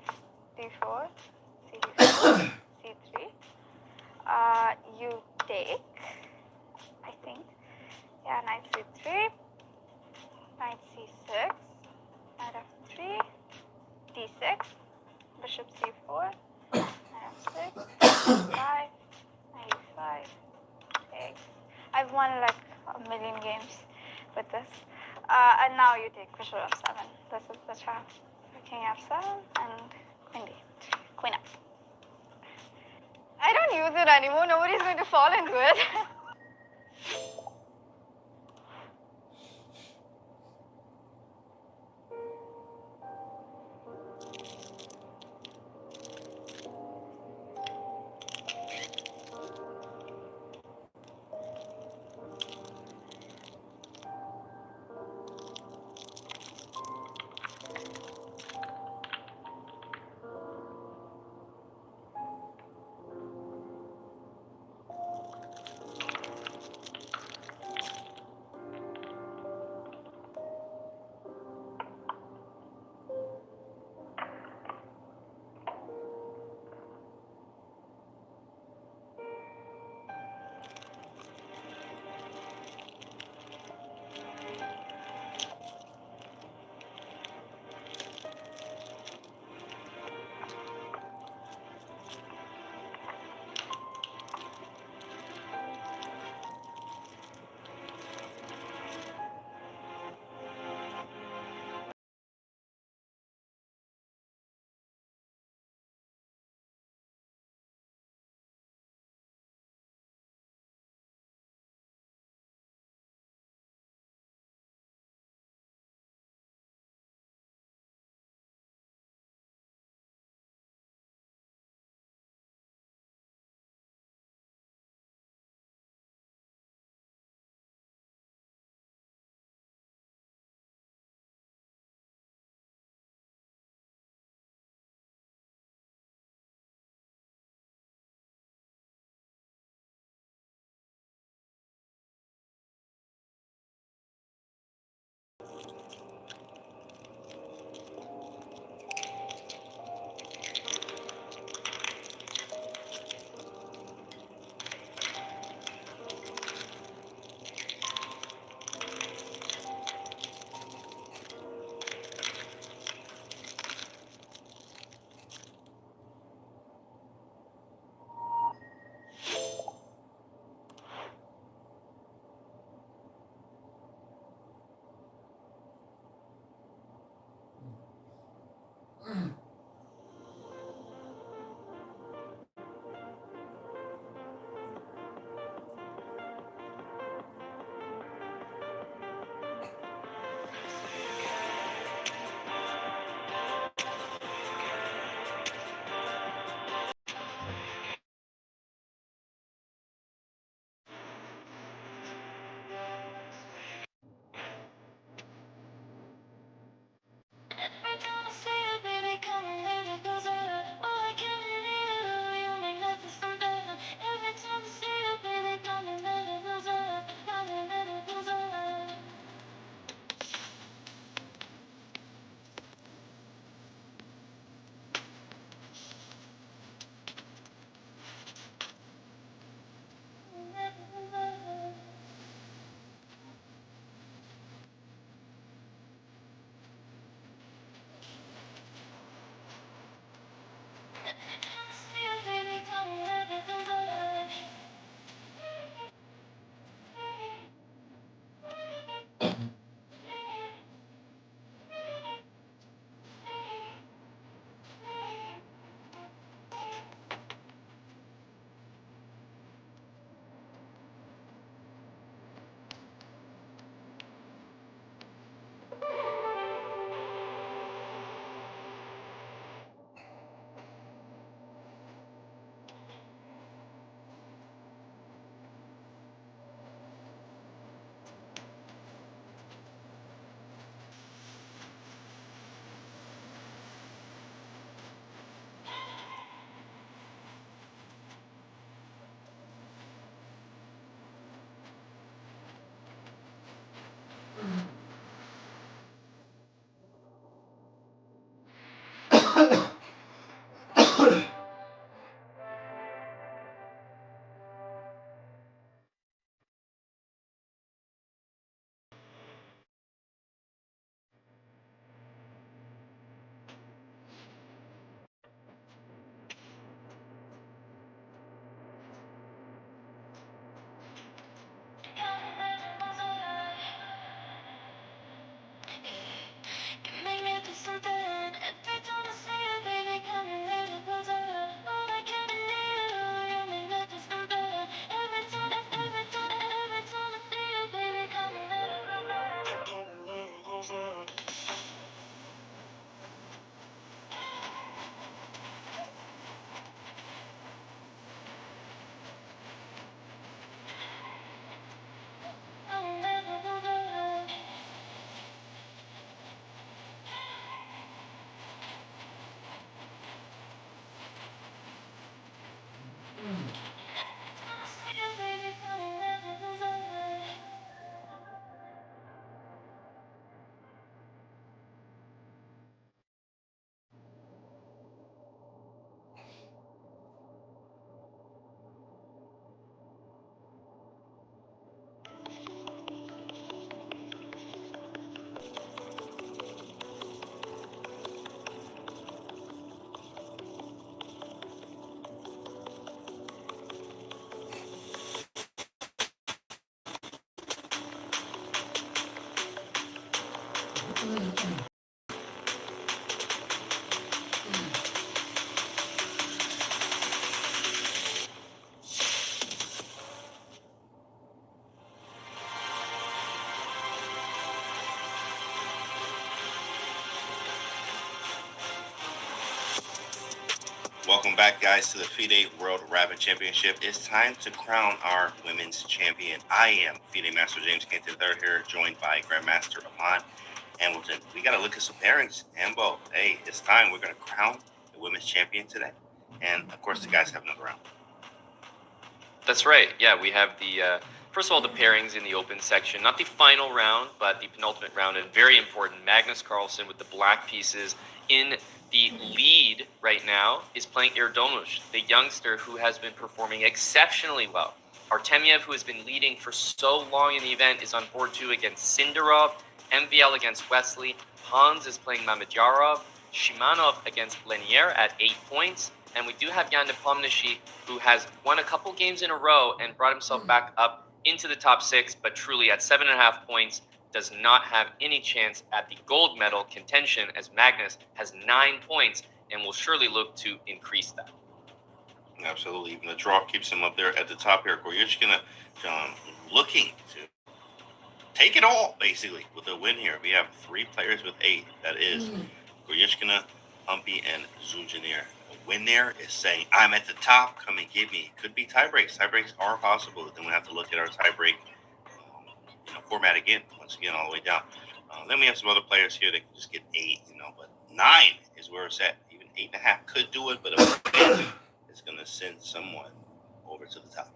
d4, c4, c3. You take, I think, yeah, knight c3, knight c6, knight f3, d6, bishop c4, knight f6, 5, knight e5, takes. I've won like a million games with this. And now you take bishop f7. This is the trap. So king f7 and queen d8. Queen up. I don't use it anymore. Nobody's going to fall into it. Welcome back, guys, to the FIDE World Rapid Championship. It's time to crown our women's champion. I am FIDE Master James Cantor III here, joined by Grandmaster Amon Hamilton. We got to look at some pairings. Ambo, hey, it's time. We're going to crown the women's champion today. And, of course, the guys have another round. That's right. Yeah, we have the, first of all, the pairings in the open section. Not the final round, but the penultimate round. And very important, Magnus Carlsen with the black pieces in the lead right now is playing Erdonush, the youngster who has been performing exceptionally well. Artemiev, who has been leading for so long in the event, is on board 2 against Sindarov. MVL against Wesley. Hans is playing Mamedyarov. Shimanov against Lenier at 8 points. And we do have Jan Nepomniachtchi, who has won a couple games in a row and brought himself back up into the top 6, but truly at 7.5 points, does not have any chance at the gold medal contention, as Magnus has 9 points and will surely look to increase that. Absolutely. Even the draw keeps him up there at the top here. Goryushkina looking to take it all, basically, with a win here. We have 3 players with 8. That is Goryushkina, Humpy, and Zunjanir. The win there is saying, I'm at the top, come and get me. Could be tie breaks. Tie breaks are possible. Then we have to look at our tie break format again, once again, all the way down. Then we have some other players here that can just get 8, but 9 is where it's at. Even 8.5 could do it, but it's going to send someone over to the top.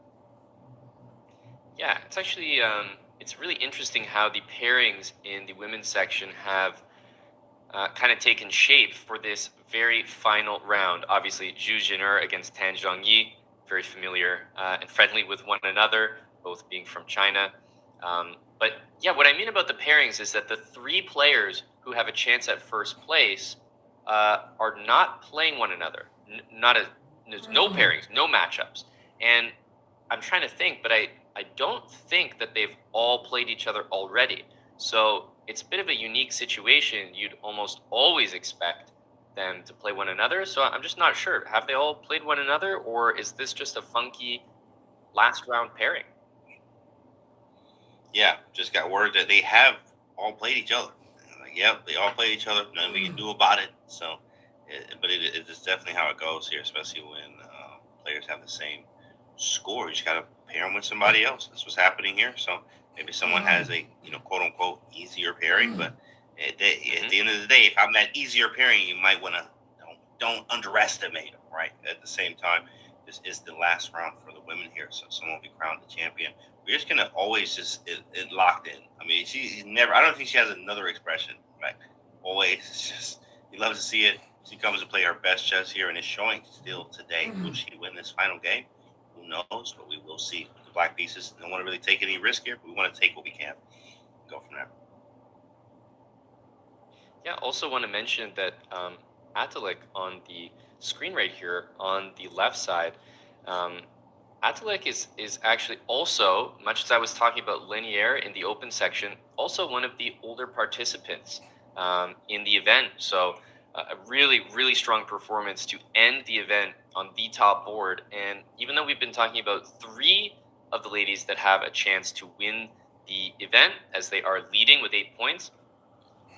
Yeah, it's actually, it's really interesting how the pairings in the women's section have kind of taken shape for this very final round. Obviously, Zhu Jin'er against Tan Zhongyi, very familiar and friendly with one another, both being from China. But yeah, what I mean about the pairings is that the 3 players who have a chance at first place are not playing one another. There's no pairings, no matchups. And I'm trying to think, but I don't think that they've all played each other already. So it's a bit of a unique situation. You'd almost always expect them to play one another. So I'm just not sure. Have they all played one another, or is this just a funky last round pairing? Yeah, just got word that they have all played each other. Yep, they all played each other. Nothing we can do about it. So, but it is definitely how it goes here, especially when players have the same score. You just got to pair them with somebody else. That's what's happening here. So maybe someone has a quote unquote easier pairing, but at the end of the day, if I'm that easier pairing, you might want to don't underestimate them. Right. At the same time, this is the last round for the women here, so someone will be crowned the champion. We're just gonna always just it locked in. I mean, she's never. I don't think she has another expression. Right? Always, it's just you love to see it. She comes to play her best chess here, and it's showing still today. Will she win this final game? Who knows? But we will see. The black pieces don't want to really take any risk here. We want to take what we can. Go from there. Yeah. Also, want to mention that Atalik on the screen right here on the left side. Atalik is actually also, much as I was talking about Lenier in the open section, also one of the older participants in the event. So a really, really strong performance to end the event on the top board. And even though we've been talking about 3 of the ladies that have a chance to win the event as they are leading with 8 points,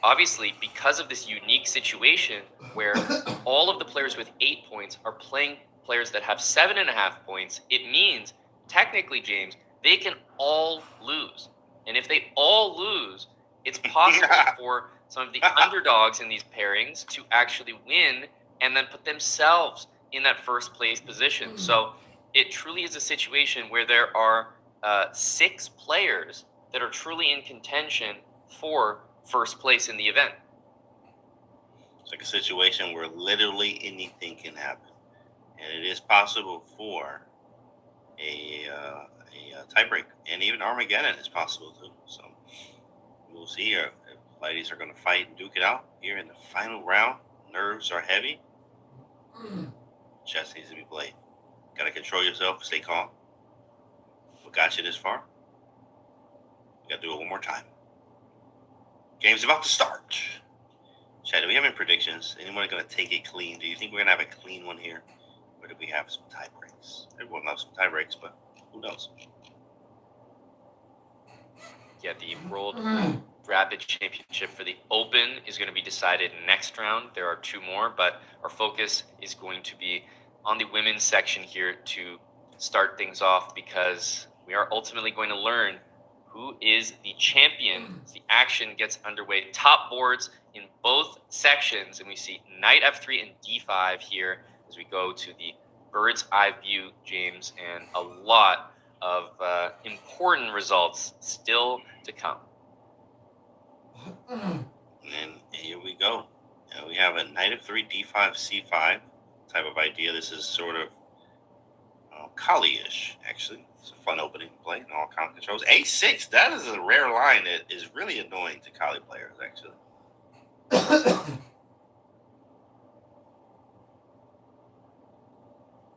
obviously because of this unique situation where all of the players with 8 points are playing players that have 7.5 points, it means technically, James, they can all lose. And if they all lose, it's possible for some of the underdogs in these pairings to actually win and then put themselves in that first place position. So it truly is a situation where there are 6 players that are truly in contention for first place in the event. It's like a situation where literally anything can happen. And it is possible for a tiebreak, and even Armageddon is possible too. So we'll see if ladies are going to fight and duke it out here in the final round. Nerves are heavy. Chess needs to be played. Got to control yourself. Stay calm. What got you this far? You got to do it one more time. Game's about to start. Chad, do we have any predictions? Anyone going to take it clean? Do you think we're going to have a clean one here? Or do we have some tie breaks? Everyone loves some tie breaks, but who knows? Yeah, the World Rapid Championship for the Open is going to be decided next round. There are 2 more, but our focus is going to be on the women's section here to start things off, because we are ultimately going to learn who is the champion as the action gets underway. Top boards in both sections, and we see knight f3 and d5 here as we go to the bird's eye view, James, and a lot of important results still to come. And here we go. We have a knight of 3, d5, c5 type of idea. This is sort of Kali-ish, actually. It's a fun opening to play in all count controls. a6, that is a rare line that is really annoying to Kali players, actually.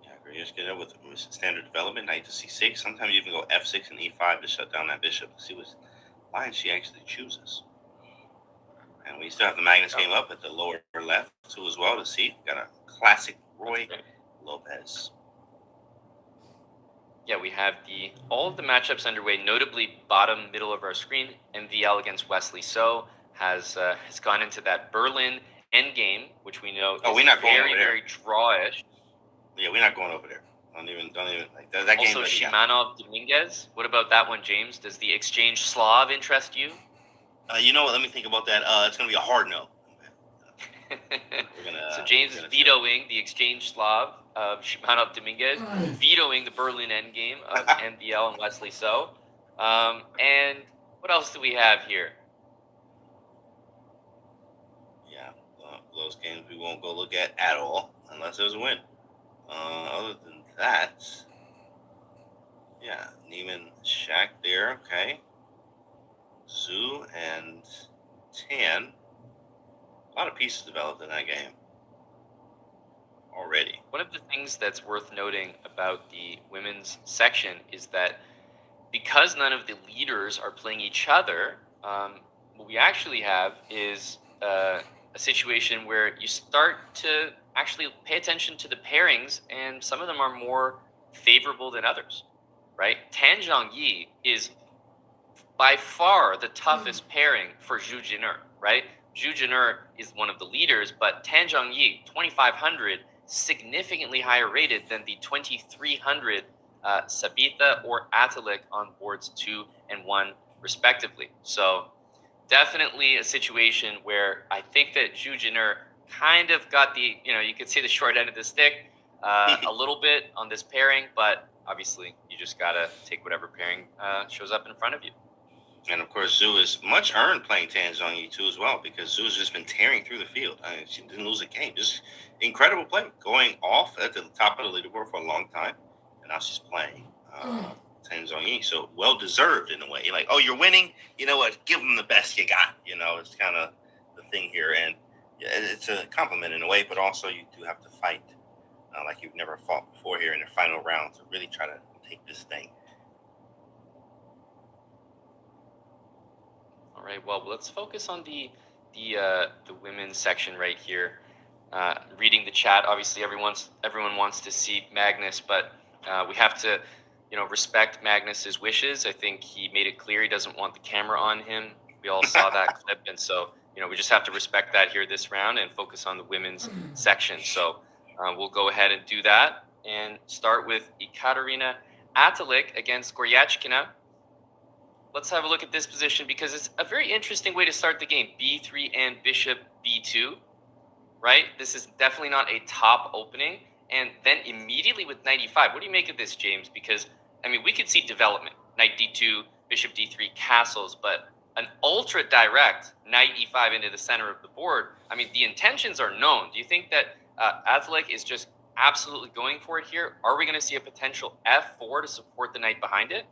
Yeah, we're just getting up with standard development, knight to c6. Sometimes you even go f6 and e5 to shut down that bishop to see what line she actually chooses. And we still have the Magnus game up at the lower left too as well to see. Got a classic Roy Lopez. Yeah, we have all of the matchups underway, notably bottom middle of our screen. MVL against Wesley So has gone into that Berlin endgame, which we know is we're not going very, over there. very drawish. Yeah, we're not going over there. Don't even like that game. Also, Shimanov Dominguez. What about that one, James? Does the exchange Slav interest you? You know what? Let me think about that. It's going to be a hard no. So James is vetoing the exchange Slav of Shimanov Dominguez, vetoing the Berlin endgame of NBL and Wesley So. And what else do we have here? Yeah, those games we won't go look at all unless there's a win. Other than that, yeah, Neiman Shaq there, okay. Zhu and Tan. A lot of pieces developed in that game already. One of the things that's worth noting about the women's section is that because none of the leaders are playing each other, what we actually have is a situation where you start to actually pay attention to the pairings, and some of them are more favorable than others, right? Tan Zhongyi is by far the toughest pairing for Zhu Jin'er, right? Zhu Jin'er is one of the leaders, but Tan Zhongyi, 2,500, significantly higher rated than the 2,300 Sabitha or Atalik on boards 2 and 1, respectively. So definitely a situation where I think that Zhu Jin'er kind of got the, you could say the short end of the stick a little bit on this pairing, but obviously you just got to take whatever pairing shows up in front of you. And of course, Zhu is much earned playing Tan Zhongyi too as well, because Zhu's just been tearing through the field. I mean, she didn't lose a game. Just incredible play, going off at the top of the leaderboard for a long time, and now she's playing Tan Zhongyi. So well deserved in a way. You're like, oh, you're winning. You know what? Give them the best you got. It's kind of the thing here, and yeah, it's a compliment in a way, but also you do have to fight like you've never fought before here in the final round to really try to take this thing. All right. Well, let's focus on the women's section right here. Reading the chat, obviously everyone wants to see Magnus, but we have to, respect Magnus's wishes. I think he made it clear he doesn't want the camera on him. We all saw that clip, and so we just have to respect that here this round and focus on the women's section. So we'll go ahead and do that and start with Ekaterina Atalik against Goryachkina. Let's have a look at this position because it's a very interesting way to start the game. B3 and bishop B2, right? This is definitely not a top opening. And then immediately with knight E5, what do you make of this, James? Because, we could see development. Knight D2, bishop D3, castles, but an ultra direct knight E5 into the center of the board. The intentions are known. Do you think that Atalik is just absolutely going for it here? Are we going to see a potential F4 to support the knight behind it?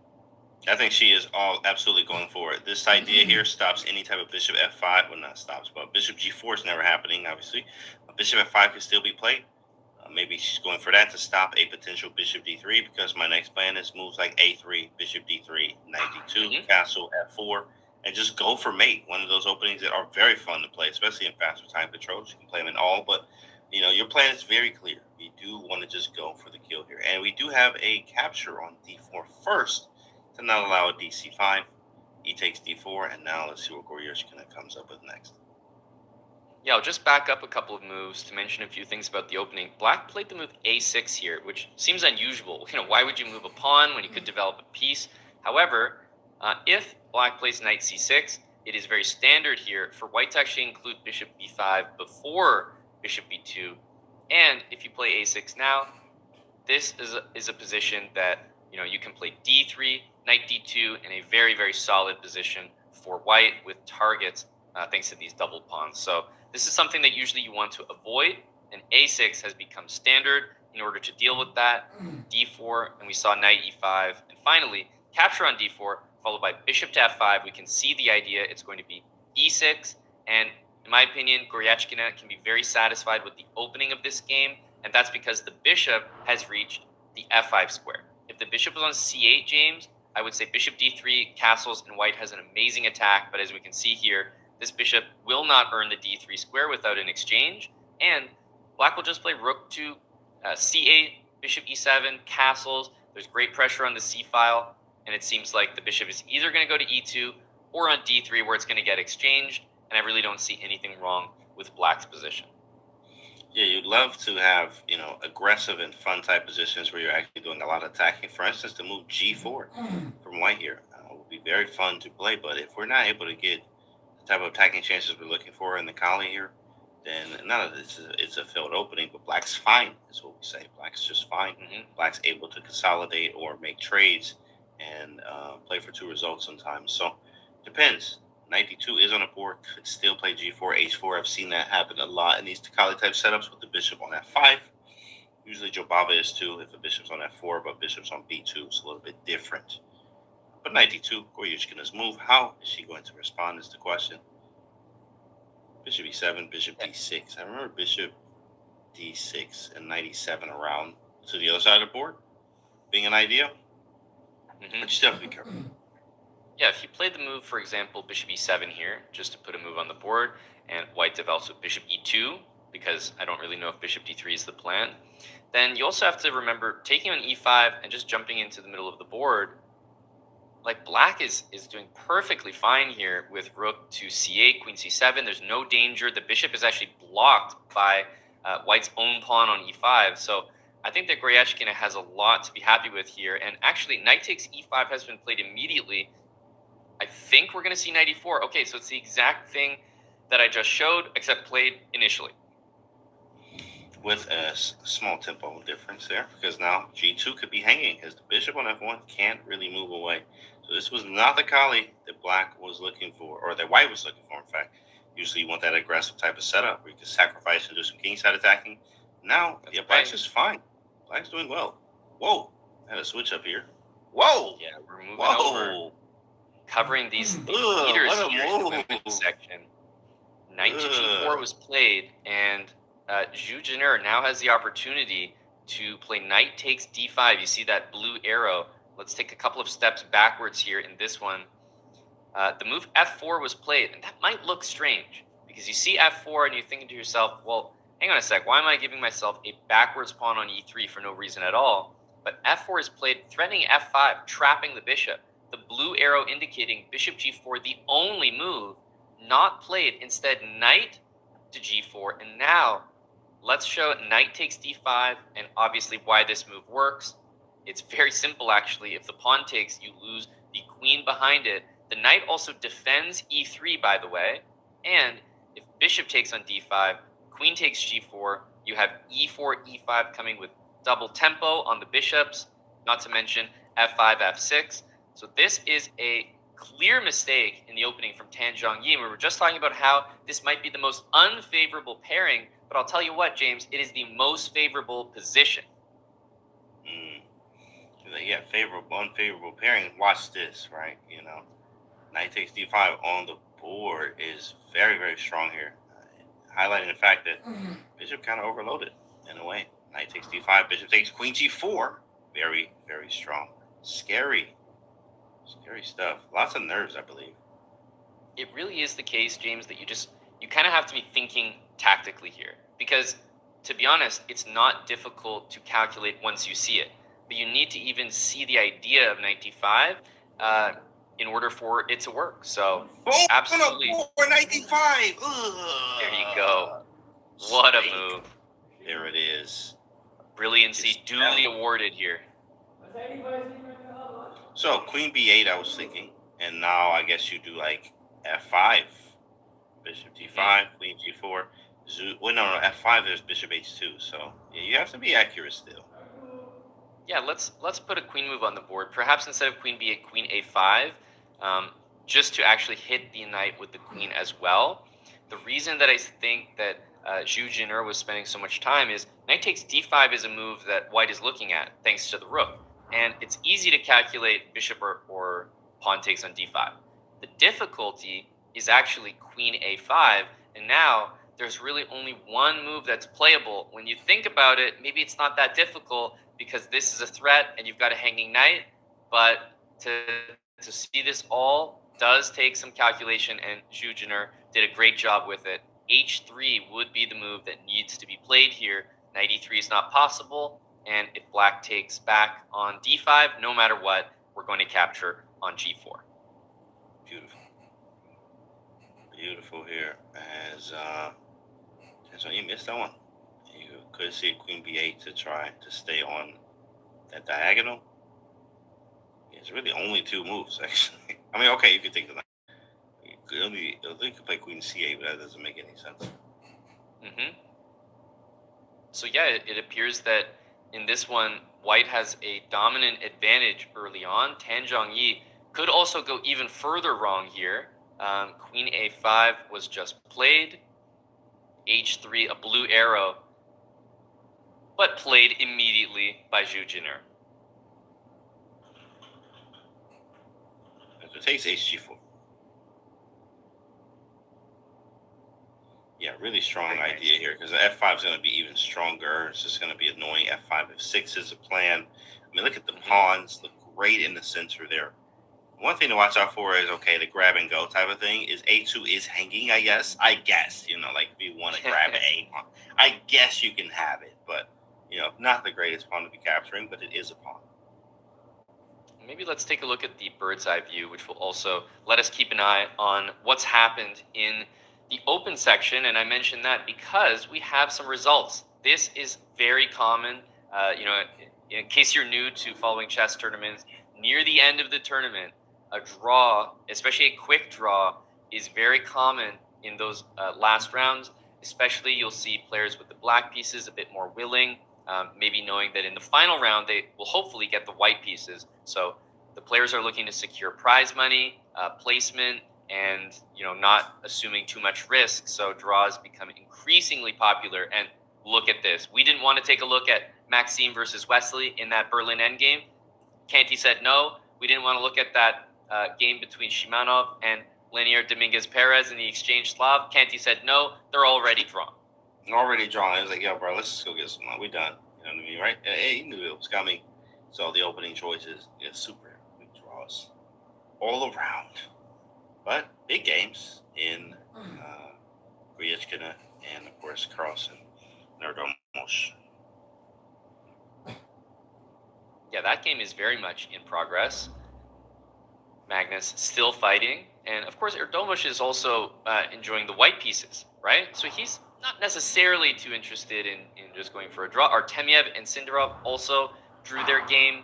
I think she is all absolutely going for it. This idea here stops any type of bishop f5. Well, not stops, but bishop g4 is never happening, obviously. Bishop f5 can still be played. Maybe she's going for that to stop a potential bishop d3, because my next plan is moves like a3, bishop d3, knight d2, castle f4, and just go for mate. One of those openings that are very fun to play, especially in faster time controls. You can play them in all, but your plan is very clear. We do want to just go for the kill here. And we do have a capture on d4 first, to not allow a dc5. He takes d4, and now let's see what Goryachkina comes up with next. Yeah, I'll just back up a couple of moves to mention a few things about the opening. Black played the move a6 here, which seems unusual. Why would you move a pawn when you could develop a piece? However, if Black plays knight c6, it is very standard here for White to actually include bishop b5 before bishop b2. And if you play a6 now, this is a position that you can play d3, knight d2 in a very, very solid position for White with targets thanks to these double pawns. So this is something that usually you want to avoid, and a6 has become standard in order to deal with that. d4, and we saw knight e5, and finally capture on d4 followed by bishop to f5. We can see the idea. It's going to be e6, and in my opinion, Goryachkina can be very satisfied with the opening of this game, and that's because the bishop has reached the f5 square. If the bishop was on c8, James, I would say bishop d3, castles, and White has an amazing attack, but as we can see here, this bishop will not earn the d3 square without an exchange, and Black will just play rook to c8, bishop e7, castles. There's great pressure on the c file, and it seems like the bishop is either going to go to e2 or on d3 where it's going to get exchanged, and I really don't see anything wrong with Black's position. Yeah, you'd love to have, aggressive and fun type positions where you're actually doing a lot of attacking. For instance, the move g4 from White here would be very fun to play, but if we're not able to get the type of attacking chances we're looking for in the Kali here, then none of this is a failed opening, but Black's fine, is what we say. Black's just fine. Black's able to consolidate or make trades and play for 2 results sometimes. So, depends. Knight d2 is on the board, could still play g4, h4. I've seen that happen a lot in these Takali type setups with the bishop on f5. Usually Jobava is too if the bishop's on f4, but bishop's on b2 is a little bit different. But knight d2, Goryachkina's move, how is she going to respond is the question. Bishop e7, bishop d6. I remember bishop d6 and knight e7 around to the other side of the board being an idea. But you still have to be careful. Yeah, if you played the move, for example, bishop e7 here, just to put a move on the board, and White develops with bishop e2, because I don't really know if bishop d3 is the plan, then you also have to remember taking on e5 and just jumping into the middle of the board. Like, Black is doing perfectly fine here with rook to c8, queen c7. There's no danger. The bishop is actually blocked by White's own pawn on e5. So I think that Goryachkina has a lot to be happy with here. And actually, knight takes e5 has been played immediately. I think we're going to see knight e4. Okay, so it's the exact thing that I just showed, except played initially. With a small tempo difference there, because now g2 could be hanging, because the bishop on f1 can't really move away. So this was not the Kali that Black was looking for, or that White was looking for, in fact. Usually you want that aggressive type of setup where you can sacrifice and do some kingside attacking. Now, yeah, Black's just fine. Black's doing well. Whoa, I had a switch up here. Whoa! Yeah, we're moving over. Covering these leaders here in the women's section. Knight to g4 was played, and Zhu Jiner now has the opportunity to play knight takes d5. You see that blue arrow. Let's take a couple of steps backwards here in this one. The move f4 was played, and that might look strange because you see f4 and you're thinking to yourself, well, hang on a sec, why am I giving myself a backwards pawn on e3 for no reason at all? But f4 is played, threatening f5, trapping the bishop. The blue arrow indicating bishop g4, the only move not played. Instead, knight to g4. And now, let's show knight takes d5, and obviously why this move works. It's very simple, actually. If the pawn takes, you lose the queen behind it. The knight also defends e3, by the way. And if bishop takes on d5, queen takes g4, you have e4, e5 coming with double tempo on the bishops, not to mention f5, f6. So this is a clear mistake in the opening from Tan Zhongyi. We were just talking about how this might be the most unfavorable pairing, but I'll tell you what, James, it is the most favorable position. Yeah, favorable, unfavorable pairing. Watch this, right? Knight takes d5 on the board is very, very strong here. Highlighting the fact that bishop kind of overloaded in a way. Knight takes d5, bishop takes queen g4. Very, very strong. Scary. Scary stuff. Lots of nerves, I believe. It really is the case, James, that you kind of have to be thinking tactically here. Because, to be honest, it's not difficult to calculate once you see it. But you need to even see the idea of knight d5. in order for it to work. So Oh, absolutely. 495. There you go. What a move. There it is. Brilliancy duly awarded here. So queen b8, I was thinking, and now I guess you do like f5, bishop d5, queen g4. Well, no, f5. There's bishop h2. So yeah, you have to be accurate still. Yeah, let's put a queen move on the board. Perhaps instead of queen b8, queen a5, just to actually hit the knight with the queen as well. The reason that I think that Zhu Jin'er was spending so much time is knight takes d5 is a move that white is looking at thanks to the rook. And it's easy to calculate bishop or pawn takes on d5. The difficulty is actually queen a5, and now there's really only one move that's playable. When you think about it, maybe it's not that difficult because this is a threat and you've got a hanging knight, but to see this all does take some calculation, and Zhu Jin'er did a great job with it. h3 would be the move that needs to be played here. Knight e3 is not possible, and if black takes back on d5, no matter what, we're going to capture on g4. Beautiful. Beautiful here. So you missed that one. You could see queen b8 to try to stay on that diagonal. It's really only two moves, actually. I mean, okay, you could take the knight. You could play queen c8, but that doesn't make any sense. So yeah, it appears that in this one, white has a dominant advantage early on. Tan Zhongyi could also go even further wrong here. Queen a5 was just played. h3, a blue arrow, but played immediately by Zhu Jin'er. It takes hg4. Yeah, really strong idea here because f5 is going to be even stronger. It's just going to be annoying. f5, f6 is a plan. I mean, look at the pawns. Look great in the center there. One thing to watch out for is, okay, the grab and go type of thing is a2 is hanging, I guess. Like if you want to grab a pawn, I guess you can have it, but, not the greatest pawn to be capturing, but it is a pawn. Maybe let's take a look at the bird's eye view, which will also let us keep an eye on what's happened in the open section. And I mentioned that because we have some results. This is very common. In case you're new to following chess tournaments, near the end of the tournament, a draw, especially a quick draw, is very common in those last rounds. Especially you'll see players with the black pieces a bit more willing, maybe knowing that in the final round they will hopefully get the white pieces. So the players are looking to secure prize money, placement, and not assuming too much risk. So draws become increasingly popular. And look at this. We didn't want to take a look at Maxime versus Wesley in that Berlin endgame. Canty said no. We didn't want to look at that game between Shimanov and Lenier Dominguez Perez in the exchange Slav. Canty said no. They're already drawn. Already drawn. I was like, yo, bro, let's just go get some. We done. You know what I mean, right? He knew it was coming. So the opening choices, super quick draws all around. But big games in Griechiana and, of course, Carlsen, Nerdomos. Yeah, that game is very much in progress. Magnus still fighting. And, of course, Erdomus is also enjoying the white pieces, right? So he's not necessarily too interested in just going for a draw. Artemiev and Sindarov also drew their game.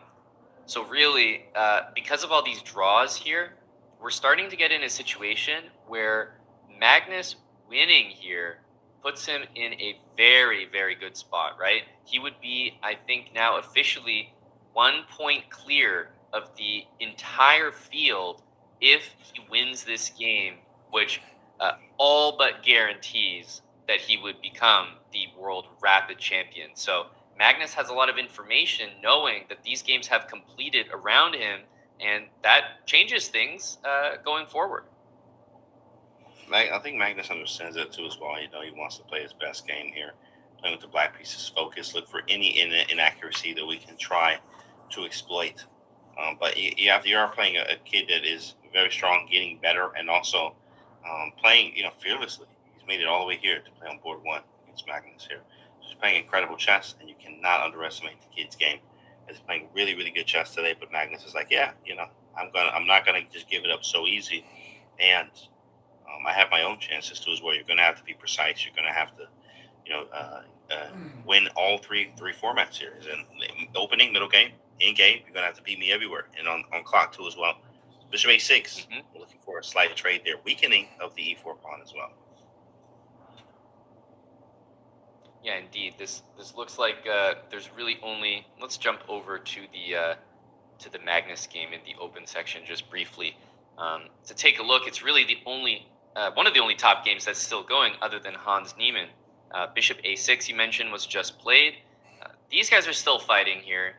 So really, because of all these draws here, we're starting to get in a situation where Magnus winning here puts him in a very, very good spot, right? He would be, I think, now officially 1 point clear of the entire field if he wins this game, which all but guarantees that he would become the world rapid champion. So Magnus has a lot of information knowing that these games have completed around him, and that changes things going forward. I think Magnus understands that too as well. He wants to play his best game here. Playing with the black pieces, focus, look for any inaccuracy that we can try to exploit. But you are playing a kid that is very strong, getting better, and also playing fearlessly. He's made it all the way here to play on board one against Magnus here. He's playing incredible chess, and you cannot underestimate the kid's game. He's playing really, really good chess today, but Magnus is like, I'm not gonna just give it up so easy. And I have my own chances too as well. You're gonna have to be precise. You're gonna have to, win all three format series. And the opening, middle game, in game, you're gonna have to beat me everywhere, and on clock too as well. Bishop a6. We're looking for a slight trade there, weakening of the e4 pawn as well. Yeah, indeed. This looks like there's really only. Let's jump over to the Magnus game in the open section just briefly to take a look. It's really the only one of the only top games that's still going, other than Hans Niemann. Bishop a6, you mentioned, was just played. These guys are still fighting here.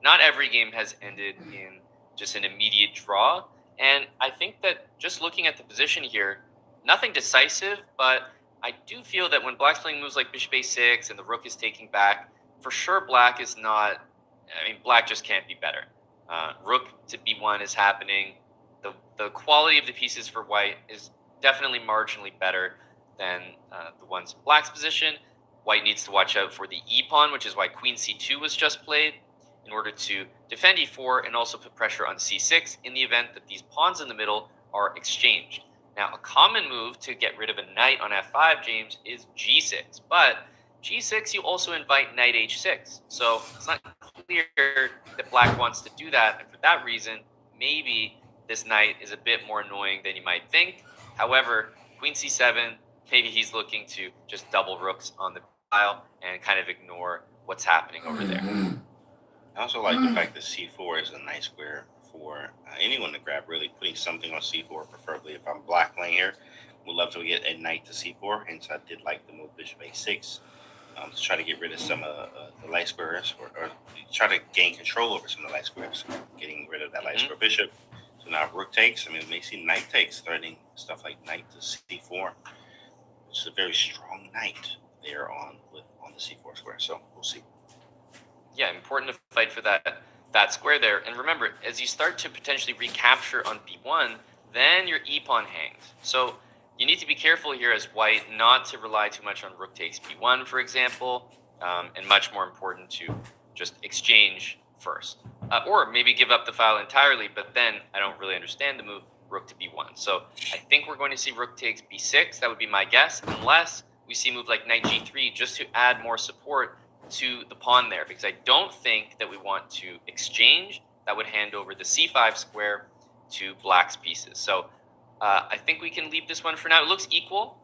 Not every game has ended in just an immediate draw, and I think that just looking at the position here, nothing decisive, but I do feel that when Black's playing moves like Bishop a6 and the Rook is taking back, for sure Black is not. Black just can't be better. Rook to b1 is happening. The quality of the pieces for White is definitely marginally better than the ones in Black's position. White needs to watch out for the e-pawn, which is why Queen c2 was just played, in order to defend e4 and also put pressure on c6 in the event that these pawns in the middle are exchanged. Now, a common move to get rid of a knight on f5, James, is g6. But g6, you also invite knight h6. So it's not clear that Black wants to do that. And for that reason, maybe this knight is a bit more annoying than you might think. However, queen c7, maybe he's looking to just double rooks on the file and kind of ignore what's happening over there. I also like the fact that c4 is a nice square for anyone to grab, really putting something on c4, preferably if I'm Black playing here. Would love to get a knight to c4, hence I did like the move Bishop a6 to try to get rid of some of the light squares, or try to gain control over some of the light squares, getting rid of that light square bishop. So now Rook takes, it may see knight takes, threatening stuff like knight to c4. It's a very strong knight there on the c4 square, so we'll see. Yeah, important to fight for that square there. And remember, as you start to potentially recapture on b1, then your e-pawn hangs. So you need to be careful here as White not to rely too much on rook takes b1, for example, and much more important to just exchange first. Or maybe give up the file entirely, but then I don't really understand the move rook to b1. So I think we're going to see rook takes b6. That would be my guess, unless we see a move like knight g3 just to add more support to the pawn there, because I don't think that we want to exchange. That would hand over the c5 square to Black's pieces. So I think we can leave this one for now. It looks equal.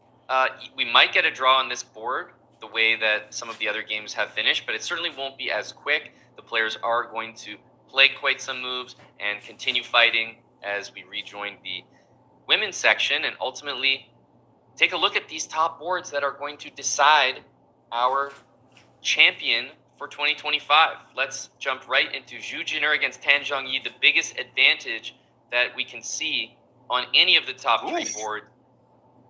We might get a draw on this board the way that some of the other games have finished, but it certainly won't be as quick. The players are going to play quite some moves and continue fighting as we rejoin the women's section and ultimately take a look at these top boards that are going to decide our champion for 2025. Let's jump right into Zhu Jin'er against Tan Zhongyi, the biggest advantage that we can see on any of the top three boards.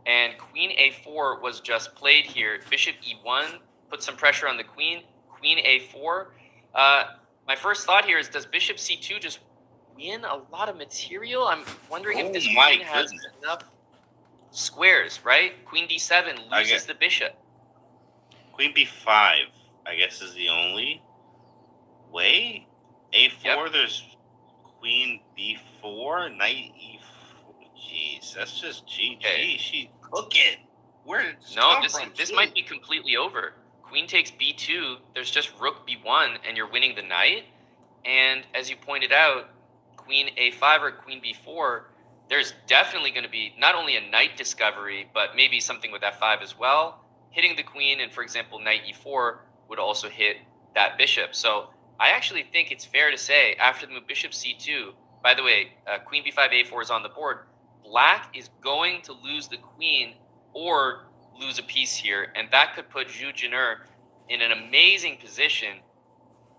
And queen a4 was just played here. Bishop e1 put some pressure on the queen. Queen a4. My first thought here is, does bishop c2 just win a lot of material? I'm wondering if this queen has enough squares, right? Queen d7 loses the bishop. Queen b5, I guess, is the only way. a4, there's queen b4, knight e4. Jeez, that's just GG. Okay. She cooking. Where did this might be completely over. Queen takes b2. There's just rook b1, and you're winning the knight. And as you pointed out, queen a5 or queen b4, there's definitely going to be not only a knight discovery, but maybe something with f5 as well. Hitting the queen, and for example, knight e4 would also hit that bishop. So I actually think it's fair to say, after the move bishop c2, by the way, queen b5, a4 is on the board. Black is going to lose the queen or lose a piece here, and that could put Zhu Jin'er in an amazing position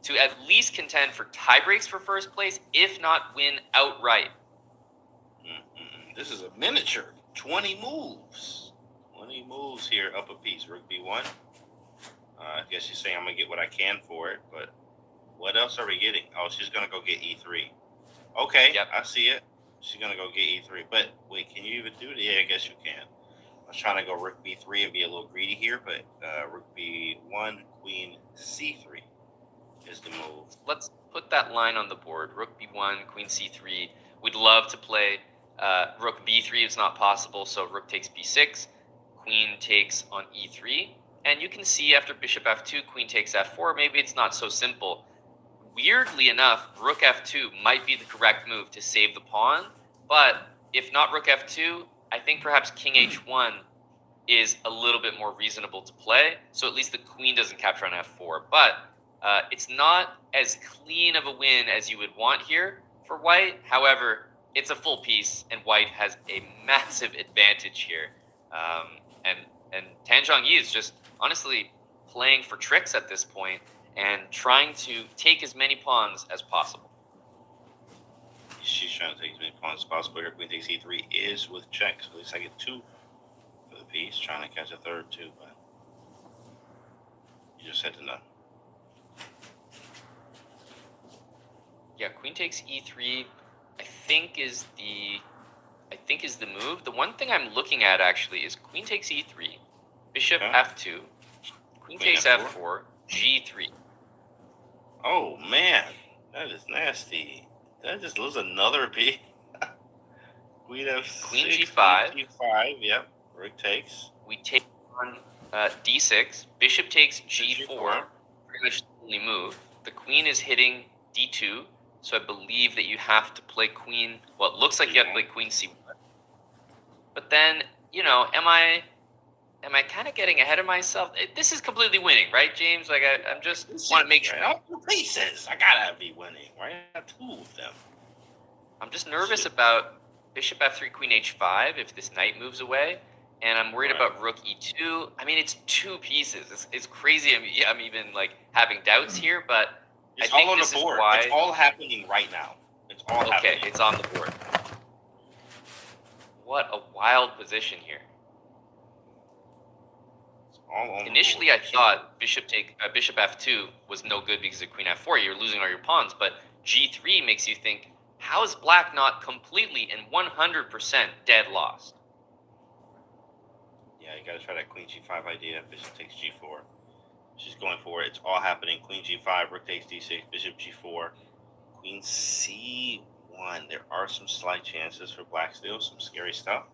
to at least contend for tie breaks for first place, if not win outright. This is a miniature. 20 moves. 20 moves here, up a piece. Rook b1. I guess you're saying I'm going to get what I can for it, but what else are we getting? Oh, she's going to go get e3. Okay, I see it. She's going to go get e3. But wait, can you even do it? Yeah, I guess you can. I was trying to go rook b3 and be a little greedy here, but rook b1, queen c3 is the move. Let's put that line on the board. Rook b1, queen c3. We'd love to play rook b3 if it's not possible, so rook takes b6, queen takes on e3, and you can see after bishop f2, queen takes f4, maybe it's not so simple. Weirdly enough, rook f2 might be the correct move to save the pawn, but if not rook f2, I think perhaps king h1 is a little bit more reasonable to play, so at least the queen doesn't capture on f4. But it's not as clean of a win as you would want here for white. However, it's a full piece, and white has a massive advantage here. And Tan Zhongyi is just honestly playing for tricks at this point and trying to take as many pawns as possible. She's trying to take as many pawns as possible. Her queen takes e3 is with check, so at least I get 2 for the piece. Trying to catch a third too, but you just said to none. Yeah, queen takes e3. I think is the move. The one thing I'm looking at actually is queen takes e3, bishop f2, queen takes f4, g3. Oh man, that is nasty. Did I just lose another piece? Queen f6, queen g5. g5, yep. Rook takes. We take on d6. Bishop takes g4. Pretty much the only move. The queen is hitting d2, so I believe that you have to play queen. Well, it looks like you have to play queen c1. But then, you know, am I kind of getting ahead of myself? This is completely winning, right, James? Like, I'm just want to make sure. All the pieces, I gotta be winning, right? I got 2 of them. I'm just nervous about bishop f3, queen h5 if this knight moves away, and I'm worried about rook e2. I mean, it's 2 pieces. It's crazy. I'm even like having doubts here, but It's I think all on this the board. is why. It's all happening right now. It's all happening. Okay, it's on the board. What a wild position here. Initially, I thought bishop f2 was no good because of queen f4. You're losing all your pawns, but g3 makes you think, how is black not completely and 100% dead lost? Yeah, you gotta try that queen g5 idea. Bishop takes g4. She's going for it. It's all happening. Queen g5, rook takes d6, bishop g4, queen c1. There are some slight chances for black still, some scary stuff.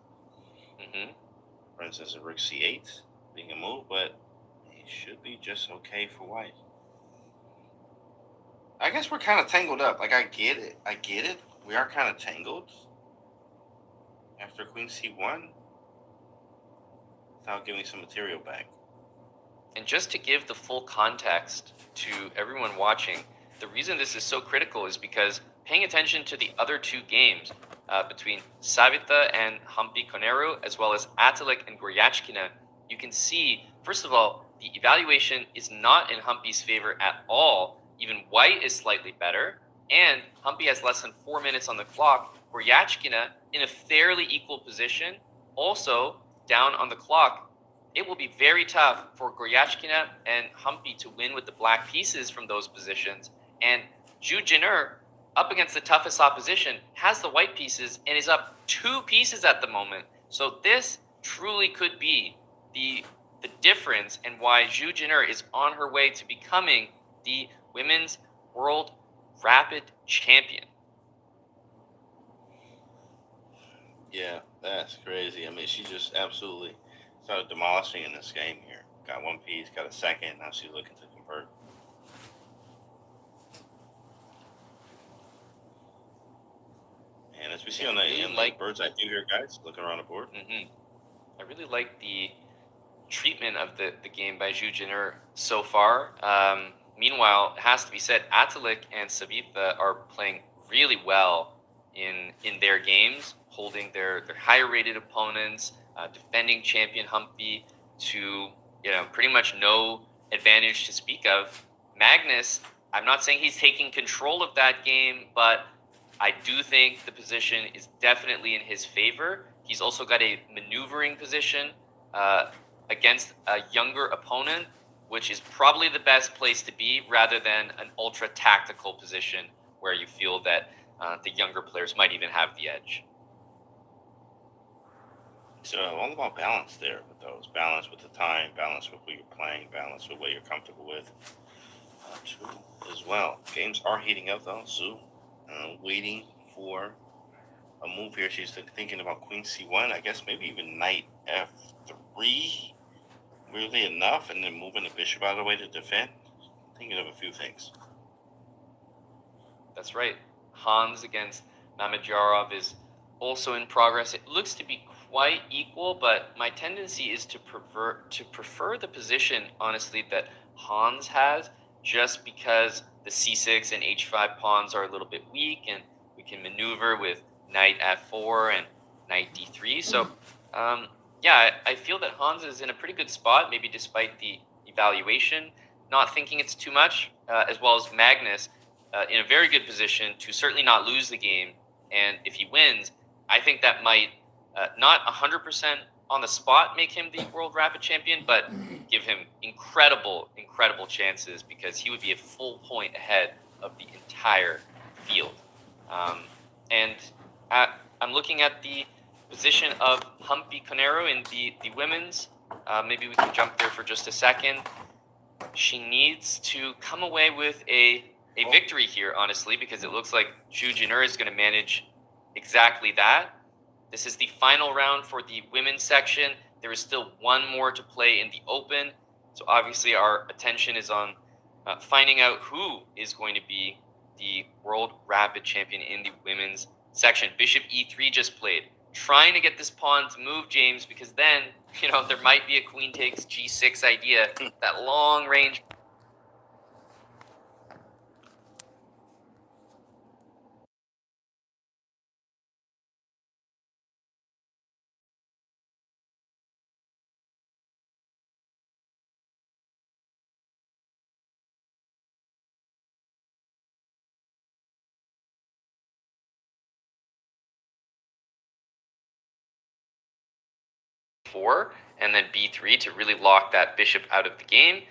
Mm-hmm. For instance, a rook c8 being a move, but it should be just okay for white. I guess we're kind of tangled up. Like, I get it. We are kind of tangled after queen c1 without giving some material back. And just to give the full context to everyone watching, the reason this is so critical is because paying attention to the other 2 games between Savita and Hampi Koneru, as well as Atalik and Goryachkina, you can see, first of all, the evaluation is not in Hampi's favor at all. Even white is slightly better, and Hampi has less than 4 minutes on the clock. Goryachkina in a fairly equal position, also down on the clock. It will be very tough for Goryachkina and Hampi to win with the black pieces from those positions. And Zhu Jin'er, up against the toughest opposition, has the white pieces and is up 2 pieces at the moment. So this truly could be the difference and why Zhu Jin'er is on her way to becoming the women's world rapid champion. Yeah, that's crazy. I mean, she just absolutely started demolishing in this game here. Got 1 piece, got a second. Now she's looking to convert. And as we see on the bird's eye view here, guys, looking around the board. Mm-hmm. I really like the treatment of the game by Zhu Jin'er so far. Meanwhile, it has to be said, Atalik and Savitha are playing really well in their games, holding their higher rated opponents, defending champion Hampi to pretty much no advantage to speak of. Magnus, I'm not saying he's taking control of that game, but I do think the position is definitely in his favor. He's also got a maneuvering position against a younger opponent, which is probably the best place to be rather than an ultra tactical position where you feel that the younger players might even have the edge. So all about balance there with those. Balance with the time, balance with who you're playing, balance with what you're comfortable with. Too, as well. Games are heating up though. So waiting for a move here. She's thinking about queen c1. I guess maybe even knight f3. Weirdly enough, and then moving the bishop out of the way to defend. Thinking of a few things. That's right. Hans against Mamedyarov is also in progress. It looks to be quite equal, but my tendency is to prefer the position, honestly, that Hans has, just because the c6 and h5 pawns are a little bit weak, and we can maneuver with knight f4 and knight d3. So, yeah, I feel that Hans is in a pretty good spot, maybe despite the evaluation, not thinking it's too much, as well as Magnus in a very good position to certainly not lose the game. And if he wins, I think that might not 100% on the spot make him the World Rapid Champion, but give him incredible chances, because he would be a full point ahead of the entire field. And I'm looking at the position of Humpy Conero in the women's. Maybe we can jump there for just a second. She needs to come away with a victory here, honestly, because it looks like Zhu Jin'er is going to manage exactly that. This is the final round for the women's section. There is still one more to play in the open. So obviously our attention is on finding out who is going to be the World Rapid Champion in the women's section. Bishop e3 just played. Trying to get this pawn to move, James, because then, there might be a queen takes g6 idea, that long range. And then b3 to really lock that bishop out of the game.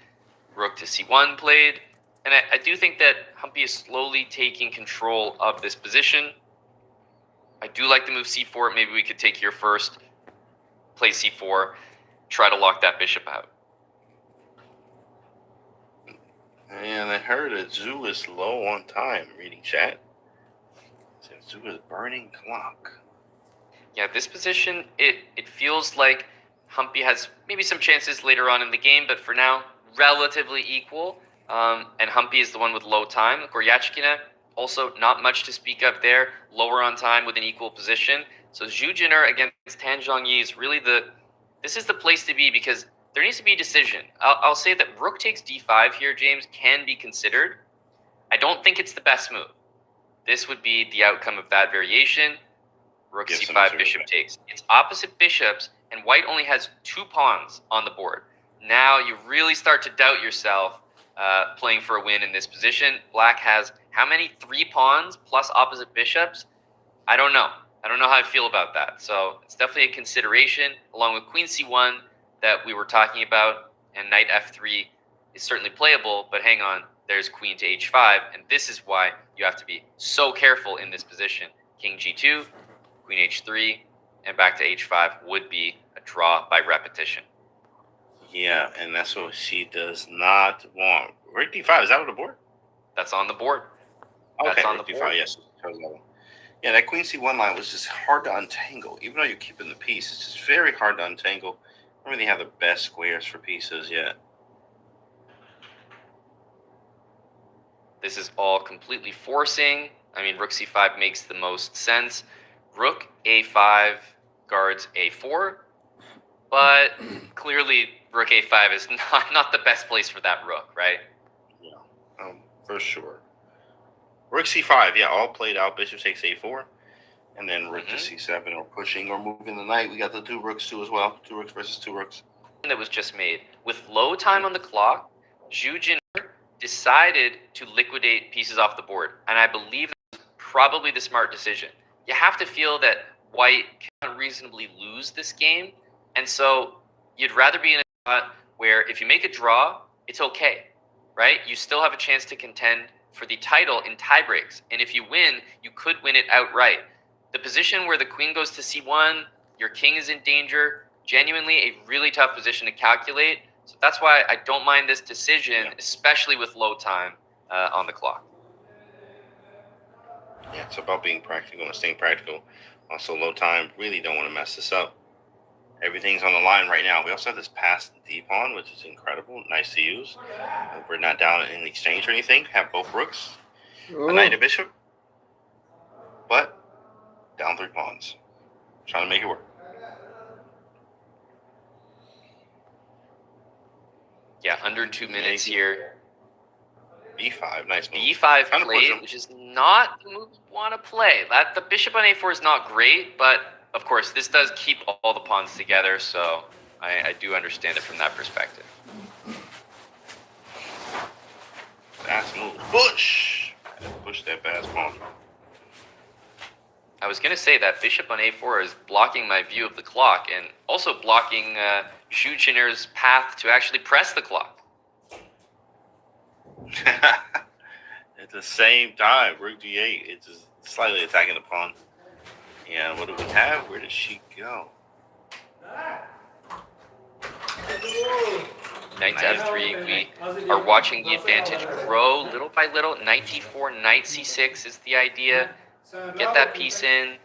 Rook to c1 played. And I do think that Humpy is slowly taking control of this position. I do like the move c4. Maybe we could take here first, play c4, try to lock that bishop out. And I heard that Zhu is low on time, reading chat. So Zhu is burning clock. Yeah, this position, it feels like Humpy has maybe some chances later on in the game, but for now, relatively equal. And Humpy is the one with low time. Goryachkina, also not much to speak of there, lower on time with an equal position. So Zhu Jin'er against Tan Zhongyi is really this is the place to be, because there needs to be a decision. I'll say that rook takes d5 here, James, can be considered. I don't think it's the best move. This would be the outcome of that variation. Rook c5, bishop takes. It's opposite bishops, and white only has 2 pawns on the board. Now you really start to doubt yourself playing for a win in this position. Black has how many? 3 pawns plus opposite bishops? I don't know. I don't know how I feel about that. So it's definitely a consideration, along with queen c1 that we were talking about, and knight f3 is certainly playable, but hang on, there's queen to h5, and this is why you have to be so careful in this position. King g2, queen h3, and back to h5 would be a draw by repetition. Yeah, and that's what she does not want. Rook d5, is that on the board? That's on the board. Okay, That's on rook the d5, board. yes. Yeah, that queen c1 line was just hard to untangle. Even though you're keeping the piece, it's just very hard to untangle. I don't really have the best squares for pieces yet. This is all completely forcing. I mean, rook c5 makes the most sense. Rook a5 guards a4, but clearly rook a5 is not the best place for that rook, right? Yeah, for sure. Rook c5, yeah, all played out. Bishop takes a4, and then rook to c7, or pushing or moving the knight. We got the 2 rooks too as well. 2 rooks versus 2 rooks. That was just made. With low time on the clock, Zhu Jin'er decided to liquidate pieces off the board, and I believe that was probably the smart decision. You have to feel that white cannot reasonably lose this game, and so you'd rather be in a spot where if you make a draw, it's okay, right? You still have a chance to contend for the title in tie breaks, and if you win, you could win it outright. The position where the queen goes to c1, your king is in danger, genuinely a really tough position to calculate. So that's why I don't mind this decision, especially with low time on the clock. Yeah, it's about being practical and staying practical. Also, low time. Really don't want to mess this up. Everything's on the line right now. We also have this passed D pawn, which is incredible. Nice to use. We're not down in exchange or anything. Have both rooks. A knight, a bishop. But down 3 pawns. Trying to make it work. Yeah, under 2 minutes here. B5, nice move. B5 played, which is not the move you want to play. The bishop on A4 is not great, but of course, this does keep all the pawns together, so I do understand it from that perspective. Fast move. Push! Push that fast pawn. I was going to say that bishop on A4 is blocking my view of the clock and also blocking Zhu Chin'er's path to actually press the clock. At the same time, rook d8, it's just slightly attacking the pawn. And what do we have? Where does she go? Knight to f3. We are watching the advantage grow little by little. Knight d4, knight c6 is the idea. Get that piece in.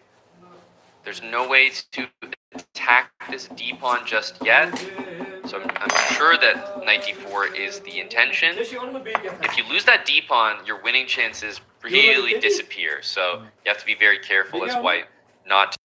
There's no way to attack this d pawn just yet. So I'm sure that knight d4 is the intention. If you lose that d pawn, your winning chances really disappear. So you have to be very careful as white not to.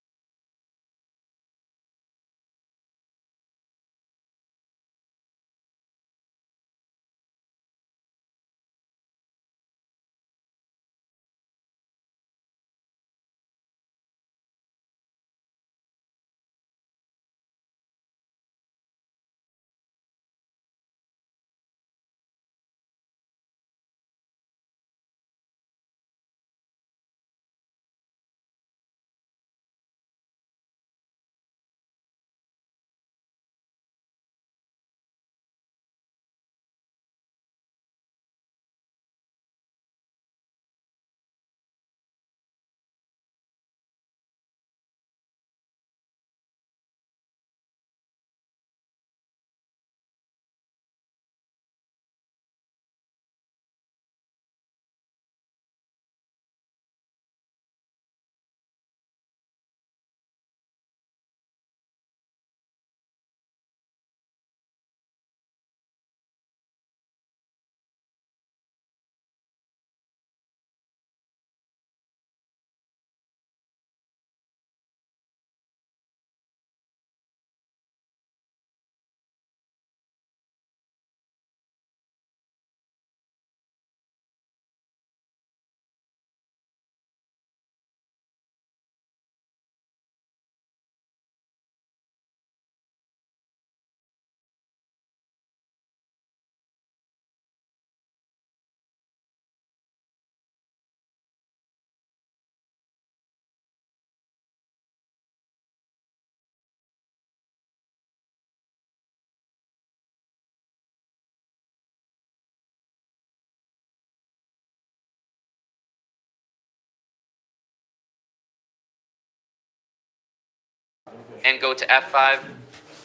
And go to f5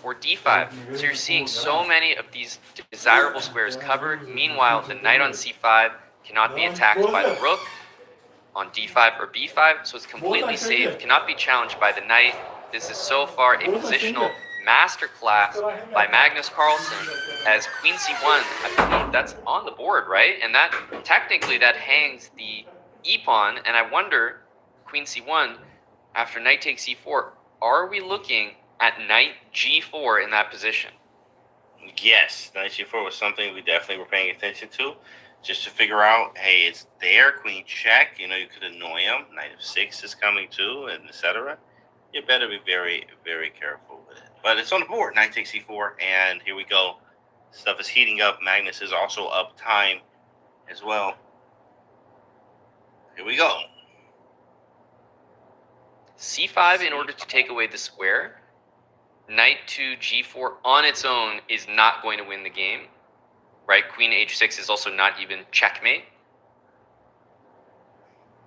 or d5. So you're seeing so many of these desirable squares covered. Meanwhile, the knight on c5 cannot be attacked by the rook on d5 or b5, so it's completely safe, cannot be challenged by the knight. This is so far a positional masterclass by Magnus Carlsen as queen c1. I believe that's on the board, right? And that technically that hangs the e-pawn, and I wonder, queen c1, after knight takes e4, are we looking at knight g4 in that position? Yes, knight g4 was something we definitely were paying attention to, just to figure out, hey, it's there, queen check, you could annoy him, knight f6 is coming too, and etc. You better be very, very careful with it. But it's on the board, knight takes e4, and here we go. Stuff is heating up. Magnus is also up time as well. Here we go. c5 in order to take away the square. Knight to g4 on its own is not going to win the game, right? Queen h6 is also not even checkmate.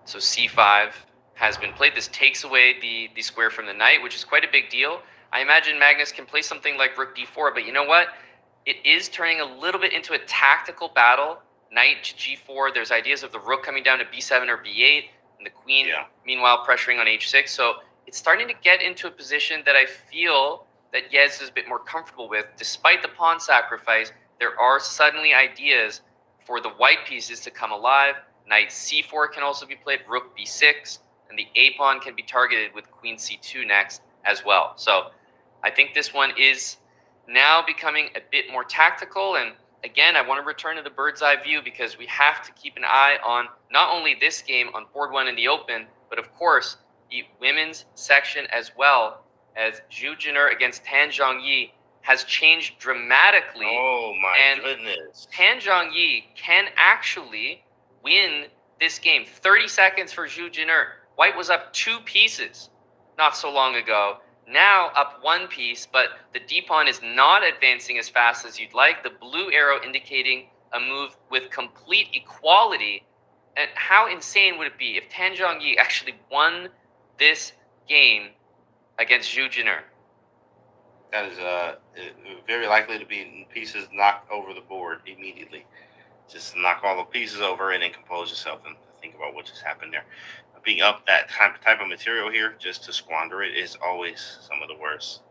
So c5 has been played. This takes away the square from the knight, which is quite a big deal. I imagine Magnus can play something like rook d4, but you know what? It is turning a little bit into a tactical battle. Knight to g4, there's ideas of the rook coming down to b7 or b8, and the queen, meanwhile, pressuring on h6. So it's starting to get into a position that I feel that Yez is a bit more comfortable with. Despite the pawn sacrifice, there are suddenly ideas for the white pieces to come alive. Knight c4 can also be played, rook b6, and the a pawn can be targeted with queen c2 next as well. So I think this one is now becoming a bit more tactical. And again, I want to return to the bird's eye view because we have to keep an eye on not only this game on board one in the open, but of course the women's section as well, as Zhu Jiner against Tan Zhongyi has changed dramatically. Oh my and goodness. Tan Zhongyi can actually win this game. 30 seconds for Zhu Jiner. White was up 2 pieces not so long ago. Now up 1 piece, but the d-pawn is not advancing as fast as you'd like. The blue arrow indicating a move with complete equality. And how insane would it be if Tan Zhongyi actually won this game against Zhu Jiner? That is very likely to be pieces knocked over the board immediately. Just knock all the pieces over and then compose yourself and think about what just happened there. Being up that type of material here, just to squander it, is always some of the worst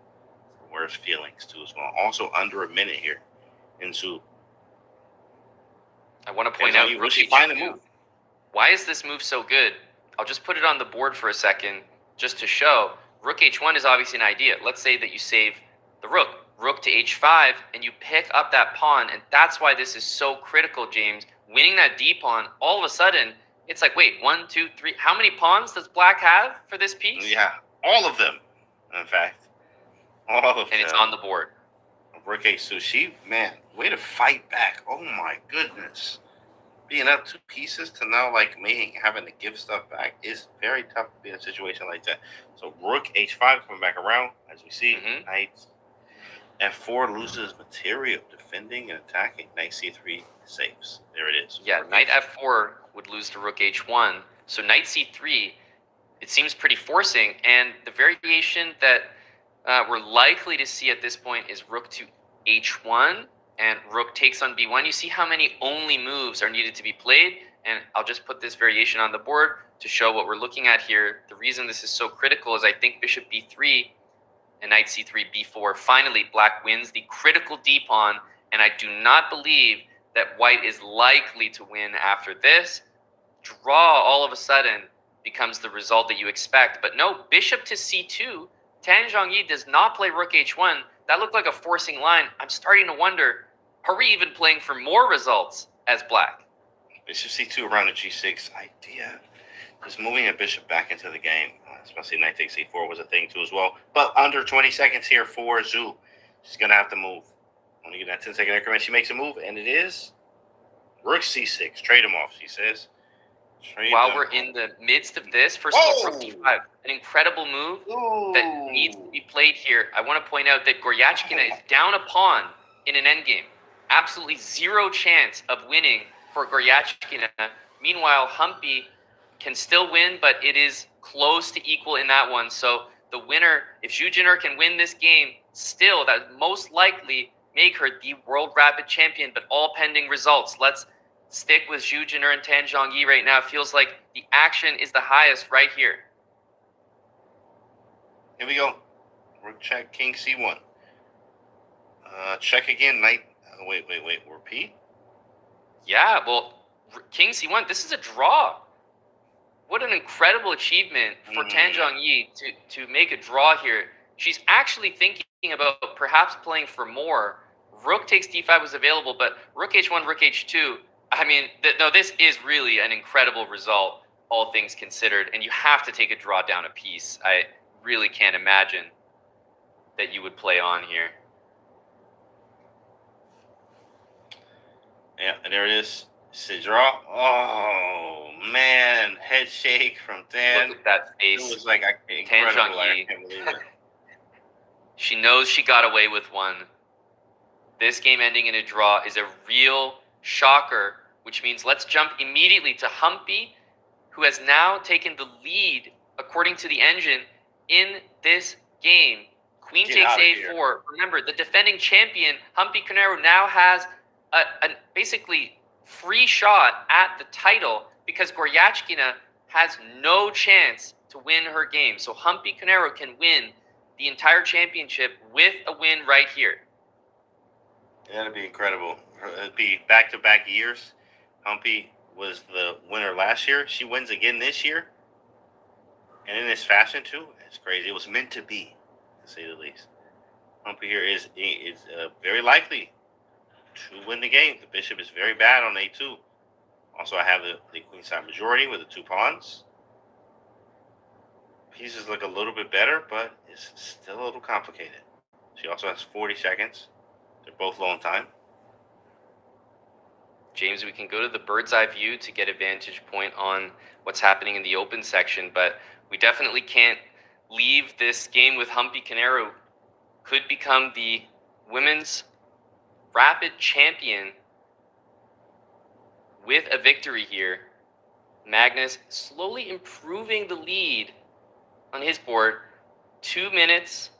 feelings too as well. Also under a minute here in Zhu. I want to point out, rook h2 move. Why is this move so good? I'll just put it on the board for a second just to show. Rook h1 is obviously an idea. Let's say that you save the rook. Rook to h5, and you pick up that pawn, and that's why this is so critical, James. Winning that d-pawn, all of a sudden, it's like, wait, 1, 2, 3. How many pawns does black have for this piece? Yeah, all of them, in fact. All of them. And it's on the board. Rook h2. She, man, way to fight back. Oh my goodness. Being up 2 pieces to now having to give stuff back is very tough to be in a situation like that. So rook h5 coming back around, as we see. Knight f4 loses material, defending and attacking. Knight c3 saves. There it is. Yeah, knight f4 would lose to rook h1. So knight c3, it seems pretty forcing. And the variation that we're likely to see at this point is rook to h1 and rook takes on b1. You see how many only moves are needed to be played. And I'll just put this variation on the board to show what we're looking at here. The reason this is so critical is I think bishop b3 and knight c3, b4. Finally, black wins the critical d-pawn. And I do not believe that white is likely to win after this. Draw all of a sudden becomes the result that you expect. But no, bishop to c2. Tan Zhongyi does not play rook h1. That looked like a forcing line. I'm starting to wonder, are we even playing for more results as black? Bishop c2 around the g6 idea. Just moving a bishop back into the game. Especially knight takes c4 was a thing too as well. But under 20 seconds here for Zhu. She's going to have to move. When you get that 10-second increment, she makes a move, and it is rook c6. Trade him off, she says. While we're in the midst of this, first of all, rook d5, an incredible move that needs to be played here. I want to point out that Goryachkina is down a pawn in an endgame. Absolutely zero chance of winning for Goryachkina. Meanwhile, Humpy can still win, but it is close to equal in that one. So the winner, if Zhu Jiner can win this game, still, that most likely make her the world rapid champion, but all pending results. Let's stick with Zhu Jiner and Tan Zhongyi right now. It feels like the action is the highest right here. Here we go. Rook check, king c1. Check again, knight. Wait. Repeat? Yeah, well, king c1, this is a draw. What an incredible achievement for Tan Zhongyi to make a draw here. She's actually thinking about perhaps playing for more. Rook takes d5 was available, but rook h1, rook h2. I mean, no, this is really an incredible result, all things considered. And you have to take a draw down a piece. I really can't imagine that you would play on here. Yeah, and there it is. It's a draw. Oh, man. Head shake from Tan. Look at that face. It was like Tan incredible. I Zhongyi. can't believe it. She knows she got away with one. This game ending in a draw is a real shocker, which means let's jump immediately to Humpy, who has now taken the lead, according to the engine, in this game. Queen Get takes out of a4. here. Remember, the defending champion, Humpy Canero, now has a basically free shot at the title because Goryachkina has no chance to win her game. So Humpy Canero can win the entire championship with a win right here. That'd be incredible. It'd be back-to-back years. Humpy was the winner last year. She wins again this year. And in this fashion, too. It's crazy. It was meant to be, to say the least. Humpy here is very likely to win the game. The bishop is very bad on a2. Also, I have the queenside majority with the 2 pawns. Pieces look a little bit better, but it's still a little complicated. She also has 40 seconds. They're both low on time. James, we can go to the bird's eye view to get a vantage point on what's happening in the open section, but we definitely can't leave this game with Humpy Canero. Could become the women's rapid champion with a victory here. Magnus slowly improving the lead on his board. 2 minutes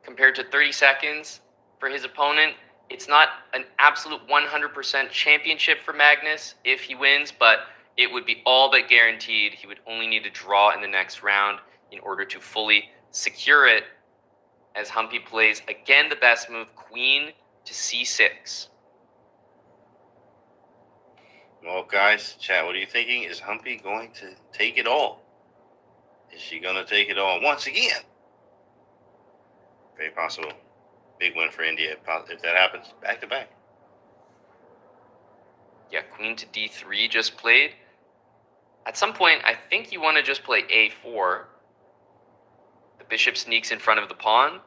compared to 30 seconds for his opponent. It's not an absolute 100% championship for Magnus if he wins, but it would be all but guaranteed. He would only need to draw in the next round in order to fully secure it, as Humpy plays again the best move, queen to c6. Well, guys, chat, what are you thinking? Is Humpy going to take it all? Is she going to take it all once again? Very possible. Big win for India if that happens back to back. Yeah, queen to d3 just played. At some point, I think you want to just play a4. The bishop sneaks in front of the pawn.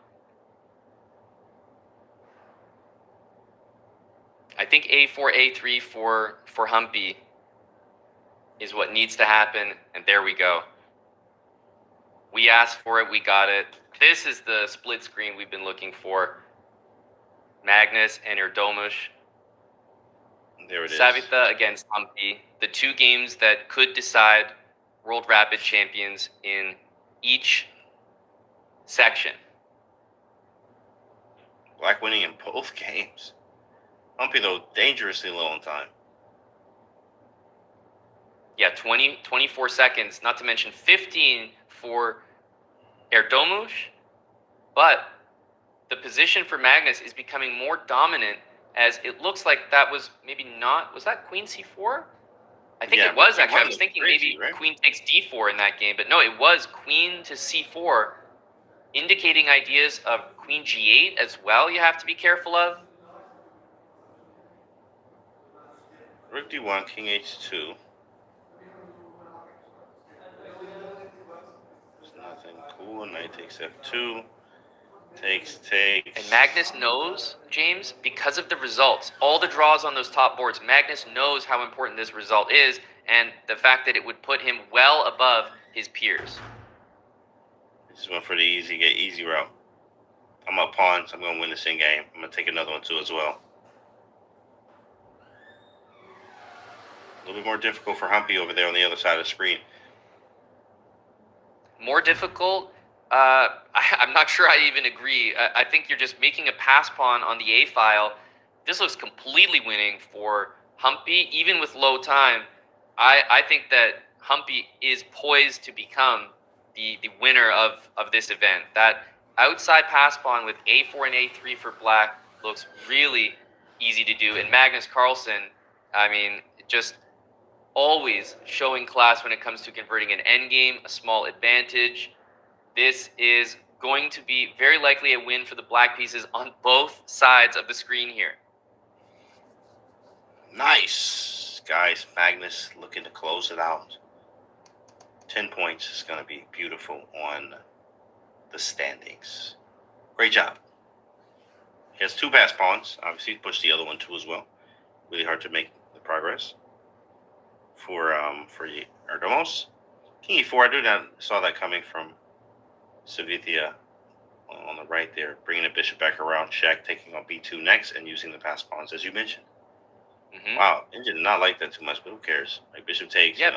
I think a4, a3 for Humpy is what needs to happen, and there we go. We asked for it, we got it. This is the split screen we've been looking for. Magnus and Erdomus. There it is. Savitha against Humpy. The 2 games that could decide World Rapid champions in each section. Black winning in both games. Humpy, though, dangerously low on time. Yeah, 24 seconds, not to mention 15 for Erdomus. But the position for Magnus is becoming more dominant, as it looks like that was maybe not... Was that queen c4? I think it was, actually. I was thinking maybe queen takes d4 in that game. But no, it was queen to c4, indicating ideas of queen g8 as well you have to be careful of. Rook d1, king h2. There's nothing cool. Knight takes f2. Takes. And Magnus knows, James, because of the results, all the draws on those top boards, Magnus knows how important this result is, and the fact that it would put him well above his peers. Just went for the easy route. I'm up pawn, so I'm going to win this in game. I'm going to take another one too as well. A little bit more difficult for Humpy over there on the other side of the screen. More difficult? I'm not sure I even agree. I think you're just making a pass pawn on the A file. This looks completely winning for Humpy, even with low time. I think that Humpy is poised to become the winner of this event. That outside pass pawn with A4 and A3 for black looks really easy to do. And Magnus Carlsen, I mean, just always showing class when it comes to converting an endgame, a small advantage. This is going to be very likely a win for the black pieces on both sides of the screen here. Nice. Guys, Magnus looking to close it out. 10 points is going to be beautiful on the standings. Great job. He has 2 pass pawns. Obviously, he pushed the other one too as well. Really hard to make the progress for Erdomus. King e4, I saw that coming from Savithia on the right there, bringing the bishop back around, check, taking on b2 next, and using the pass pawns, as you mentioned. Wow, India did not like that too much, but who cares? Like, bishop takes. Yeah,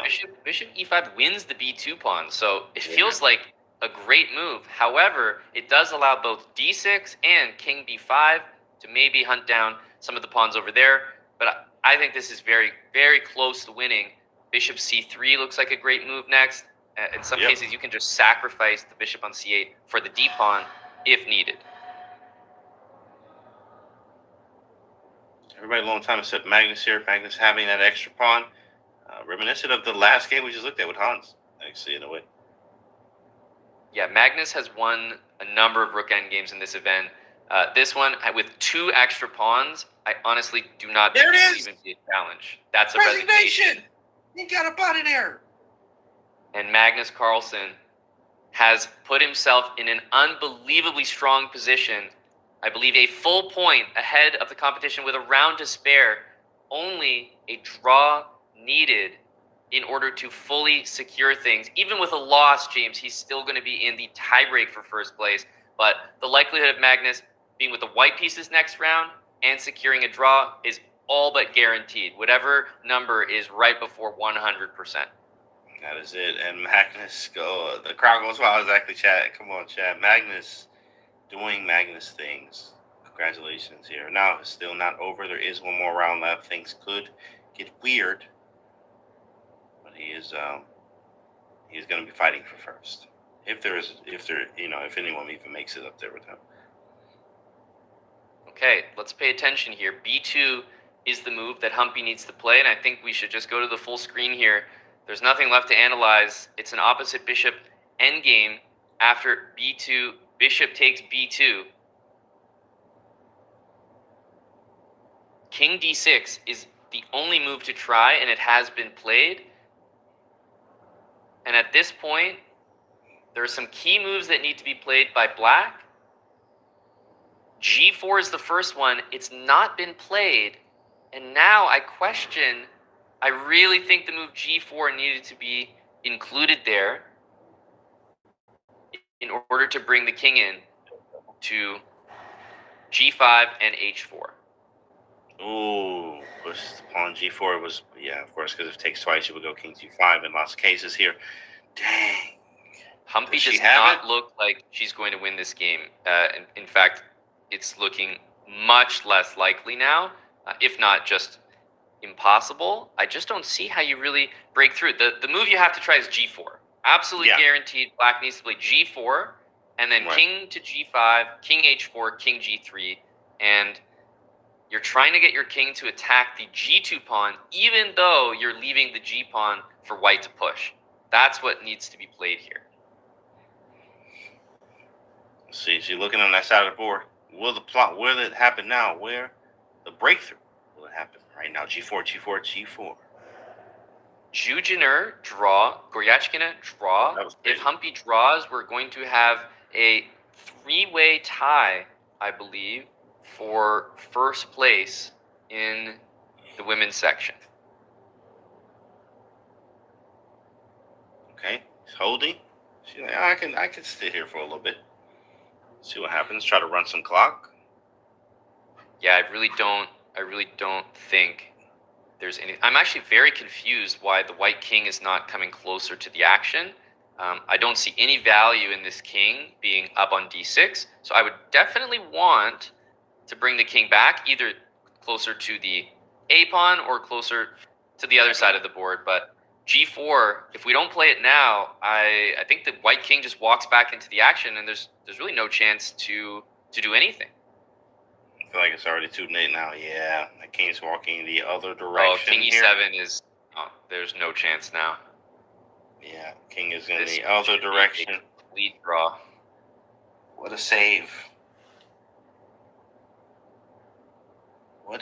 bishop e5 wins the b2 pawn, so it feels like a great move. However, it does allow both d6 and king b5 to maybe hunt down some of the pawns over there, but I think this is very, very close to winning. Bishop c3 looks like a great move next. In some Yep. cases, you can just sacrifice the bishop on c8 for the d pawn if needed. Everybody a long time except Magnus here. Magnus having that extra pawn. Reminiscent of the last game we just looked at with Hans, actually, in a way. Yeah, Magnus has won a number of rook end games in this event. This one, with 2 extra pawns, I honestly do not think it will even be a challenge. That's a resignation. You got a body there. And Magnus Carlsen has put himself in an unbelievably strong position. I believe a full point ahead of the competition with a round to spare. Only a draw needed in order to fully secure things. Even with a loss, James, he's still going to be in the tiebreak for first place. But the likelihood of Magnus being with the white pieces next round and securing a draw is all but guaranteed. Whatever number is right before 100%. That is it. And Magnus, the crowd goes wild. Exactly, Chad. Come on, Chad. Magnus doing Magnus things. Congratulations here. Now, it's still not over. There is one more round left. Things could get weird. But he's going to be fighting for first. If anyone even makes it up there with him. Okay, let's pay attention here. B2 is the move that Humpy needs to play, and I think we should just go to the full screen here. There's nothing left to analyze. It's an opposite bishop endgame after B2. Bishop takes B2. King D6 is the only move to try, and it has been played. And at this point, there are some key moves that need to be played by Black. G4 is the first one. It's not been played. And now I question, I really think the move G4 needed to be included there in order to bring the king in to G5 and H4. Ooh, push pawn G4 was, yeah, of course, because if it takes twice, you would go king G5 in lots of cases here. Dang. Humpy does not look like she's going to win this game. In fact, it's looking much less likely now, if not just impossible. I just don't see how you really break through. The move you have to try is G4. Absolutely guaranteed. Black needs to play G4, and then king to G5, king H4, king G3, and you're trying to get your king to attack the G2 pawn, even though you're leaving the G pawn for white to push. That's what needs to be played here. See, she's looking on that side of the board. Will it happen now? Where the breakthrough will it happen right now? G4, G4, G4. Jujiner draw, Goryachkina draw. If Humpy draws, we're going to have a 3-way tie, I believe, for first place in the women's section. Okay, he's holding. She's like, I can sit here for a little bit. See what happens. Try to run some clock. Yeah, I really don't think there's any. I'm actually very confused why the white king is not coming closer to the action. I don't see any value in this king being up on d6. So I would definitely want to bring the king back, either closer to the A pawn or closer to the other side of the board. But G4, if we don't play it now, I think the white king just walks back into the action, and there's really no chance to do anything. I feel like it's already too late now. Yeah, the king's walking the other direction. Oh, king here. E7 is. Oh, there's no chance now. Yeah, king is in the other direction. Lead draw. What a save.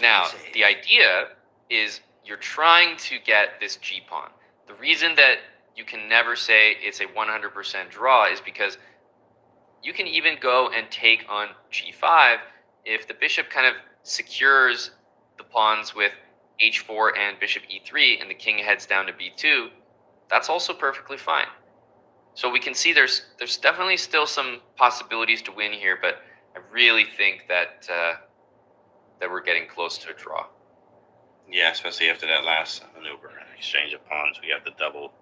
Now, the idea is you're trying to get this G pawn. The reason that you can never say it's a 100% draw is because you can even go and take on G5 if the bishop kind of secures the pawns with H4 and bishop E3 and the king heads down to B2. That's also perfectly fine. So we can see there's definitely still some possibilities to win here, but I really think that that we're getting close to a draw. Yeah, especially after that last maneuver, exchange of pawns. We have the double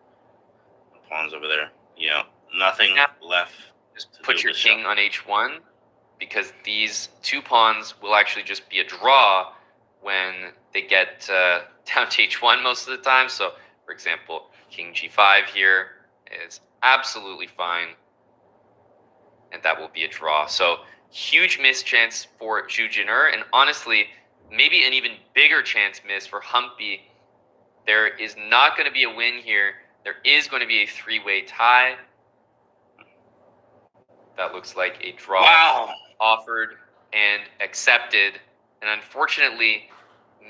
pawns over there. Yeah, nothing left. Just put your king on H1, because these two pawns will actually just be a draw when they get down to H1 most of the time. So, for example, king G5 here, is absolutely fine. And that will be a draw. So huge miss chance for Zhu Jin'er, and honestly, maybe an even bigger chance miss for Humpy. There is not going to be a win here. There is going to be a three-way tie. That looks like a draw offered and accepted. And unfortunately,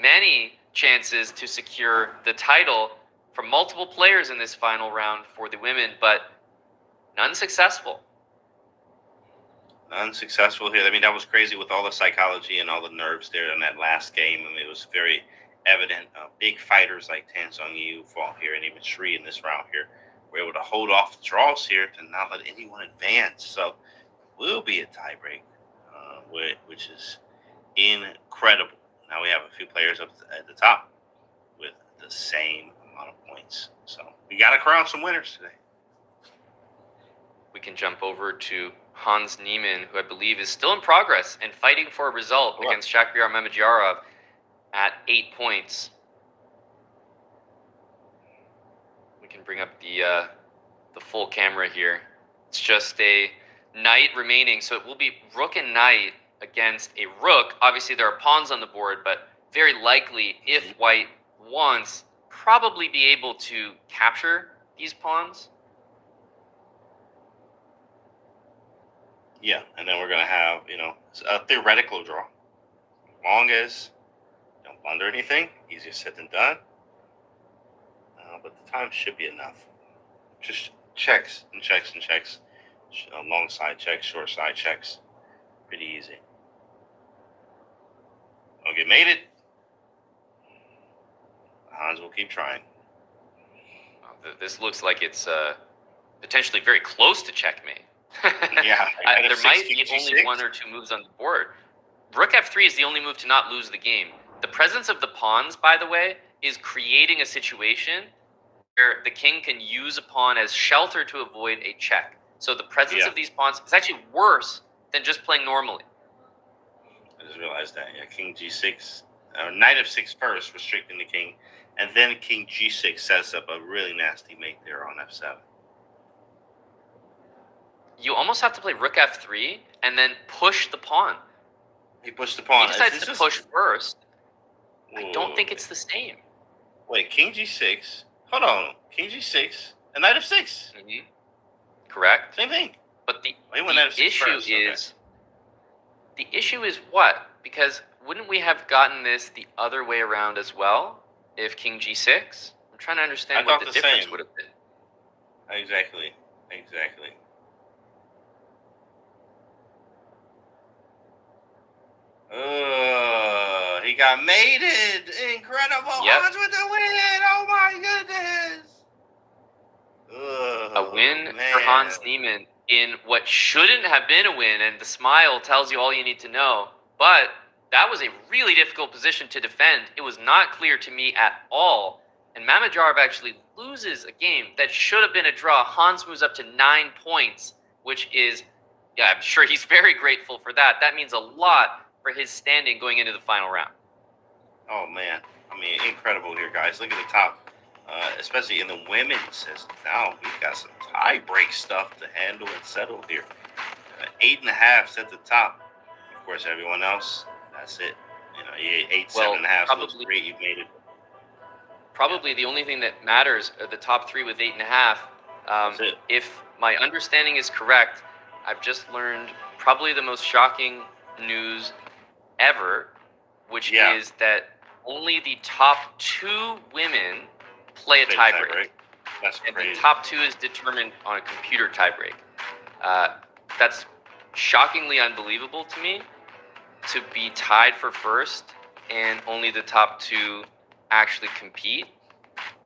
many chances to secure the title from multiple players in this final round for the women, but none successful. Unsuccessful here. I mean, that was crazy with all the psychology and all the nerves there in that last game. I mean, it was very evident. Big fighters like Tan Sung Yu fought here, and even Shri in this round here were able to hold off the draws here to not let anyone advance. So, will be a tiebreak, which is incredible. Now we have a few players up at the top with the same amount of points. So, we got to crown some winners today. We can jump over to Hans Niemann, who I believe is still in progress and fighting for a result against Shakhriyar Mamadyarov at 8 points. We can bring up the full camera here. It's just a knight remaining, so it will be rook and knight against a rook. Obviously, there are pawns on the board, but very likely, if white wants, probably be able to capture these pawns. Yeah, and then we're going to have, a theoretical draw. As long as you don't blunder anything, easier said than done. But the time should be enough. Just checks and checks and checks. Long side checks, short side checks. Pretty easy. Okay, made it. Hans will keep trying. This looks like it's potentially very close to checkmate. Yeah, there might be only one or two moves on the board. Rook f3 is the only move to not lose the game. The presence of the pawns, by the way, is creating a situation where the king can use a pawn as shelter to avoid a check. So the presence of these pawns is actually worse than just playing normally. I just realized that. Yeah, king g6, knight f6 first, restricting the king, and then king g6 sets up a really nasty mate there on f7. You almost have to play rook f3 and then push the pawn. He pushed the pawn. He decides to push first. I don't think it's the same. Wait, king g6. Hold on. King g6 and knight f6. Mm-hmm. Correct. Same thing. But the issue is what? Because wouldn't we have gotten this the other way around as well if king g6? I'm trying to understand what the difference would have been. Exactly. He got mated. Incredible. Hans with the win. Oh my goodness. A win for Hans Niemann in what shouldn't have been a win, and the smile tells you all you need to know. But that was a really difficult position to defend. It was not clear to me at all. And Mamadyarov actually loses a game that should have been a draw. Hans moves up to 9 points, which is, I'm sure he's very grateful for that. That means a lot for his standing going into the final round. Oh, man. I mean, incredible here, guys. Look at the top, especially in the women's system. Now we've got some tie-break stuff to handle and settle here. 8.5 at the top. Of course, everyone else, that's it. 8, 7.5 looks great. You've made it. Probably the only thing that matters are the top three with 8.5. If my understanding is correct, I've just learned probably the most shocking news ever, which is that only the top 2 women play a tiebreak. That's crazy. And the top 2 is determined on a computer tiebreak. That's shockingly unbelievable to me, to be tied for first and only the top 2 actually compete.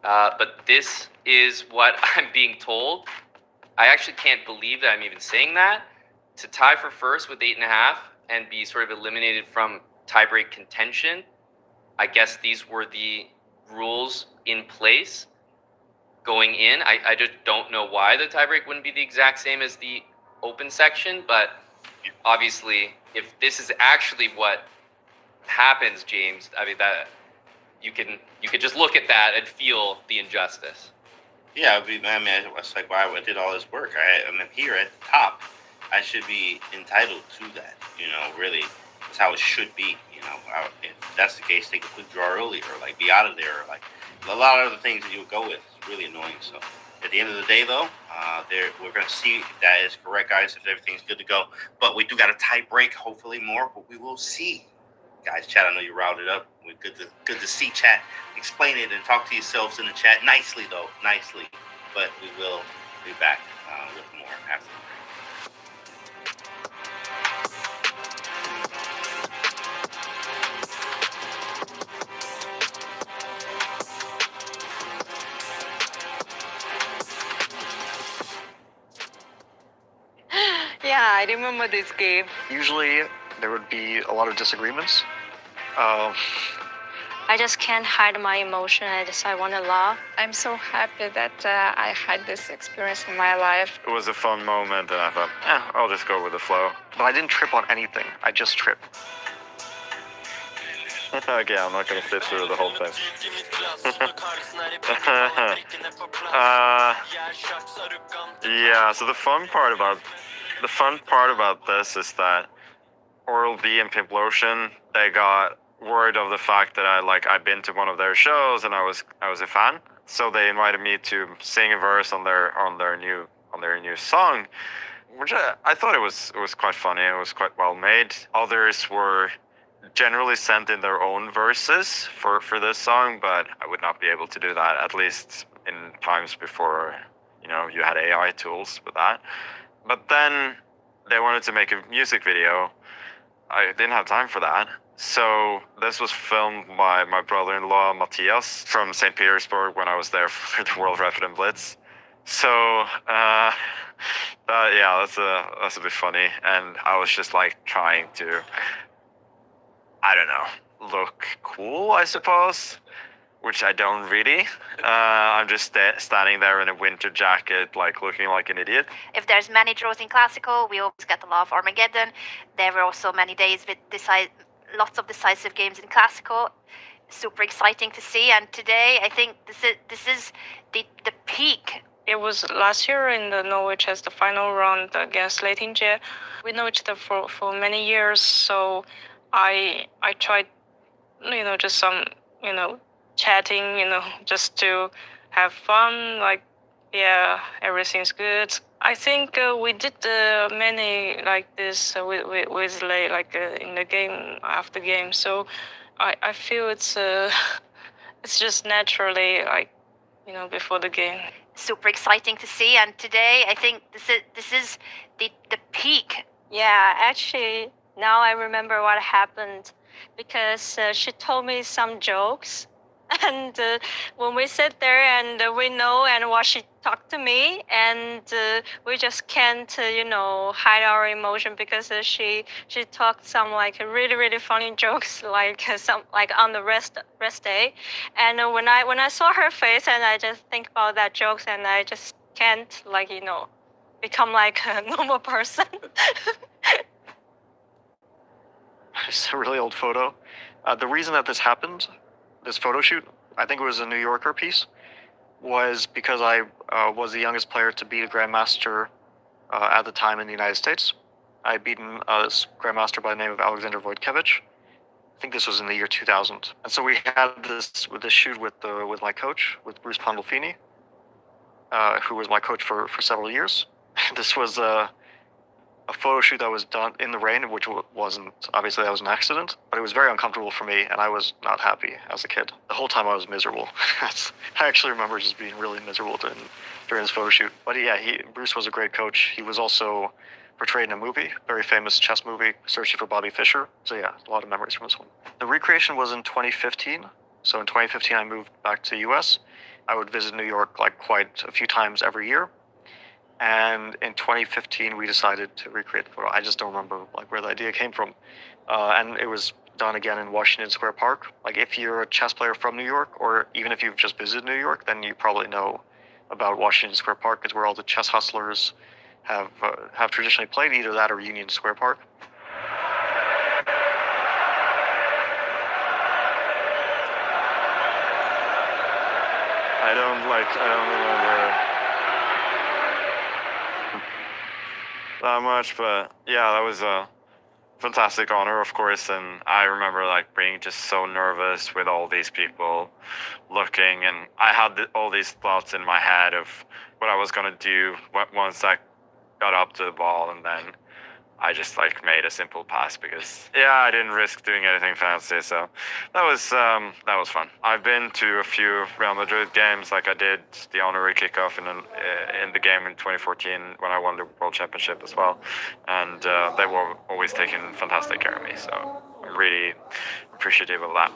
But this is what I'm being told. I actually can't believe that I'm even saying that. To tie for first with 8.5 and be sort of eliminated from tiebreak contention, I guess these were the rules in place going in. I just don't know why the tiebreak wouldn't be the exact same as the open section, but obviously, if this is actually what happens, James, I mean, that you could just look at that and feel the injustice. Yeah, I mean, it's like why I did all this work. I'm here at the top. I should be entitled to that. Really, that's how it should be. If that's the case, take a quick draw early, or like be out of there, or like a lot of other things that you would go with. It's really annoying. So at the end of the day, though, we're gonna see if that is correct, guys. If everything's good to go, but we do got a tie break. Hopefully more, but we will see. Guys, chat. I know you routed up. We're good to see chat. Explain it and talk to yourselves in the chat nicely, though, nicely. But we will be back with more after Yeah, I remember this game. Usually there would be a lot of disagreements. I just can't hide my emotion. I want to laugh. I'm so happy that I had this experience in my life. It was a fun moment, and I thought, I'll just go with the flow. But I didn't trip on anything. I just tripped. Okay, I'm not gonna sit through the whole thing. Yeah. So the fun part about this is that Oral-B and Pimplotion, they got word of the fact that I'd been to one of their shows and I was a fan. So they invited me to sing a verse on their new song, which I thought it was quite funny. It was quite well made. Others were generally sent in their own verses for this song, but I would not be able to do that, at least in times before you had AI tools with that. But then they wanted to make a music video. I didn't have time for that. So this was filmed by my brother-in-law Matthias from St. Petersburg when I was there for the World Rapid and Blitz. So yeah, that's a bit funny, and I was just trying to, I don't know, look cool, I suppose, which I don't really. I'm just standing there in a winter jacket, looking like an idiot. If there's many draws in classical, we always get a lot of Armageddon. There were also many days with lots of decisive games in classical. Super exciting to see. And today, I think this is the peak. It was last year in the Norwich as the final round against Lei Tingjie. We know each other for many years, so I tried, just some, chatting, just to have fun. Yeah, everything's good. I think we did many like this with Lei, in the game after game. So I feel it's just naturally before the game. Super exciting to see, and today I think this is the peak. Yeah, actually, now I remember what happened, because she told me some jokes, and when we sit there and we know and what she talked to me, and we just can't hide our emotion, because she talked some really funny jokes, some on the rest day, and when I saw her face, and I just think about that jokes, and I just can't become like a normal person. It's a really old photo. The reason that this happened, this photo shoot, I think it was a New Yorker piece, was because I was the youngest player to beat a Grandmaster at the time in the United States. I had beaten a Grandmaster by the name of Alexander Wojtkiewicz. I think this was in the year 2000. And so we had this shoot with my coach, with Bruce Pandolfini, who was my coach for several years. This was a photo shoot that was done in the rain, which wasn't, obviously that was an accident, but it was very uncomfortable for me, and I was not happy as a kid. The whole time I was miserable. I actually remember just being really miserable during this photo shoot. But yeah, Bruce was a great coach. He was also portrayed in a movie, very famous chess movie, Searching for Bobby Fischer. So yeah, a lot of memories from this one. The recreation was in 2015. So in 2015, I moved back to the US. I would visit New York quite a few times every year. And in 2015, we decided to recreate the photo. I just don't remember where the idea came from. And it was done again in Washington Square Park. If you're a chess player from New York, or even if you've just visited New York, then you probably know about Washington Square Park. It's where all the chess hustlers have traditionally played, either that or Union Square Park. I don't remember that much, but yeah, that was a fantastic honor, of course. And I remember like being just so nervous with all these people looking, and I had all these thoughts in my head of what I was gonna do once I got up to the ball, and then I just like made a simple pass because I didn't risk doing anything fancy. So that was fun. I've been to a few Real Madrid games, like I did the honorary kickoff in the game in 2014 when I won the World Championship as well, and they were always taking fantastic care of me. So I'm really appreciative of that.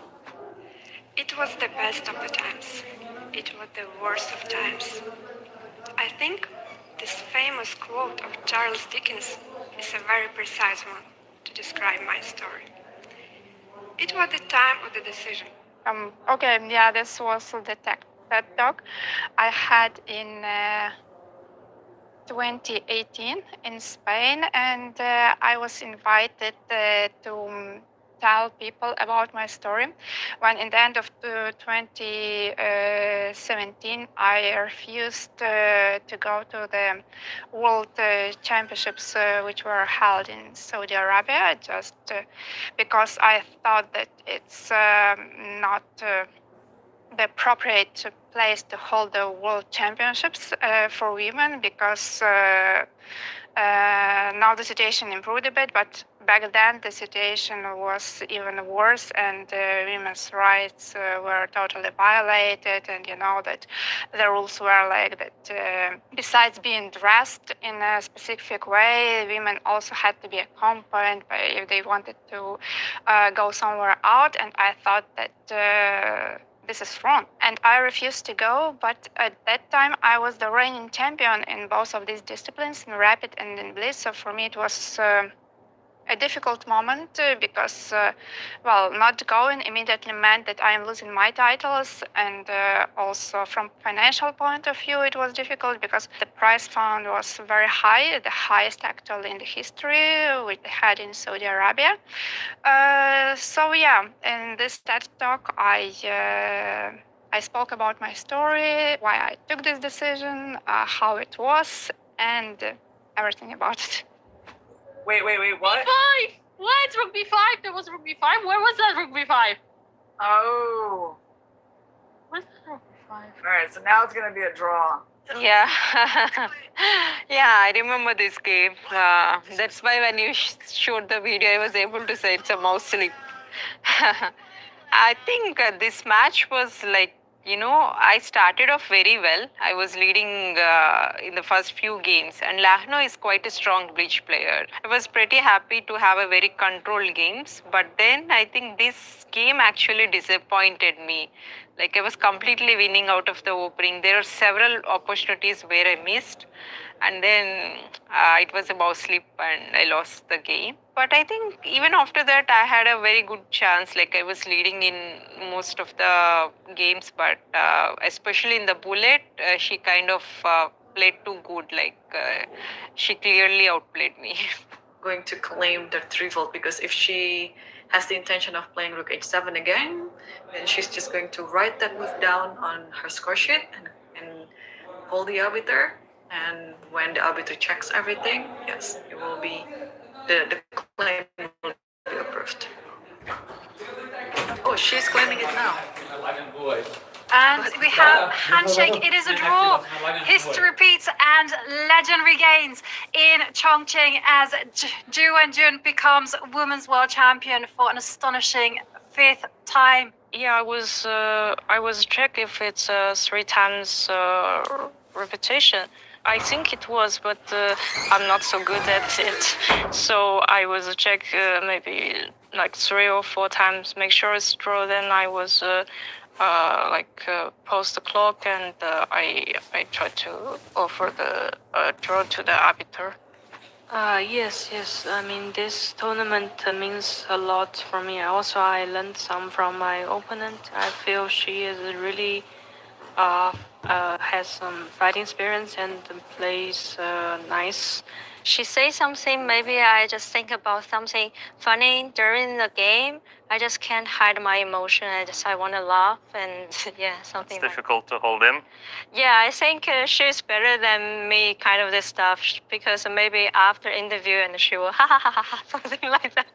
It was the best of the times. It was the worst of times. I think this famous quote of Charles Dickens is a very precise one to describe my story. It was the time of the decision. This was the TED Talk I had in 2018 in Spain, and I was invited to tell people about my story. When in the end of 2017, I refused to go to the World Championships, which were held in Saudi Arabia, just because I thought that it's not the appropriate place to hold the World Championships for women, because now the situation improved a bit, but back then the situation was even worse, and women's rights were totally violated. And you know that the rules were like that besides being dressed in a specific way, women also had to be accompanied if they wanted to go somewhere out. And I thought that this is wrong, and I refused to go. But at that time I was the reigning champion in both of these disciplines, in rapid and in blitz. So for me it was a difficult moment because not going immediately meant that I am losing my titles, and also from financial point of view it was difficult because the prize fund was very high, the highest actually in the history which they had in Saudi Arabia. In this TED Talk I spoke about my story, why I took this decision, how it was, and everything about it. Wait, what? B5! What? Rook B5? There was Rook B5? Where was that Rook B5? Oh. Where's Rook B5? Alright, so now it's gonna be a draw. Yeah. I remember this game. That's why when you showed the video, I was able to say it's a mouse sleep. I think this match was like, I started off very well. I was leading in the first few games, and Lahno is quite a strong bridge player. I was pretty happy to have a very controlled games, but then I think this game actually disappointed me. Like I was completely winning out of the opening. There were several opportunities where I missed, and then it was a mouse slip and I lost the game. But I think even after that, I had a very good chance. Like I was leading in most of the games, but especially in the bullet, she kind of played too good. Like she clearly outplayed me. Going to claim the revolt, because if she has the intention of playing Rook H7 again, then she's just going to write that move down on her score sheet and call the arbiter. And when the arbiter checks everything, yes, it will be the claim will be approved. Oh, she's claiming it now. And we have handshake. It is a draw. History repeats and legend regains in Chongqing as Ju Wenjun becomes women's world champion for an astonishing 5th time. Yeah, I was checked if it's 3 times repetition. I think it was, but I'm not so good at it. So I was check maybe like 3 or 4 times, make sure it's draw. Then I was post the clock, and I tried to offer the draw to the arbiter. Yes. I mean, this tournament means a lot for me. Also, I learned some from my opponent. I feel she is really has some fighting experience and plays nice. she says something, maybe I just think about something funny during the game. I just can't hide my emotion. I want to laugh and yeah, something. It's difficult to hold in. Yeah, I think she's better than me, kind of this stuff, because maybe after interview and she will ha ha ha ha something like that.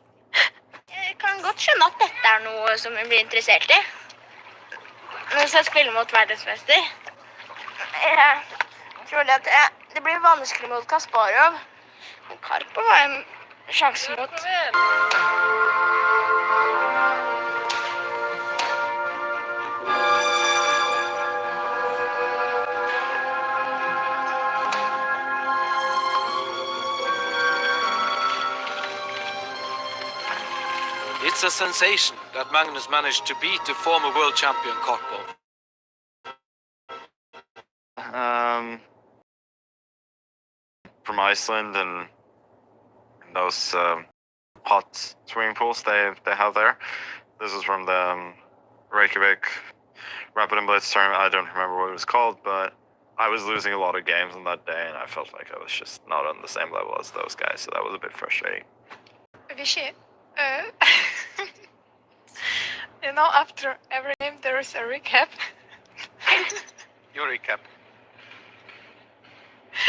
Jeg kan godt skjønne at dette noe som jeg blir interessert I. Når jeg skal spille mot verdensmester. Jeg tror at det blir vanskelig mot Kasparov. Men Karpov har en sjanse mot. It's a sensation that Magnus managed to beat the former world champion Karpov. From Iceland and those hot swimming pools they have there. This is from the Reykjavik Rapid and Blitz tournament. I don't remember what it was called, but I was losing a lot of games on that day, and I felt like I was just not on the same level as those guys, so that was a bit frustrating. Vishy, you know, after every game there is a recap. Your recap.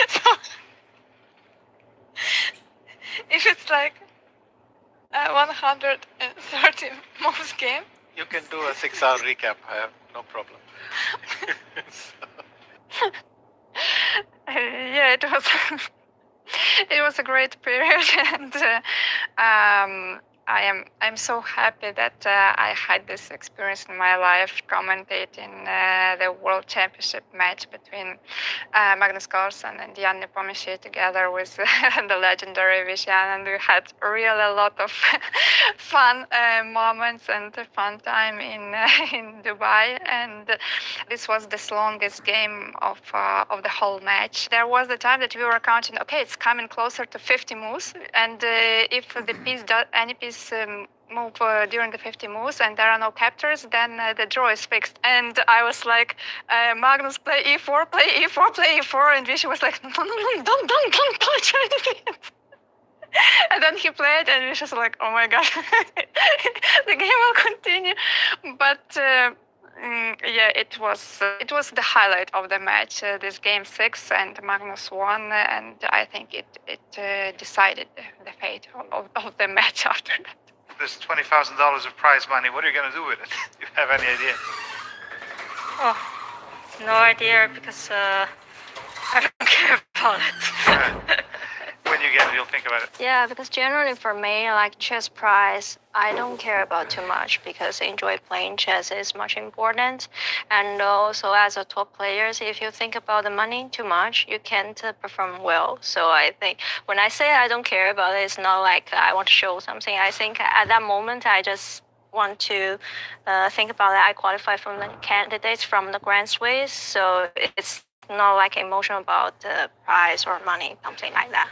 So, if it's like 130 moves game. You can do a 6-hour recap. I have no problem. Yeah, it was. It was a great period, and I'm so happy that I had this experience in my life, commentating the World Championship match between Magnus Carlsen and Jan Nepomniachtchi together with the legendary Vishan, and we had really a lot of fun moments and a fun time in Dubai. And this was the longest game of the whole match. There was the time that we were counting. Okay, it's coming closer to 50 moves, and if the piece does any piece move during the 50 moves and there are no captors, then the draw is fixed. And I was like, Magnus, play e4, play e4, play e4, and Vishy was like, no, don't touch anything. And then he played, and Vishy was like, oh my god, the game will continue. But yeah, it was the highlight of the match. This game 6, and Magnus won, and I think it decided the fate of the match after that. There's $20,000 of prize money. What are you going to do with it? Do you have any idea? Oh, no idea, because I don't care about it. When you get it, you'll think about it. Yeah, because generally for me, like chess prize, I don't care about too much, because enjoy playing chess is much important. And also as a top players, if you think about the money too much, you can't perform well. So I think when I say I don't care about it, it's not like I want to show something. I think at that moment, I just want to think about that. I qualify from the candidates from the Grand Swiss, so it's not like emotional about the prize or money, something like that.